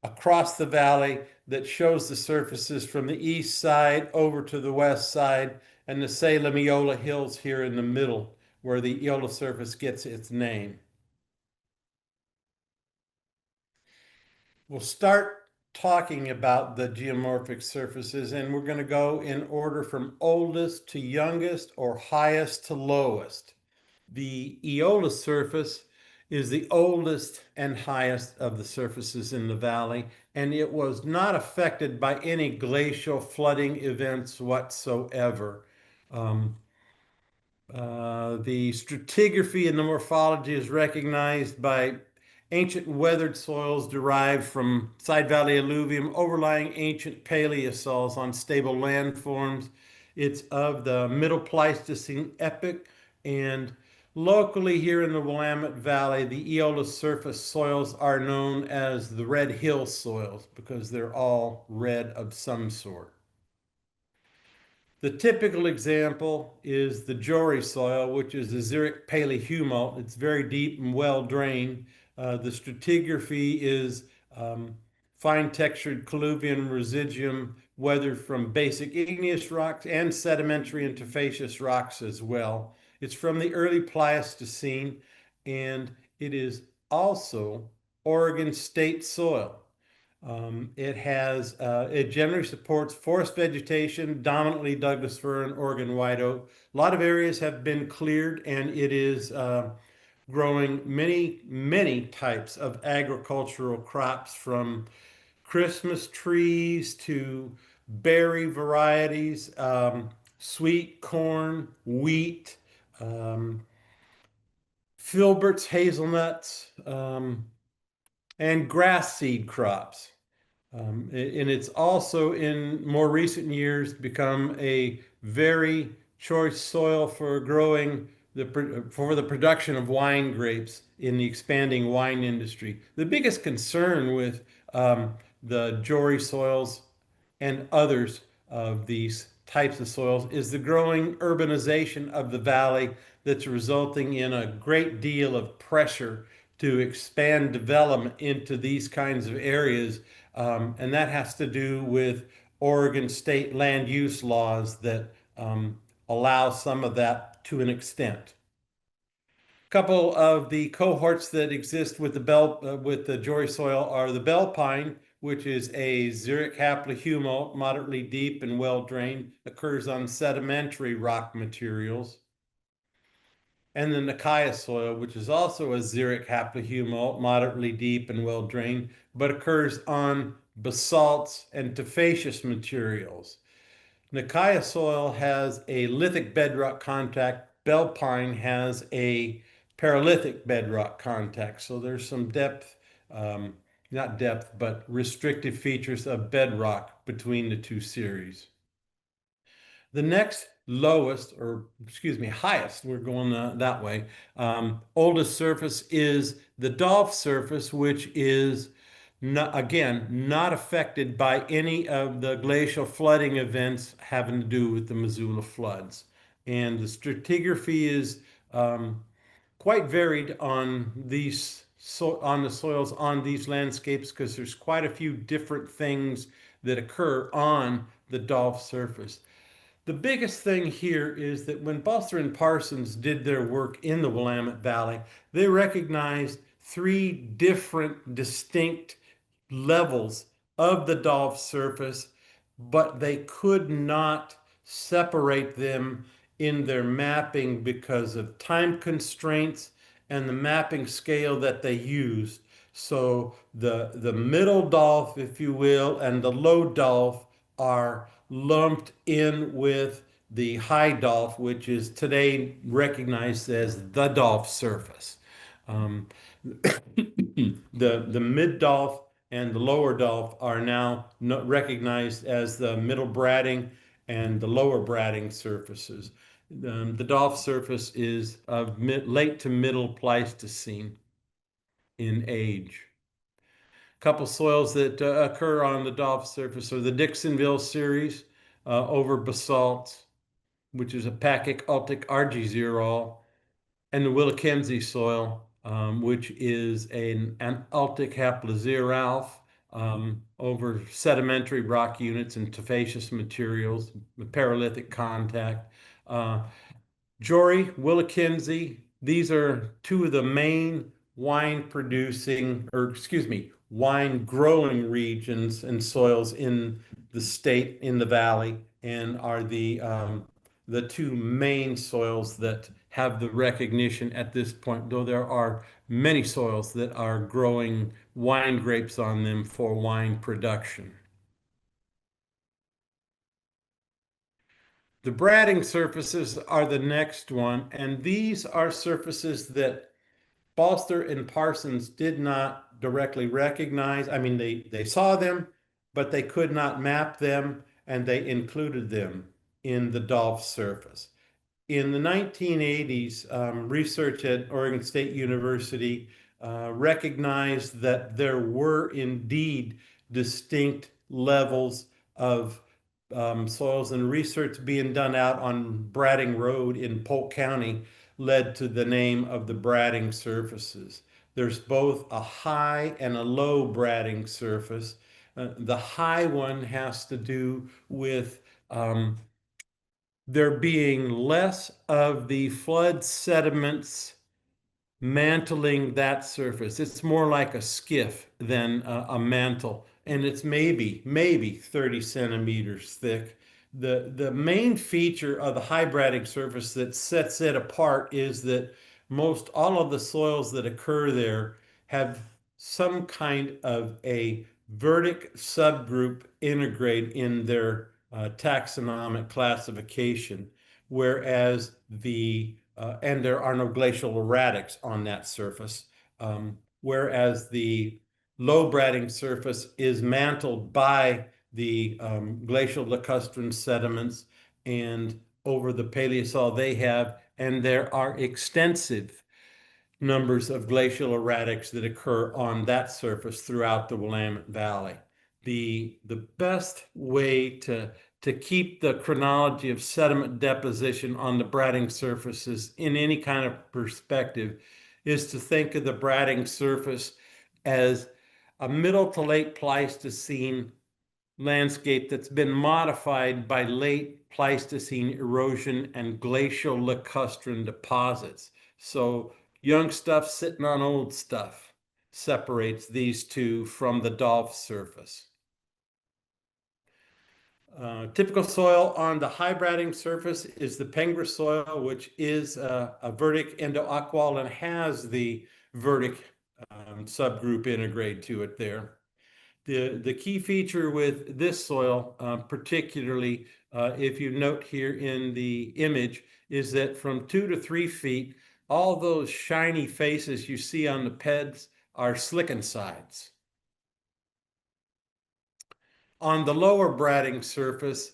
across the valley that shows the surfaces from the east side over to the west side, and the Salem Eola Hills here in the middle, where the Eola surface gets its name. We'll start talking about the geomorphic surfaces, and we're going to go in order from oldest to youngest or highest to lowest. The Eola surface is the oldest and highest of the surfaces in the valley, and it was not affected by any glacial flooding events whatsoever. The stratigraphy and the morphology is recognized by ancient weathered soils derived from Side Valley alluvium overlying ancient paleosols on stable landforms. It's of the Middle Pleistocene epoch, and locally here in the Willamette Valley, the Eola surface soils are known as the Red Hill soils because they're all red of some sort. The typical example is the Jory soil, which is a xeric palehumalt. It's very deep and well drained. The stratigraphy is fine textured colluvian residuum weathered from basic igneous rocks and sedimentary and tufaceous rocks as well. It's from the early Pleistocene, and it is also Oregon state soil. It generally supports forest vegetation, dominantly Douglas fir and Oregon white oak. A lot of areas have been cleared, and it is growing many types of agricultural crops, from Christmas trees to berry varieties, sweet corn, wheat, filberts, hazelnuts, and grass seed crops. And it's also in more recent years become a very choice soil for growing for the production of wine grapes in the expanding wine industry. The biggest concern with the Jory soils and others of these types of soils is the growing urbanization of the valley that's resulting in a great deal of pressure to expand development into these kinds of areas. And that has to do with Oregon state land use laws that allow some of that to an extent. A couple of the cohorts that exist with the Jory soil are the bell pine, which is a xeric haplohumalt, moderately deep and well drained, occurs on sedimentary rock materials. And the Nicaea soil, which is also a xeric haplohumalt, moderately deep and well drained, but occurs on basalts and tufaceous materials. Nicaea soil has a lithic bedrock contact. Bell pine has a paralithic bedrock contact. So there's some not depth, but restrictive features of bedrock between the two series. The next lowest, or excuse me, highest, we're going that way, oldest surface is the Dolph surface, which is not affected by any of the glacial flooding events having to do with the Missoula floods. And the stratigraphy is quite varied on the soils on these landscapes, because there's quite a few different things that occur on the Dolph surface. The biggest thing here is that when Buster and Parsons did their work in the Willamette Valley, they recognized three different distinct levels of the Dolph surface, but they could not separate them in their mapping because of time constraints and the mapping scale that they used. So the middle Dolph, if you will, and the low Dolph are lumped in with the high Dolph, which is today recognized as the Dolph surface. The mid Dolph and the lower Dolph are now recognized as the middle bratting and the lower bratting surfaces. The Dolph surface is of late to middle Pleistocene in age. A couple soils that occur on the Dolph surface are the Dixonville series over basalt, which is a Pacic Ultic Argiserol, and the Willekemze soil, which is an Ultic Haplozeralf over sedimentary rock units and tufaceous materials, with paralithic contact. Jory, Willekemze, these are two of the main wine growing regions and soils in the state, in the valley, and are the two main soils that have the recognition at this point, though there are many soils that are growing wine grapes on them for wine production. The bratting surfaces are the next one, and these are surfaces that Balster and Parsons did not directly recognize. I mean, they saw them, but they could not map them, and they included them in the Dolph surface. In the 1980s, research at Oregon State University recognized that there were indeed distinct levels of soils, and research being done out on Bratting Road in Polk County led to the name of the bratting surfaces. There's both a high and a low bratting surface. The high one has to do with there being less of the flood sediments mantling that surface. It's more like a skiff than a mantle, and it's maybe 30 centimeters thick. The main feature of the high bratting surface that sets it apart is that most all of the soils that occur there have some kind of a vertic subgroup integrate in their taxonomic classification, whereas and there are no glacial erratics on that surface, whereas the low bratting surface is mantled by the glacial lacustrine sediments, and over the Paleosol they have, and there are extensive numbers of glacial erratics that occur on that surface throughout the Willamette Valley. The best way to keep the chronology of sediment deposition on the bratting surfaces in any kind of perspective is to think of the bratting surface as a middle to late Pleistocene landscape that's been modified by late Pleistocene erosion and glacial lacustrine deposits. So young stuff sitting on old stuff separates these two from the Dolph surface. Typical soil on the high bratting surface is the Pengra soil, which is a vertic endoaqual and has the vertic subgroup integrate to it there. The key feature with this soil, particularly if you note here in the image, is that from 2 to 3 feet, all those shiny faces you see on the PEDs are slickensides. On the lower bratting surface,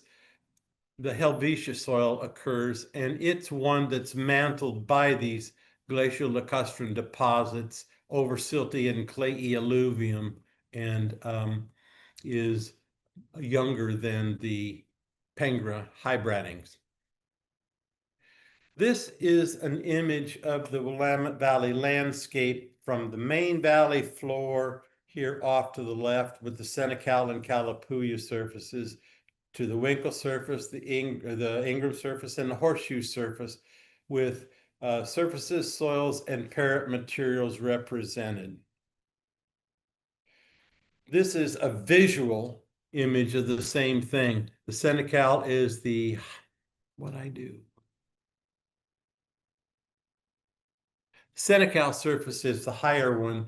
the Helvetia soil occurs, and it's one that's mantled by these glacial lacustrine deposits over silty and clayey alluvium, and is younger than the Pengra high brattings. This is an image of the Willamette Valley landscape from the main valley floor here off to the left, with the Senecal and Calapooya surfaces, to the Winkle surface, the Ingram surface, and the Horseshoe surface, with surfaces, soils, and parent materials represented. This is a visual image of the same thing. The Senecal is the Senecal surface is the higher one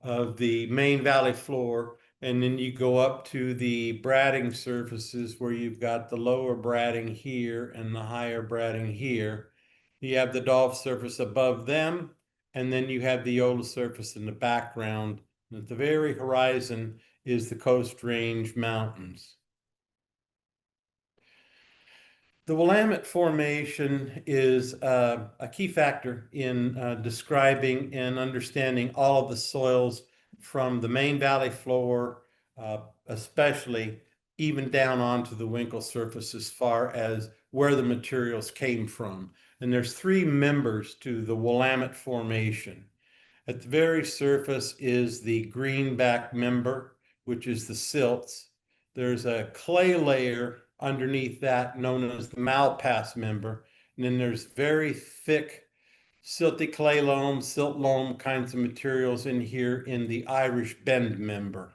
of the main valley floor, and then you go up to the bratting surfaces where you've got the lower bratting here and the higher bratting here. You have the Dolph surface above them, and then you have the Yola surface in the background. And at the very horizon is the Coast Range Mountains. The Willamette Formation is a key factor in describing and understanding all of the soils from the main valley floor, especially even down onto the Winkle surface as far as where the materials came from. And there's three members to the Willamette Formation. At the very surface is the greenback member, which is the silts. There's a clay layer underneath that known as the malpass member. And then there's very thick silty clay loam, silt loam kinds of materials in here in the Irish Bend member.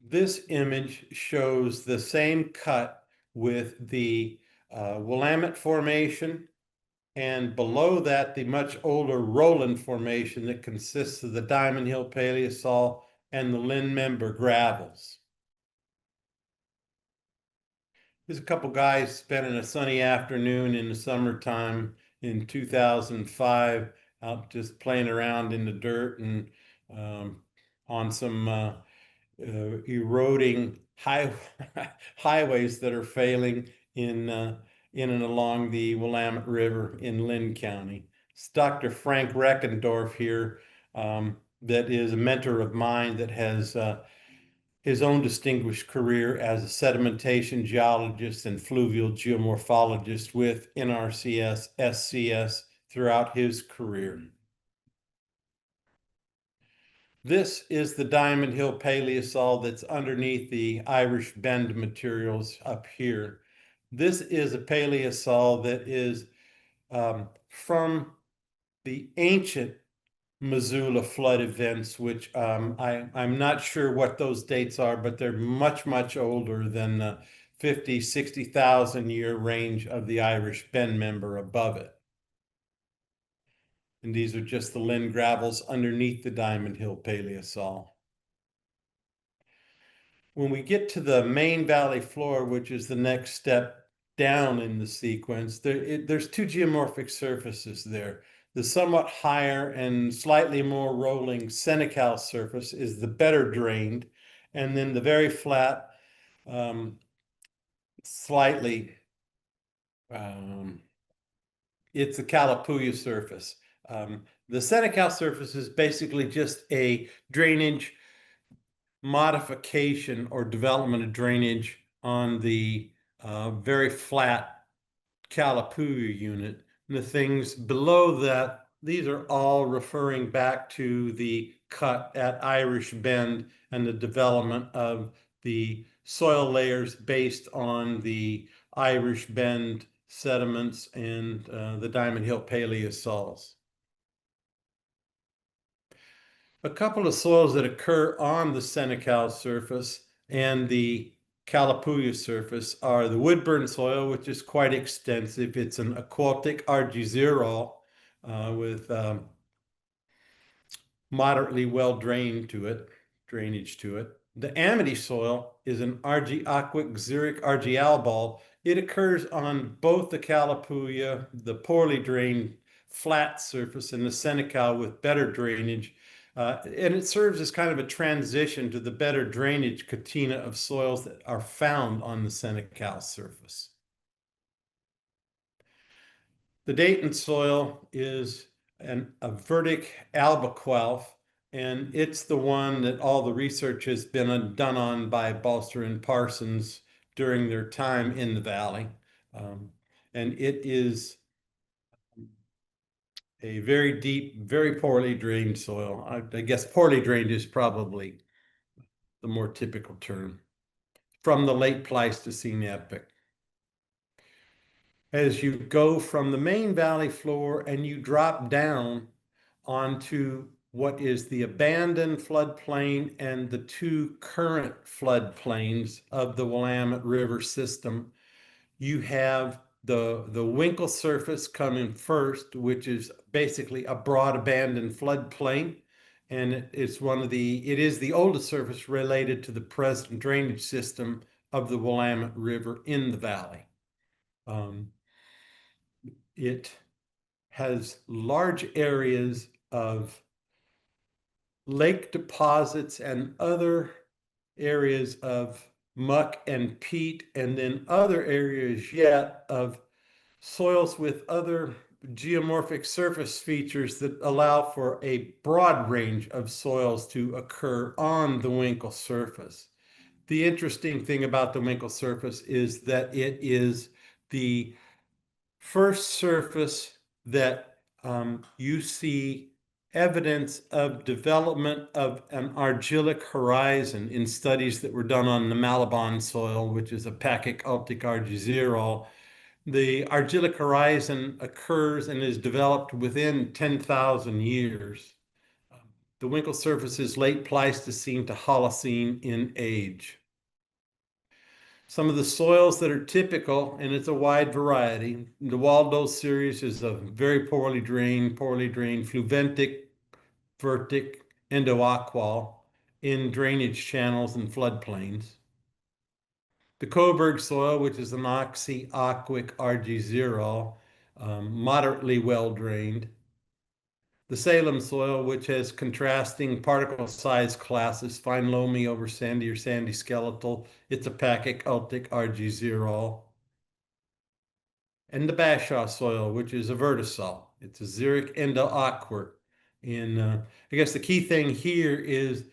This image shows the same cut with the Willamette Formation, and below that, the much older Roland Formation that consists of the Diamond Hill Paleosol and the Lynn Member gravels. There's a couple guys spending a sunny afternoon in the summertime in 2005 out just playing around in the dirt and on some eroding highways that are failing in and along the Willamette River in Lynn County. It's Dr. Frank Reckendorf here, that is a mentor of mine that has his own distinguished career as a sedimentation geologist and fluvial geomorphologist with NRCS, SCS throughout his career. This is the Diamond Hill Paleosol that's underneath the Irish Bend materials up here. This is a paleosol that is from the ancient Missoula flood events, which I'm not sure what those dates are, but they're much, much older than the 50, 60,000 year range of the Irish Bend member above it. And these are just the Lynn gravels underneath the Diamond Hill Paleosol. When we get to the main valley floor, which is the next step down in the sequence, there's two geomorphic surfaces there. The somewhat higher and slightly more rolling Senecal surface is the better drained, and then the very flat, slightly, it's the Calapooya surface. The Senecal surface is basically just a drainage modification or development of drainage on the very flat Calapooya unit. And the things below that, these are all referring back to the cut at Irish Bend and the development of the soil layers based on the Irish Bend sediments and the Diamond Hill Paleosols. A couple of soils that occur on the Senecal surface and the Calapooya surface are the Woodburn soil, which is quite extensive. It's an aquatic argyrol with moderately well drainage to it. The Amity soil is an argiaquic xeric argialbal. It occurs on both the Calapooya, the poorly drained flat surface, and the Senecal with better drainage. And it serves as kind of a transition to the better drainage catena of soils that are found on the Senecal surface. The Dayton soil is a vertic albiqualf, and it's the one that all the research has been done on by Balster and Parsons during their time in the valley. And it is a very deep, very poorly drained soil. I guess poorly drained is probably the more typical term, from the late Pleistocene epoch. As you go from the main valley floor and you drop down onto what is the abandoned floodplain and the two current floodplains of the Willamette River system, you have the Winkle surface coming first, which is basically a broad abandoned floodplain. And it is the oldest surface related to the present drainage system of the Willamette River in the valley. It has large areas of lake deposits and other areas of muck and peat, and then other areas yet of soils with other geomorphic surface features that allow for a broad range of soils to occur on the Winkle surface. The interesting thing about the Winkle surface is that it is the first surface that you see evidence of development of an argillic horizon in studies that were done on the Malabon soil, which is a Pacic Ultic argyrol. The argillic horizon occurs and is developed within 10,000 years. The Winkle surface is late Pleistocene to Holocene in age. Some of the soils that are typical, and it's a wide variety. The Waldo series is a very poorly drained, fluventic, vertic, endoaqual in drainage channels and floodplains. The Coburg soil, which is an oxy-aquic argyrol, moderately well drained. The Salem soil, which has contrasting particle size classes, fine loamy over sandy or sandy skeletal. It's a Pacic Ultic argyrol. And the Bashaw soil, which is a vertisol. It's a xeric endoaquar. And I guess the key thing here is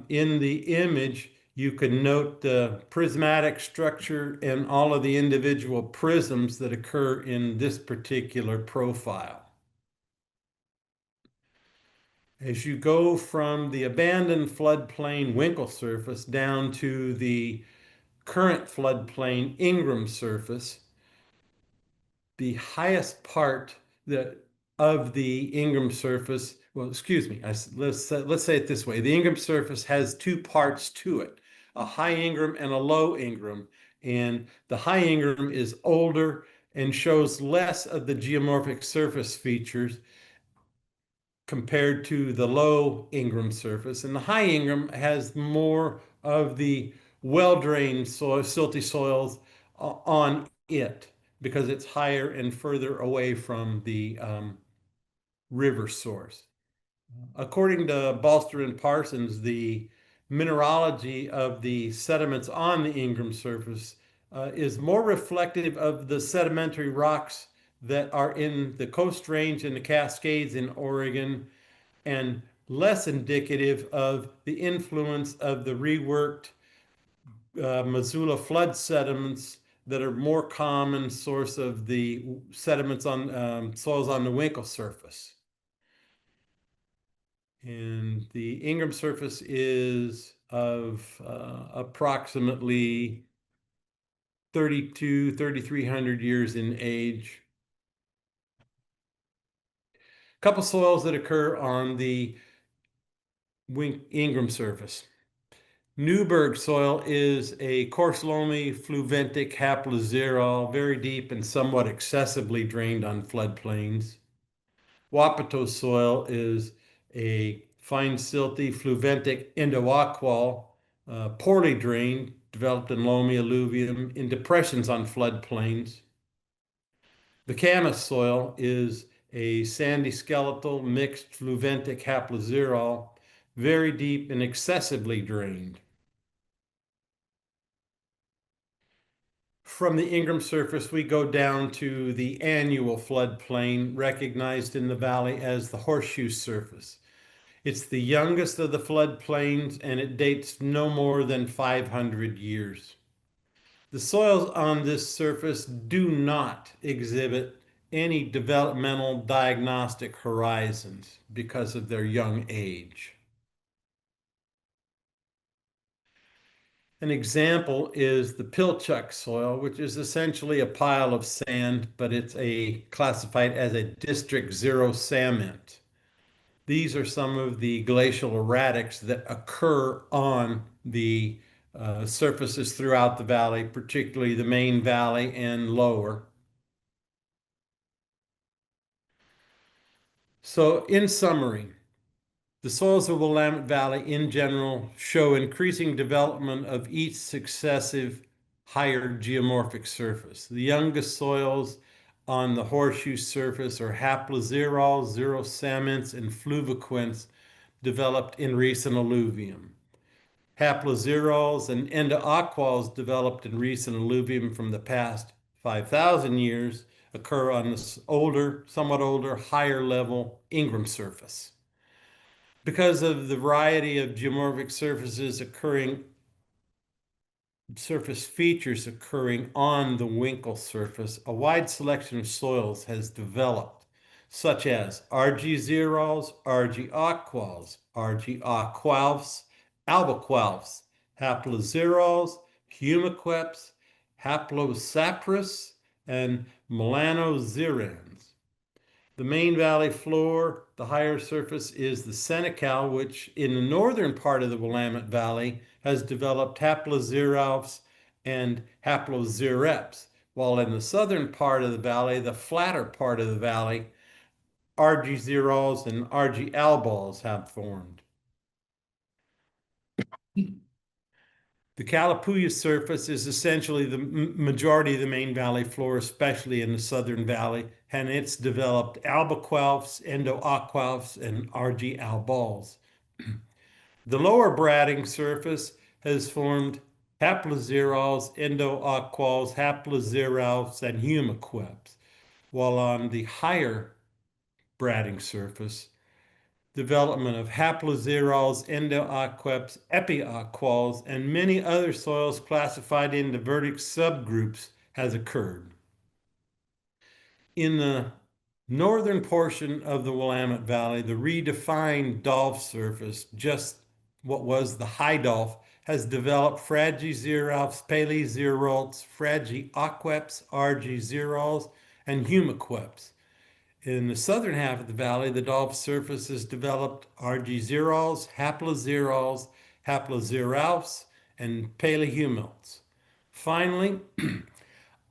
in the image, you can note the prismatic structure and all of the individual prisms that occur in this particular profile. As you go from the abandoned floodplain Winkle surface down to the current floodplain Ingram surface, the highest part of the Ingram surface, well, excuse me, let's say it this way. The Ingram surface has two parts to it, a high Ingram and a low Ingram. And the high Ingram is older and shows less of the geomorphic surface features compared to the low Ingram surface. And the high Ingram has more of the well-drained soil, silty soils on it because it's higher and further away from the river source. According to Balster and Parsons, the mineralogy of the sediments on the Ingram surface is more reflective of the sedimentary rocks that are in the Coast Range and the Cascades in Oregon, and less indicative of the influence of the reworked Missoula flood sediments that are more common source of the sediments on soils on the Winkle surface. And the Ingram surface is of approximately 3,300 years in age. A couple soils that occur on the Ingram surface. Newberg soil is a coarse loamy fluventic haploxerol, very deep and somewhat excessively drained on floodplains. Wapato soil is a fine silty fluventic endoaqual, poorly drained, developed in loamy alluvium in depressions on floodplains. The Camas soil is a sandy skeletal mixed fluventic haploxerol, very deep and excessively drained. From the Ingram surface, we go down to the annual floodplain, recognized in the valley as the Horseshoe surface. It's the youngest of the floodplains, and it dates no more than 500 years. The soils on this surface do not exhibit any developmental diagnostic horizons because of their young age. An example is the Pilchuck soil, which is essentially a pile of sand, but it's classified as a District 0 cement. These are some of the glacial erratics that occur on the surfaces throughout the valley, particularly the main valley and lower. So in summary, the soils of the Willamette Valley in general show increasing development of each successive higher geomorphic surface. The youngest soils on the Horseshoe surface are haploxerols, xerocements, and fluviquints developed in recent alluvium. Haplozerols and endoaquals developed in recent alluvium from the past 5,000 years occur on this older, somewhat older, higher level Ingram surface. Because of the variety of geomorphic surface features occurring on the Winkle surface, a wide selection of soils has developed, such as RG-zerols, RG-aquals, RG-aqualfs, albiqualfs, haplozerols, humiqueps, haplosaprus, and melanozerans. The main valley floor, the higher surface, is the Senecal, which in the northern part of the Willamette Valley has developed haplozeralfs and haplozereps, while in the southern part of the valley, the flatter part of the valley, RG-zerols and RG-albals have formed. The Calapooya surface is essentially the majority of the main valley floor, especially in the southern valley, and it's developed albiqualfs, endoaqualfs, and RG-albals. The lower Bratting surface has formed haplozerols, endoaquals, haplozeralfs, and humiqueps, while on the higher Bratting surface, development of haplozerols, endoaqueps, epiaquals, and many other soils classified into vertic subgroups has occurred. In the northern portion of the Willamette Valley, the redefined Dolph surface, just what was the high Dolph, has developed Fragizeralfs, Palezerolts, Fragioqueps, RG-zerols, and humiqueps. In the southern half of the valley, the Dolph surface has developed RG-zerols, haplozerols, haplozeralfs, and palehumilts. Finally,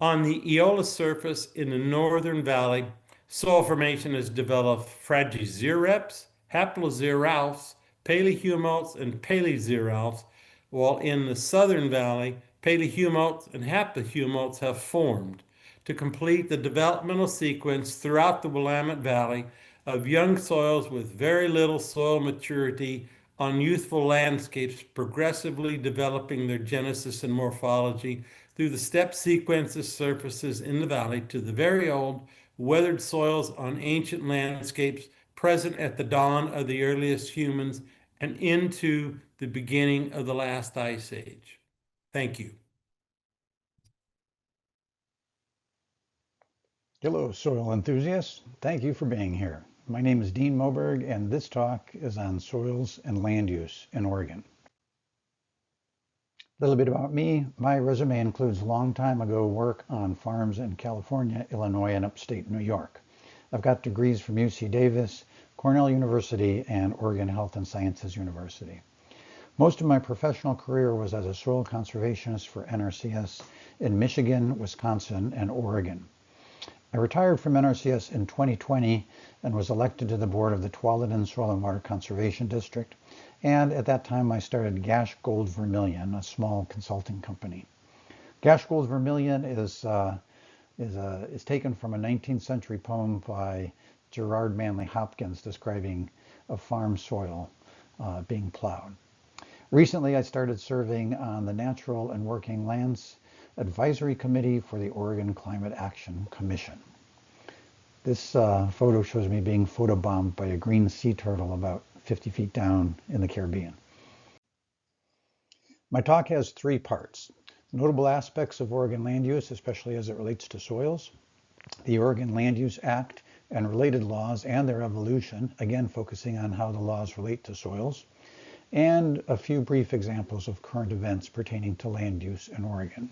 on the Eola surface in the northern valley, soil formation has developed Fragizereps, haplozeralfs, palehumilts, and palezeralfs, while in the southern valley, palehumilts and haplehumilts have formed to complete the developmental sequence throughout the Willamette Valley of young soils with very little soil maturity on youthful landscapes, progressively developing their genesis and morphology through the step sequence of surfaces in the valley to the very old weathered soils on ancient landscapes present at the dawn of the earliest humans and into the beginning of the last ice age. Thank you. Hello, soil enthusiasts. Thank you for being here. My name is Dean Moberg, and this talk is on soils and land use in Oregon. A little bit about me. My resume includes long time ago work on farms in California, Illinois, and upstate New York. I've got degrees from UC Davis, Cornell University, and Oregon Health and Sciences University. Most of my professional career was as a soil conservationist for NRCS in Michigan, Wisconsin, and Oregon. I retired from NRCS in 2020 and was elected to the board of the Tualatin Soil and Water Conservation District. And at that time, I started Gash Gold Vermilion, a small consulting company. Gash Gold Vermilion is taken from a 19th century poem by Gerard Manley Hopkins describing a farm soil being plowed. Recently, I started serving on the Natural and Working Lands Advisory Committee for the Oregon Climate Action Commission. This photo shows me being photobombed by a green sea turtle about 50 feet down in the Caribbean. My talk has three parts: notable aspects of Oregon land use, especially as it relates to soils, the Oregon Land Use Act and related laws and their evolution, again focusing on how the laws relate to soils, and a few brief examples of current events pertaining to land use in Oregon.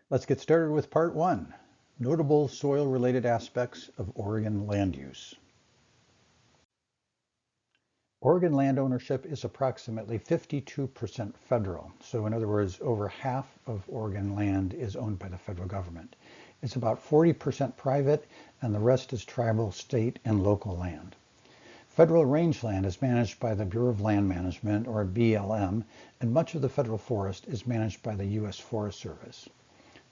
Let's get started with part one, notable soil-related aspects of Oregon land use. Oregon land ownership is approximately 52% federal. So in other words, over half of Oregon land is owned by the federal government. It's about 40% private, and the rest is tribal, state, and local land. Federal rangeland is managed by the Bureau of Land Management, or BLM, and much of the federal forest is managed by the U.S. Forest Service.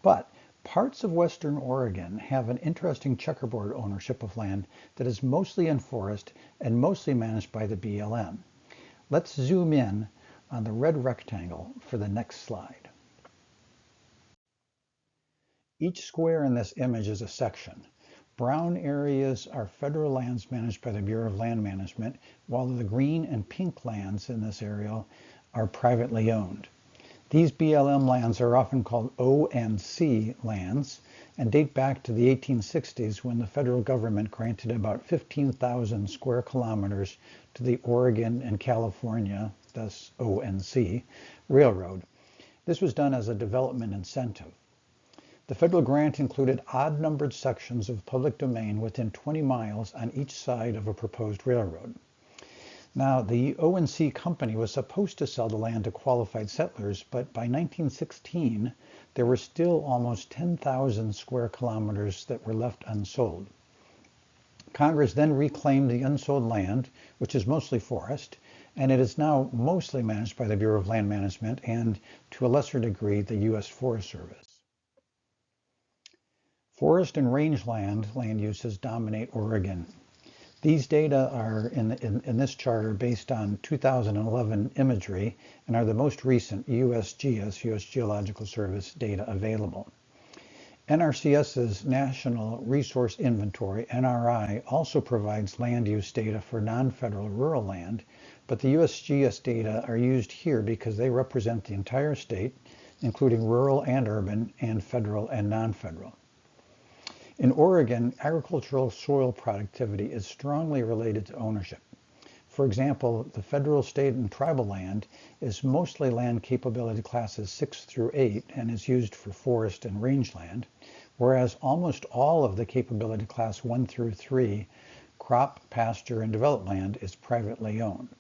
But parts of Western Oregon have an interesting checkerboard ownership of land that is mostly in forest and mostly managed by the BLM. Let's zoom in on the red rectangle for the next slide. Each square in this image is a section. Brown areas are federal lands managed by the Bureau of Land Management, while the green and pink lands in this area are privately owned. These BLM lands are often called ONC lands and date back to the 1860s when the federal government granted about 15,000 square kilometers to the Oregon and California, thus ONC, Railroad. This was done as a development incentive. The federal grant included odd-numbered sections of public domain within 20 miles on each side of a proposed railroad. Now, the ONC company was supposed to sell the land to qualified settlers, but by 1916, there were still almost 10,000 square kilometers that were left unsold. Congress then reclaimed the unsold land, which is mostly forest, and it is now mostly managed by the Bureau of Land Management and, to a lesser degree, the U.S. Forest Service. Forest and rangeland land uses dominate Oregon. These data are in this chart are based on 2011 imagery and are the most recent USGS, U.S. Geological Service data available. NRCS's National Resource Inventory, NRI, also provides land use data for non-federal rural land, but the USGS data are used here because they represent the entire state, including rural and urban, and federal and non-federal. In Oregon, agricultural soil productivity is strongly related to ownership. For example, the federal, state, and tribal land is mostly land capability classes 6 through 8 and is used for forest and rangeland, whereas almost all of the capability class 1 through 3, crop, pasture, and developed land is privately owned.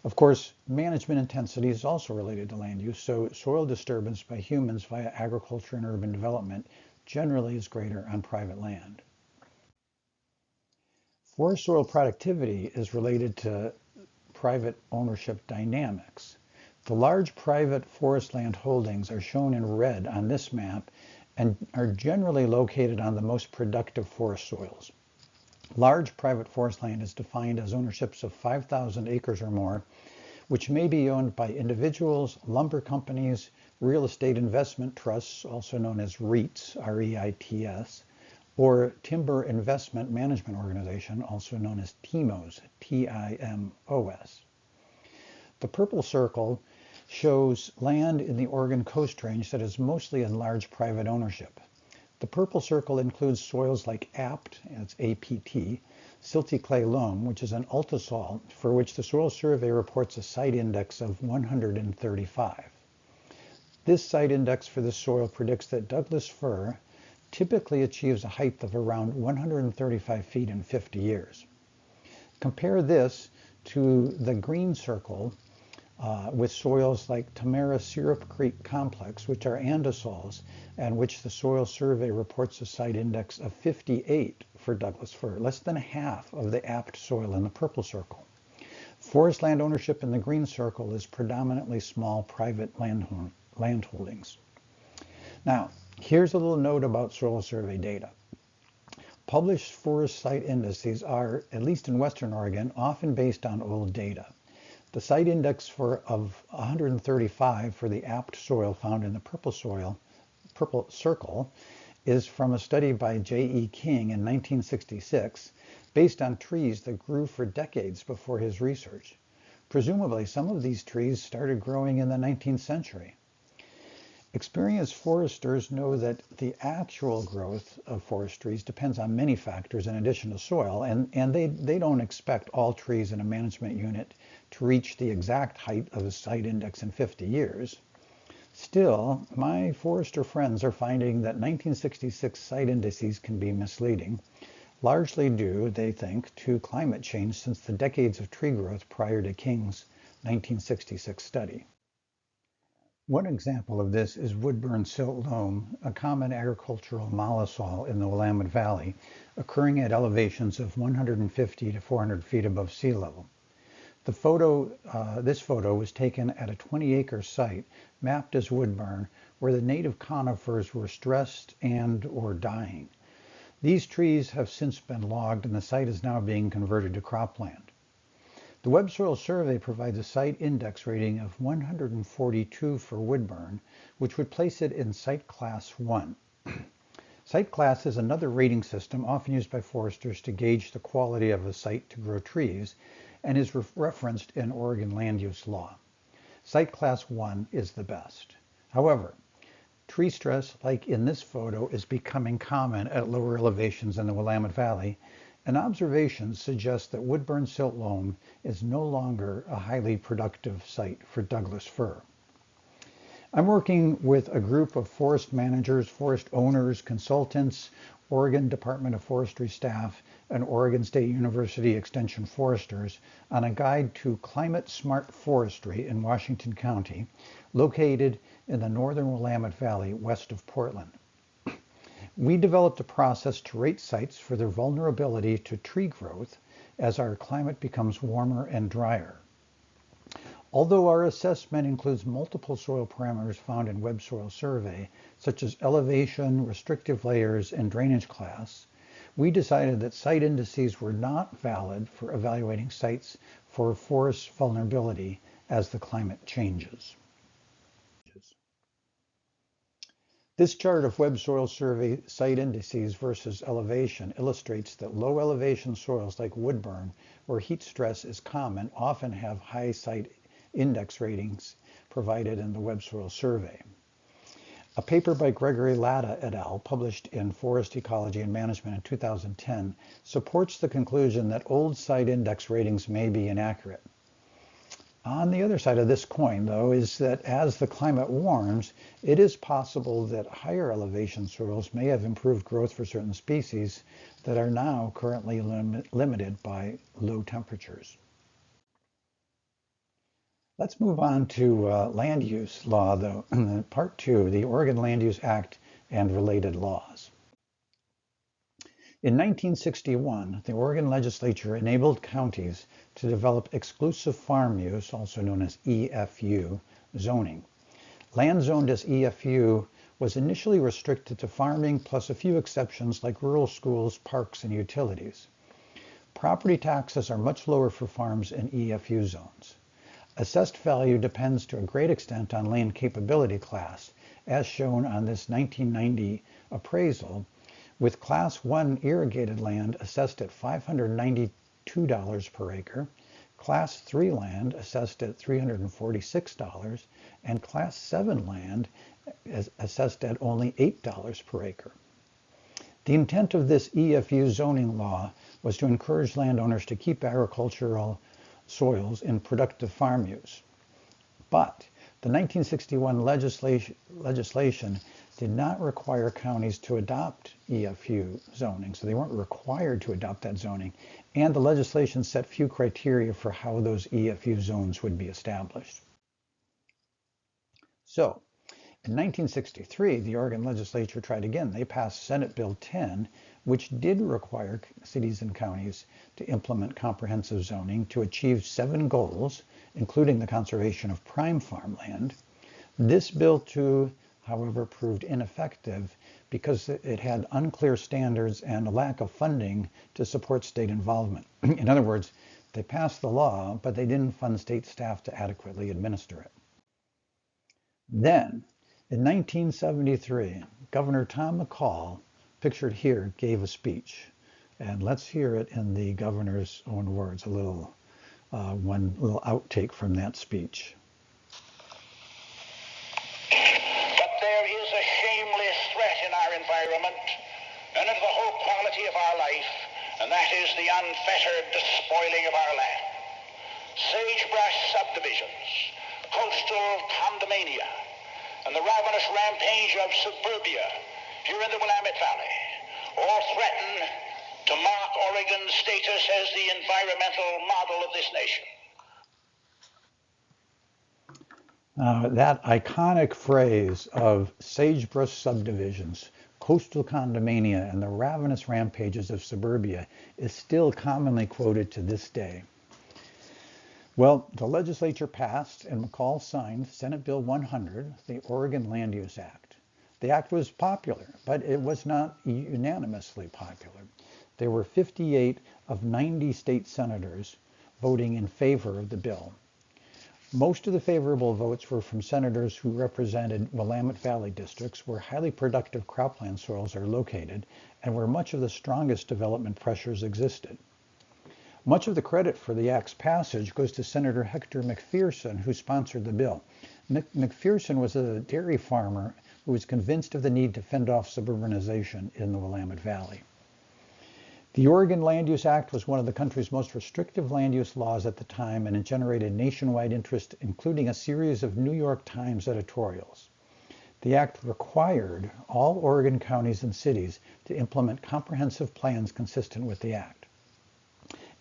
Of course, management intensity is also related to land use, so soil disturbance by humans via agriculture and urban development generally is greater on private land. Forest soil productivity is related to private ownership dynamics. The large private forest land holdings are shown in red on this map and are generally located on the most productive forest soils. Large private forest land is defined as ownerships of 5,000 acres or more, which may be owned by individuals, lumber companies, real estate investment trusts, also known as REITs, R-E-I-T-S, or Timber Investment Management Organization, also known as TIMOS, T-I-M-O-S. The purple circle shows land in the Oregon Coast Range that is mostly in large private ownership. The purple circle includes soils like APT, that's A-P-T, silty clay loam, which is an ultisol for which the Soil Survey reports a site index of 135. This site index for this soil predicts that Douglas fir typically achieves a height of around 135 feet in 50 years. Compare this to the green circle with soils like Tamara Syrup Creek Complex, which are andisols, and which the Soil Survey reports a site index of 58 for Douglas fir, less than half of the apt soil in the purple circle. Forest land ownership in the green circle is predominantly small private landholdings. Now, here's a little note about Soil Survey data. Published forest site indices are, at least in Western Oregon, often based on old data. The site index of 135 for the apt soil found in the purple circle is from a study by J.E. King in 1966 based on trees that grew for decades before his research. Presumably, some of these trees started growing in the 19th century. Experienced foresters know that the actual growth of forest trees depends on many factors in addition to soil, and they don't expect all trees in a management unit to reach the exact height of a site index in 50 years. Still, my forester friends are finding that 1966 site indices can be misleading, largely due, they think, to climate change since the decades of tree growth prior to King's 1966 study. One example of this is woodburn silt loam, a common agricultural mollisol in the Willamette Valley, occurring at elevations of 150 to 400 feet above sea level. This photo was taken at a 20-acre site mapped as woodburn, where the native conifers were stressed and/or dying. These trees have since been logged, and the site is now being converted to cropland. The Web Soil Survey provides a site index rating of 142 for Woodburn, which would place it in Site Class 1. Site class is another rating system often used by foresters to gauge the quality of a site to grow trees and is referenced in Oregon land use law. Site Class 1 is the best. However, tree stress, like in this photo, is becoming common at lower elevations in the Willamette Valley, and observations suggest that Woodburn silt loam is no longer a highly productive site for Douglas fir. I'm working with a group of forest managers, forest owners, consultants, Oregon Department of Forestry staff, and Oregon State University Extension foresters on a guide to climate smart forestry in Washington County, located in the northern Willamette Valley west of Portland. We developed a process to rate sites for their vulnerability to tree growth as our climate becomes warmer and drier. Although our assessment includes multiple soil parameters found in Web Soil Survey, such as elevation, restrictive layers, and drainage class, we decided that site indices were not valid for evaluating sites for forest vulnerability as the climate changes. This chart of Web Soil Survey site indices versus elevation illustrates that low elevation soils like Woodburn, where heat stress is common, often have high site index ratings provided in the Web Soil Survey. A paper by Gregory Latta et al., published in Forest Ecology and Management in 2010, supports the conclusion that old site index ratings may be inaccurate. On the other side of this coin, though, is that as the climate warms, it is possible that higher elevation soils may have improved growth for certain species that are now currently limited by low temperatures. Let's move on to land use law, though, part 2, the Oregon Land Use Act and related laws. In 1961, the Oregon legislature enabled counties to develop exclusive farm use, also known as EFU, zoning. Land zoned as EFU was initially restricted to farming plus a few exceptions like rural schools, parks, and utilities. Property taxes are much lower for farms in EFU zones. Assessed value depends to a great extent on land capability class, as shown on this 1990 appraisal, with Class 1 irrigated land assessed at $592 per acre, Class 3 land assessed at $346, and Class 7 land assessed at only $8 per acre. The intent of this EFU zoning law was to encourage landowners to keep agricultural soils in productive farm use. But the 1961 legislation did not require counties to adopt EFU zoning, so they weren't required to adopt that zoning, and the legislation set few criteria for how those EFU zones would be established. So, in 1963, the Oregon legislature tried again. They passed Senate Bill 10, which did require cities and counties to implement comprehensive zoning to achieve 7 goals, including the conservation of prime farmland. This bill, too, however, proved ineffective because it had unclear standards and a lack of funding to support state involvement. In other words, they passed the law, but they didn't fund state staff to adequately administer it. Then, in 1973, Governor Tom McCall, pictured here, gave a speech. And let's hear it in the governor's own words, one little outtake from that speech. But there is a shameless threat in our environment and in the whole quality of our life, and that is the unfettered despoiling of our land. Sagebrush subdivisions, coastal condominium, and the ravenous rampage of suburbia here in the Willamette Valley all threaten to mark Oregon's status as the environmental model of this nation. That iconic phrase of sagebrush subdivisions, coastal condominia, and the ravenous rampages of suburbia is still commonly quoted to this day. Well, the legislature passed and McCall signed Senate Bill 100, the Oregon Land Use Act. The act was popular, but it was not unanimously popular. There were 58 of 90 state senators voting in favor of the bill. Most of the favorable votes were from senators who represented Willamette Valley districts, where highly productive cropland soils are located and where much of the strongest development pressures existed. Much of the credit for the act's passage goes to Senator Hector McPherson, who sponsored the bill. McPherson was a dairy farmer who was convinced of the need to fend off suburbanization in the Willamette Valley. The Oregon Land Use Act was one of the country's most restrictive land use laws at the time, and it generated nationwide interest, including a series of New York Times editorials. The act required all Oregon counties and cities to implement comprehensive plans consistent with the act.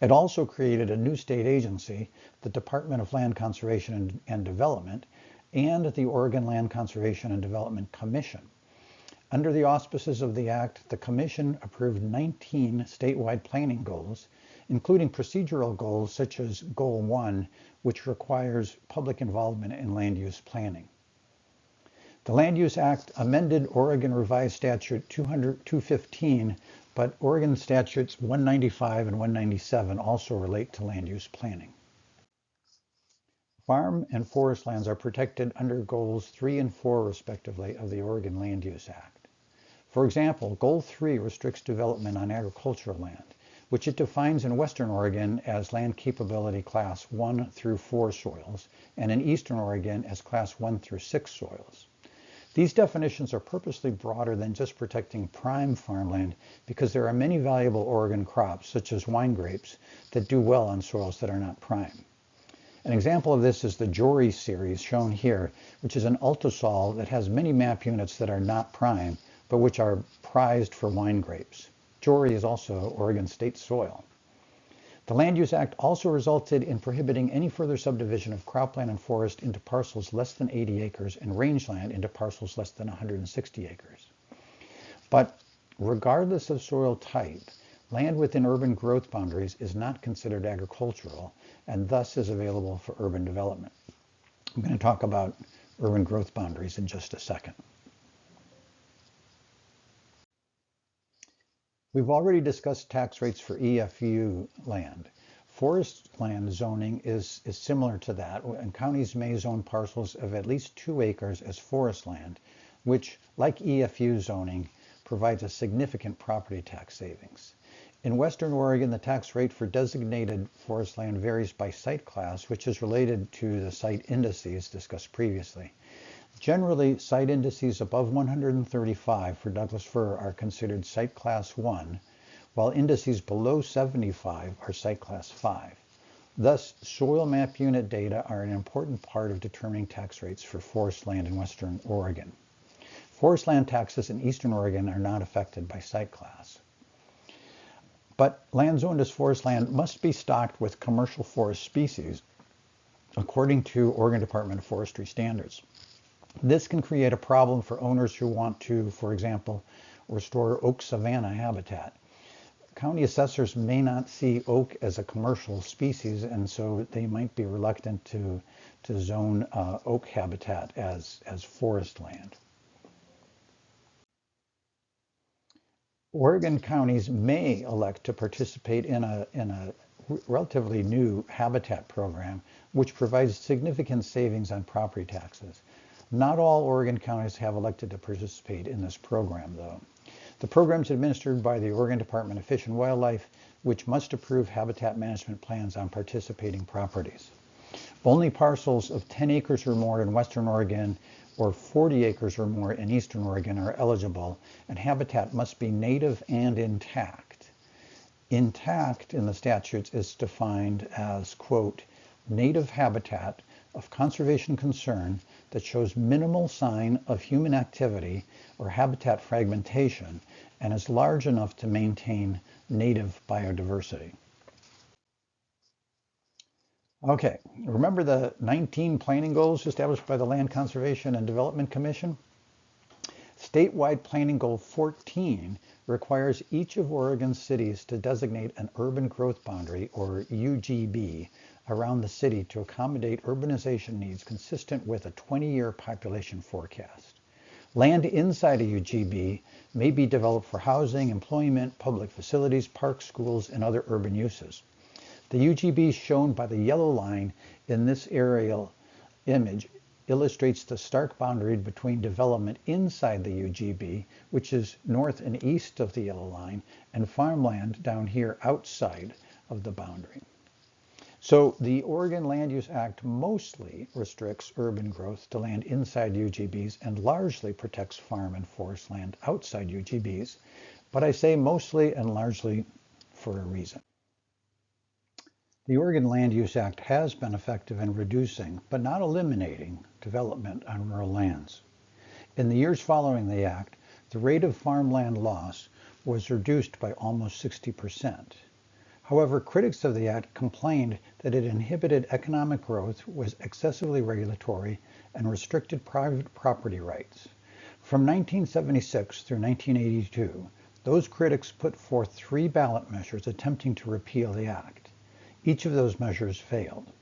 It also created a new state agency, the Department of Land Conservation and Development, and the Oregon Land Conservation and Development Commission. Under the auspices of the Act, the Commission approved 19 statewide planning goals, including procedural goals such as Goal 1, which requires public involvement in land use planning. The Land Use Act amended Oregon Revised Statute 215, but Oregon Statutes 195 and 197 also relate to land use planning. Farm and forest lands are protected under Goals 3 and 4, respectively, of the Oregon Land Use Act. For example, Goal 3 restricts development on agricultural land, which it defines in Western Oregon as land capability class 1 through 4 soils, and in Eastern Oregon as class 1 through 6 soils. These definitions are purposely broader than just protecting prime farmland because there are many valuable Oregon crops, such as wine grapes, that do well on soils that are not prime. An example of this is the Jory series shown here, which is an ultisol that has many map units that are not prime, but which are prized for wine grapes. Jory is also Oregon state soil. The Land Use Act also resulted in prohibiting any further subdivision of cropland and forest into parcels less than 80 acres and rangeland into parcels less than 160 acres. But regardless of soil type, land within urban growth boundaries is not considered agricultural and thus is available for urban development. I'm going to talk about urban growth boundaries in just a second. We've already discussed tax rates for EFU land. Forest land zoning is similar to that, and counties may zone parcels of at least 2 acres as forest land, which, like EFU zoning, provides a significant property tax savings. In Western Oregon, the tax rate for designated forest land varies by site class, which is related to the site indices discussed previously. Generally, site indices above 135 for Douglas fir are considered site class 1, while indices below 75 are site class 5. Thus, soil map unit data are an important part of determining tax rates for forest land in Western Oregon. Forest land taxes in Eastern Oregon are not affected by site class. But land zoned as forest land must be stocked with commercial forest species according to Oregon Department of Forestry standards. This can create a problem for owners who want to, for example, restore oak savanna habitat. County assessors may not see oak as a commercial species, and so they might be reluctant to zone oak habitat as forest land. Oregon counties may elect to participate in a relatively new habitat program, which provides significant savings on property taxes. Not all Oregon counties have elected to participate in this program, though. The program is administered by the Oregon Department of Fish and Wildlife, which must approve habitat management plans on participating properties. Only parcels of 10 acres or more in Western Oregon or 40 acres or more in Eastern Oregon are eligible, and habitat must be native and intact. Intact in the statutes is defined as, quote, native habitat of conservation concern that shows minimal sign of human activity or habitat fragmentation and is large enough to maintain native biodiversity. Okay, remember the 19 planning goals established by the Land Conservation and Development Commission? Statewide Planning Goal 14 requires each of Oregon's cities to designate an urban growth boundary, or UGB, around the city to accommodate urbanization needs consistent with a 20-year population forecast. Land inside a UGB may be developed for housing, employment, public facilities, parks, schools, and other urban uses. The UGB shown by the yellow line in this aerial image illustrates the stark boundary between development inside the UGB, which is north and east of the yellow line, and farmland down here outside of the boundary. So the Oregon Land Use Act mostly restricts urban growth to land inside UGBs and largely protects farm and forest land outside UGBs. But I say mostly and largely for a reason. The Oregon Land Use Act has been effective in reducing, but not eliminating, development on rural lands. In the years following the act, the rate of farmland loss was reduced by almost 60%. However, critics of the act complained that it inhibited economic growth, was excessively regulatory, and restricted private property rights. From 1976 through 1982, those critics put forth 3 ballot measures attempting to repeal the act. Each of those measures failed.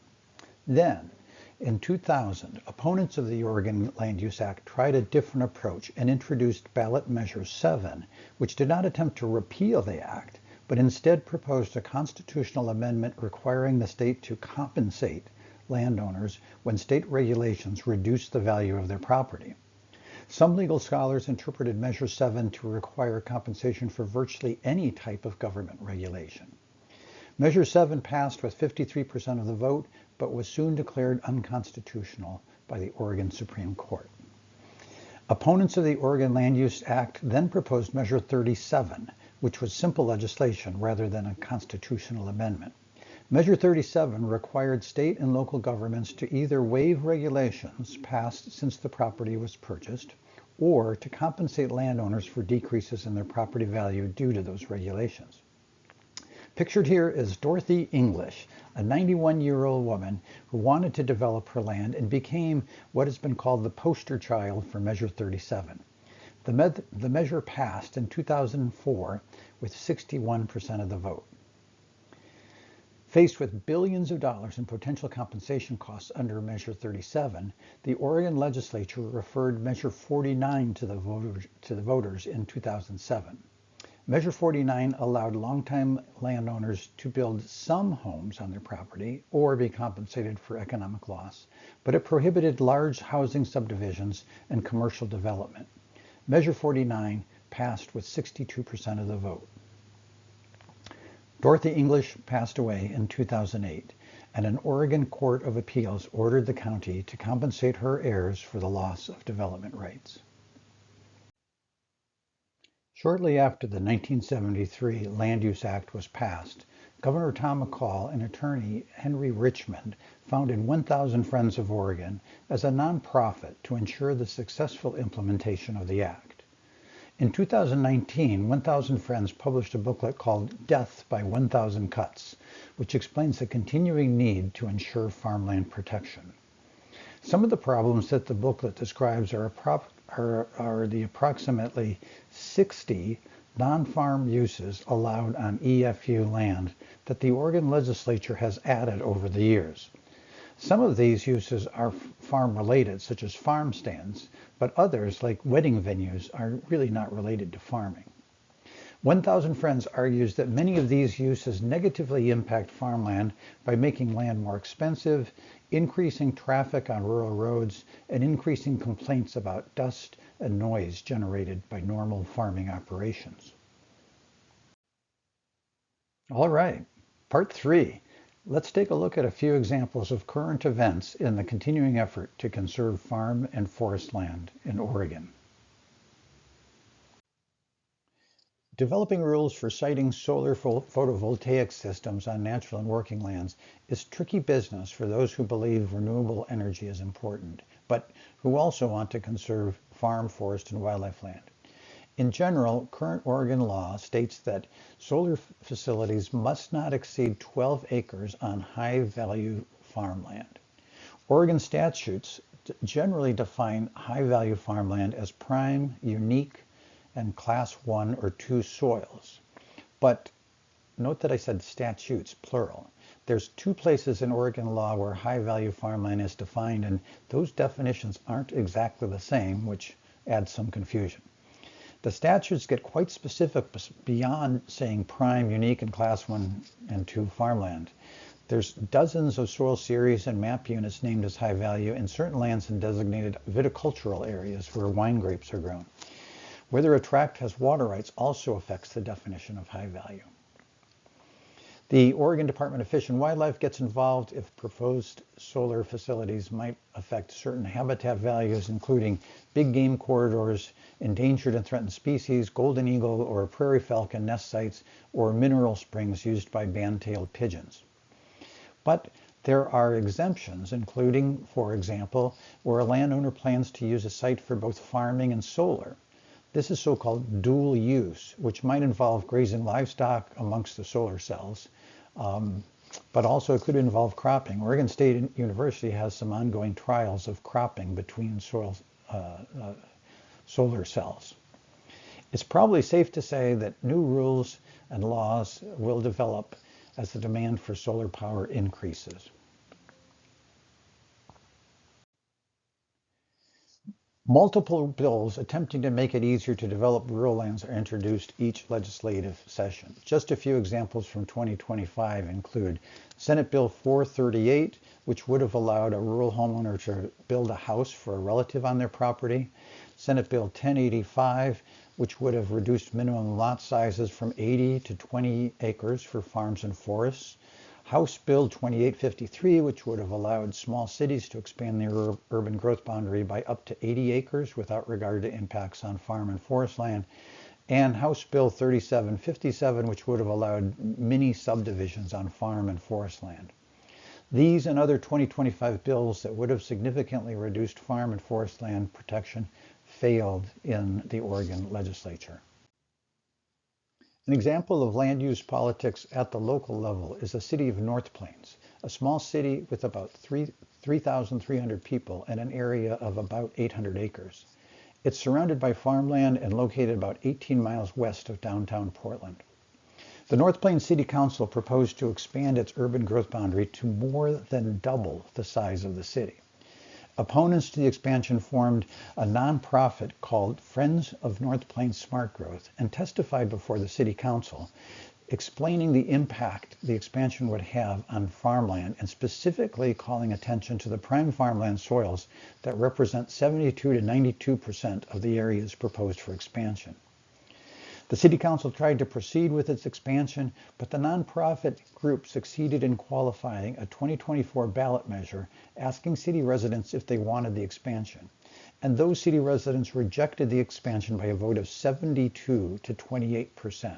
Then, in 2000, opponents of the Oregon Land Use Act tried a different approach and introduced ballot measure 7, which did not attempt to repeal the act, but instead proposed a constitutional amendment requiring the state to compensate landowners when state regulations reduce the value of their property. Some legal scholars interpreted Measure 7 to require compensation for virtually any type of government regulation. Measure 7 passed with 53% of the vote, but was soon declared unconstitutional by the Oregon Supreme Court. Opponents of the Oregon Land Use Act then proposed Measure 37, which was simple legislation rather than a constitutional amendment. Measure 37 required state and local governments to either waive regulations passed since the property was purchased, or to compensate landowners for decreases in their property value due to those regulations. Pictured here is Dorothy English, a 91-year-old woman who wanted to develop her land and became what has been called the poster child for Measure 37. The measure passed in 2004 with 61% of the vote. Faced with billions of dollars in potential compensation costs under Measure 37, the Oregon legislature referred Measure 49 to the voters in 2007. Measure 49 allowed longtime landowners to build some homes on their property or be compensated for economic loss, but it prohibited large housing subdivisions and commercial development. Measure 49 passed with 62% of the vote. Dorothy English passed away in 2008, and an Oregon Court of Appeals ordered the county to compensate her heirs for the loss of development rights. Shortly after the 1973 Land Use Act was passed, Governor Tom McCall and attorney Henry Richmond founded 1,000 Friends of Oregon as a nonprofit to ensure the successful implementation of the act. In 2019, 1,000 Friends published a booklet called Death by 1,000 Cuts, which explains the continuing need to ensure farmland protection. Some of the problems that the booklet describes are the approximately 60 non-farm uses allowed on EFU land that the Oregon legislature has added over the years. Some of these uses are farm-related, such as farm stands, but others, like wedding venues, are really not related to farming. 1,000 Friends argues that many of these uses negatively impact farmland by making land more expensive, increasing traffic on rural roads, and increasing complaints about dust and noise generated by normal farming operations. All right, part 3. Let's take a look at a few examples of current events in the continuing effort to conserve farm and forest land in Oregon. Developing rules for siting solar photovoltaic systems on natural and working lands is tricky business for those who believe renewable energy is important, but who also want to conserve farm, forest, and wildlife land. In general, current Oregon law states that solar facilities must not exceed 12 acres on high-value farmland. Oregon statutes generally define high-value farmland as prime, unique, and class 1 or 2 soils. But note that I said statutes, plural. There's 2 places in Oregon law where high-value farmland is defined, and those definitions aren't exactly the same, which adds some confusion. The statutes get quite specific beyond saying prime, unique, and class 1 and 2 farmland. There's dozens of soil series and map units named as high value in certain lands and designated viticultural areas where wine grapes are grown. Whether a tract has water rights also affects the definition of high value. The Oregon Department of Fish and Wildlife gets involved if proposed solar facilities might affect certain habitat values, including big game corridors, endangered and threatened species, golden eagle or prairie falcon nest sites, or mineral springs used by band-tailed pigeons. But there are exemptions, including, for example, where a landowner plans to use a site for both farming and solar. This is so-called dual use, which might involve grazing livestock amongst the solar cells, but also could involve cropping. Oregon State University has some ongoing trials of cropping between solar cells. It's probably safe to say that new rules and laws will develop as the demand for solar power increases. Multiple bills attempting to make it easier to develop rural lands are introduced each legislative session. Just a few examples from 2025 include Senate Bill 438, which would have allowed a rural homeowner to build a house for a relative on their property. Senate Bill 1085, which would have reduced minimum lot sizes from 80 to 20 acres for farms and forests. House Bill 2853, which would have allowed small cities to expand their urban growth boundary by up to 80 acres without regard to impacts on farm and forest land. And House Bill 3757, which would have allowed mini subdivisions on farm and forest land. These and other 2025 bills that would have significantly reduced farm and forest land protection failed in the Oregon legislature. An example of land use politics at the local level is the city of North Plains, a small city with about 3,300 people and an area of about 800 acres. It's surrounded by farmland and located about 18 miles west of downtown Portland. The North Plains City Council proposed to expand its urban growth boundary to more than double the size of the city. Opponents to the expansion formed a nonprofit called Friends of North Plains Smart Growth and testified before the City Council, explaining the impact the expansion would have on farmland and specifically calling attention to the prime farmland soils that represent 72 to 92% of the areas proposed for expansion. The City Council tried to proceed with its expansion, but the nonprofit group succeeded in qualifying a 2024 ballot measure asking city residents if they wanted the expansion. And those city residents rejected the expansion by a vote of 72 to 28%.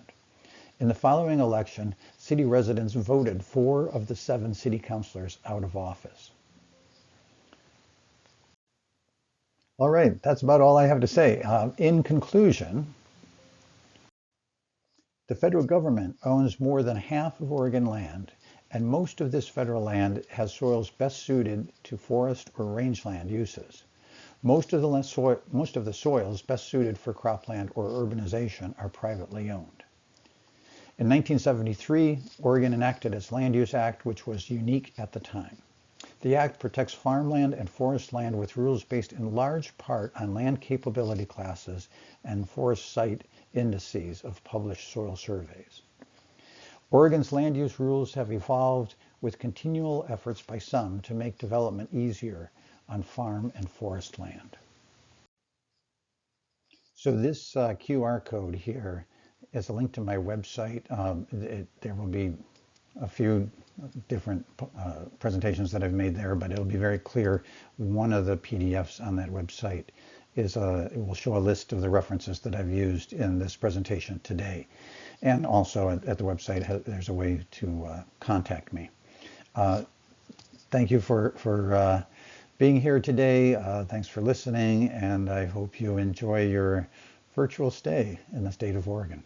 In the following election, city residents voted 4 of the 7 city councilors out of office. All right, that's about all I have to say. In conclusion, the federal government owns more than half of Oregon land, and most of this federal land has soils best suited to forest or rangeland uses. Most of the soils best suited for cropland or urbanization are privately owned. In 1973, Oregon enacted its Land Use Act, which was unique at the time. The act protects farmland and forest land with rules based in large part on land capability classes and forest site indices of published soil surveys. Oregon's land use rules have evolved with continual efforts by some to make development easier on farm and forest land. So this QR code here is a link to my website. There will be a few different presentations that I've made there, but it'll be very clear. One of the PDFs on that website is it will show a list of the references that I've used in this presentation today. And also at the website, there's a way to contact me. Thank you for being here today. Thanks for listening, and I hope you enjoy your virtual stay in the state of Oregon.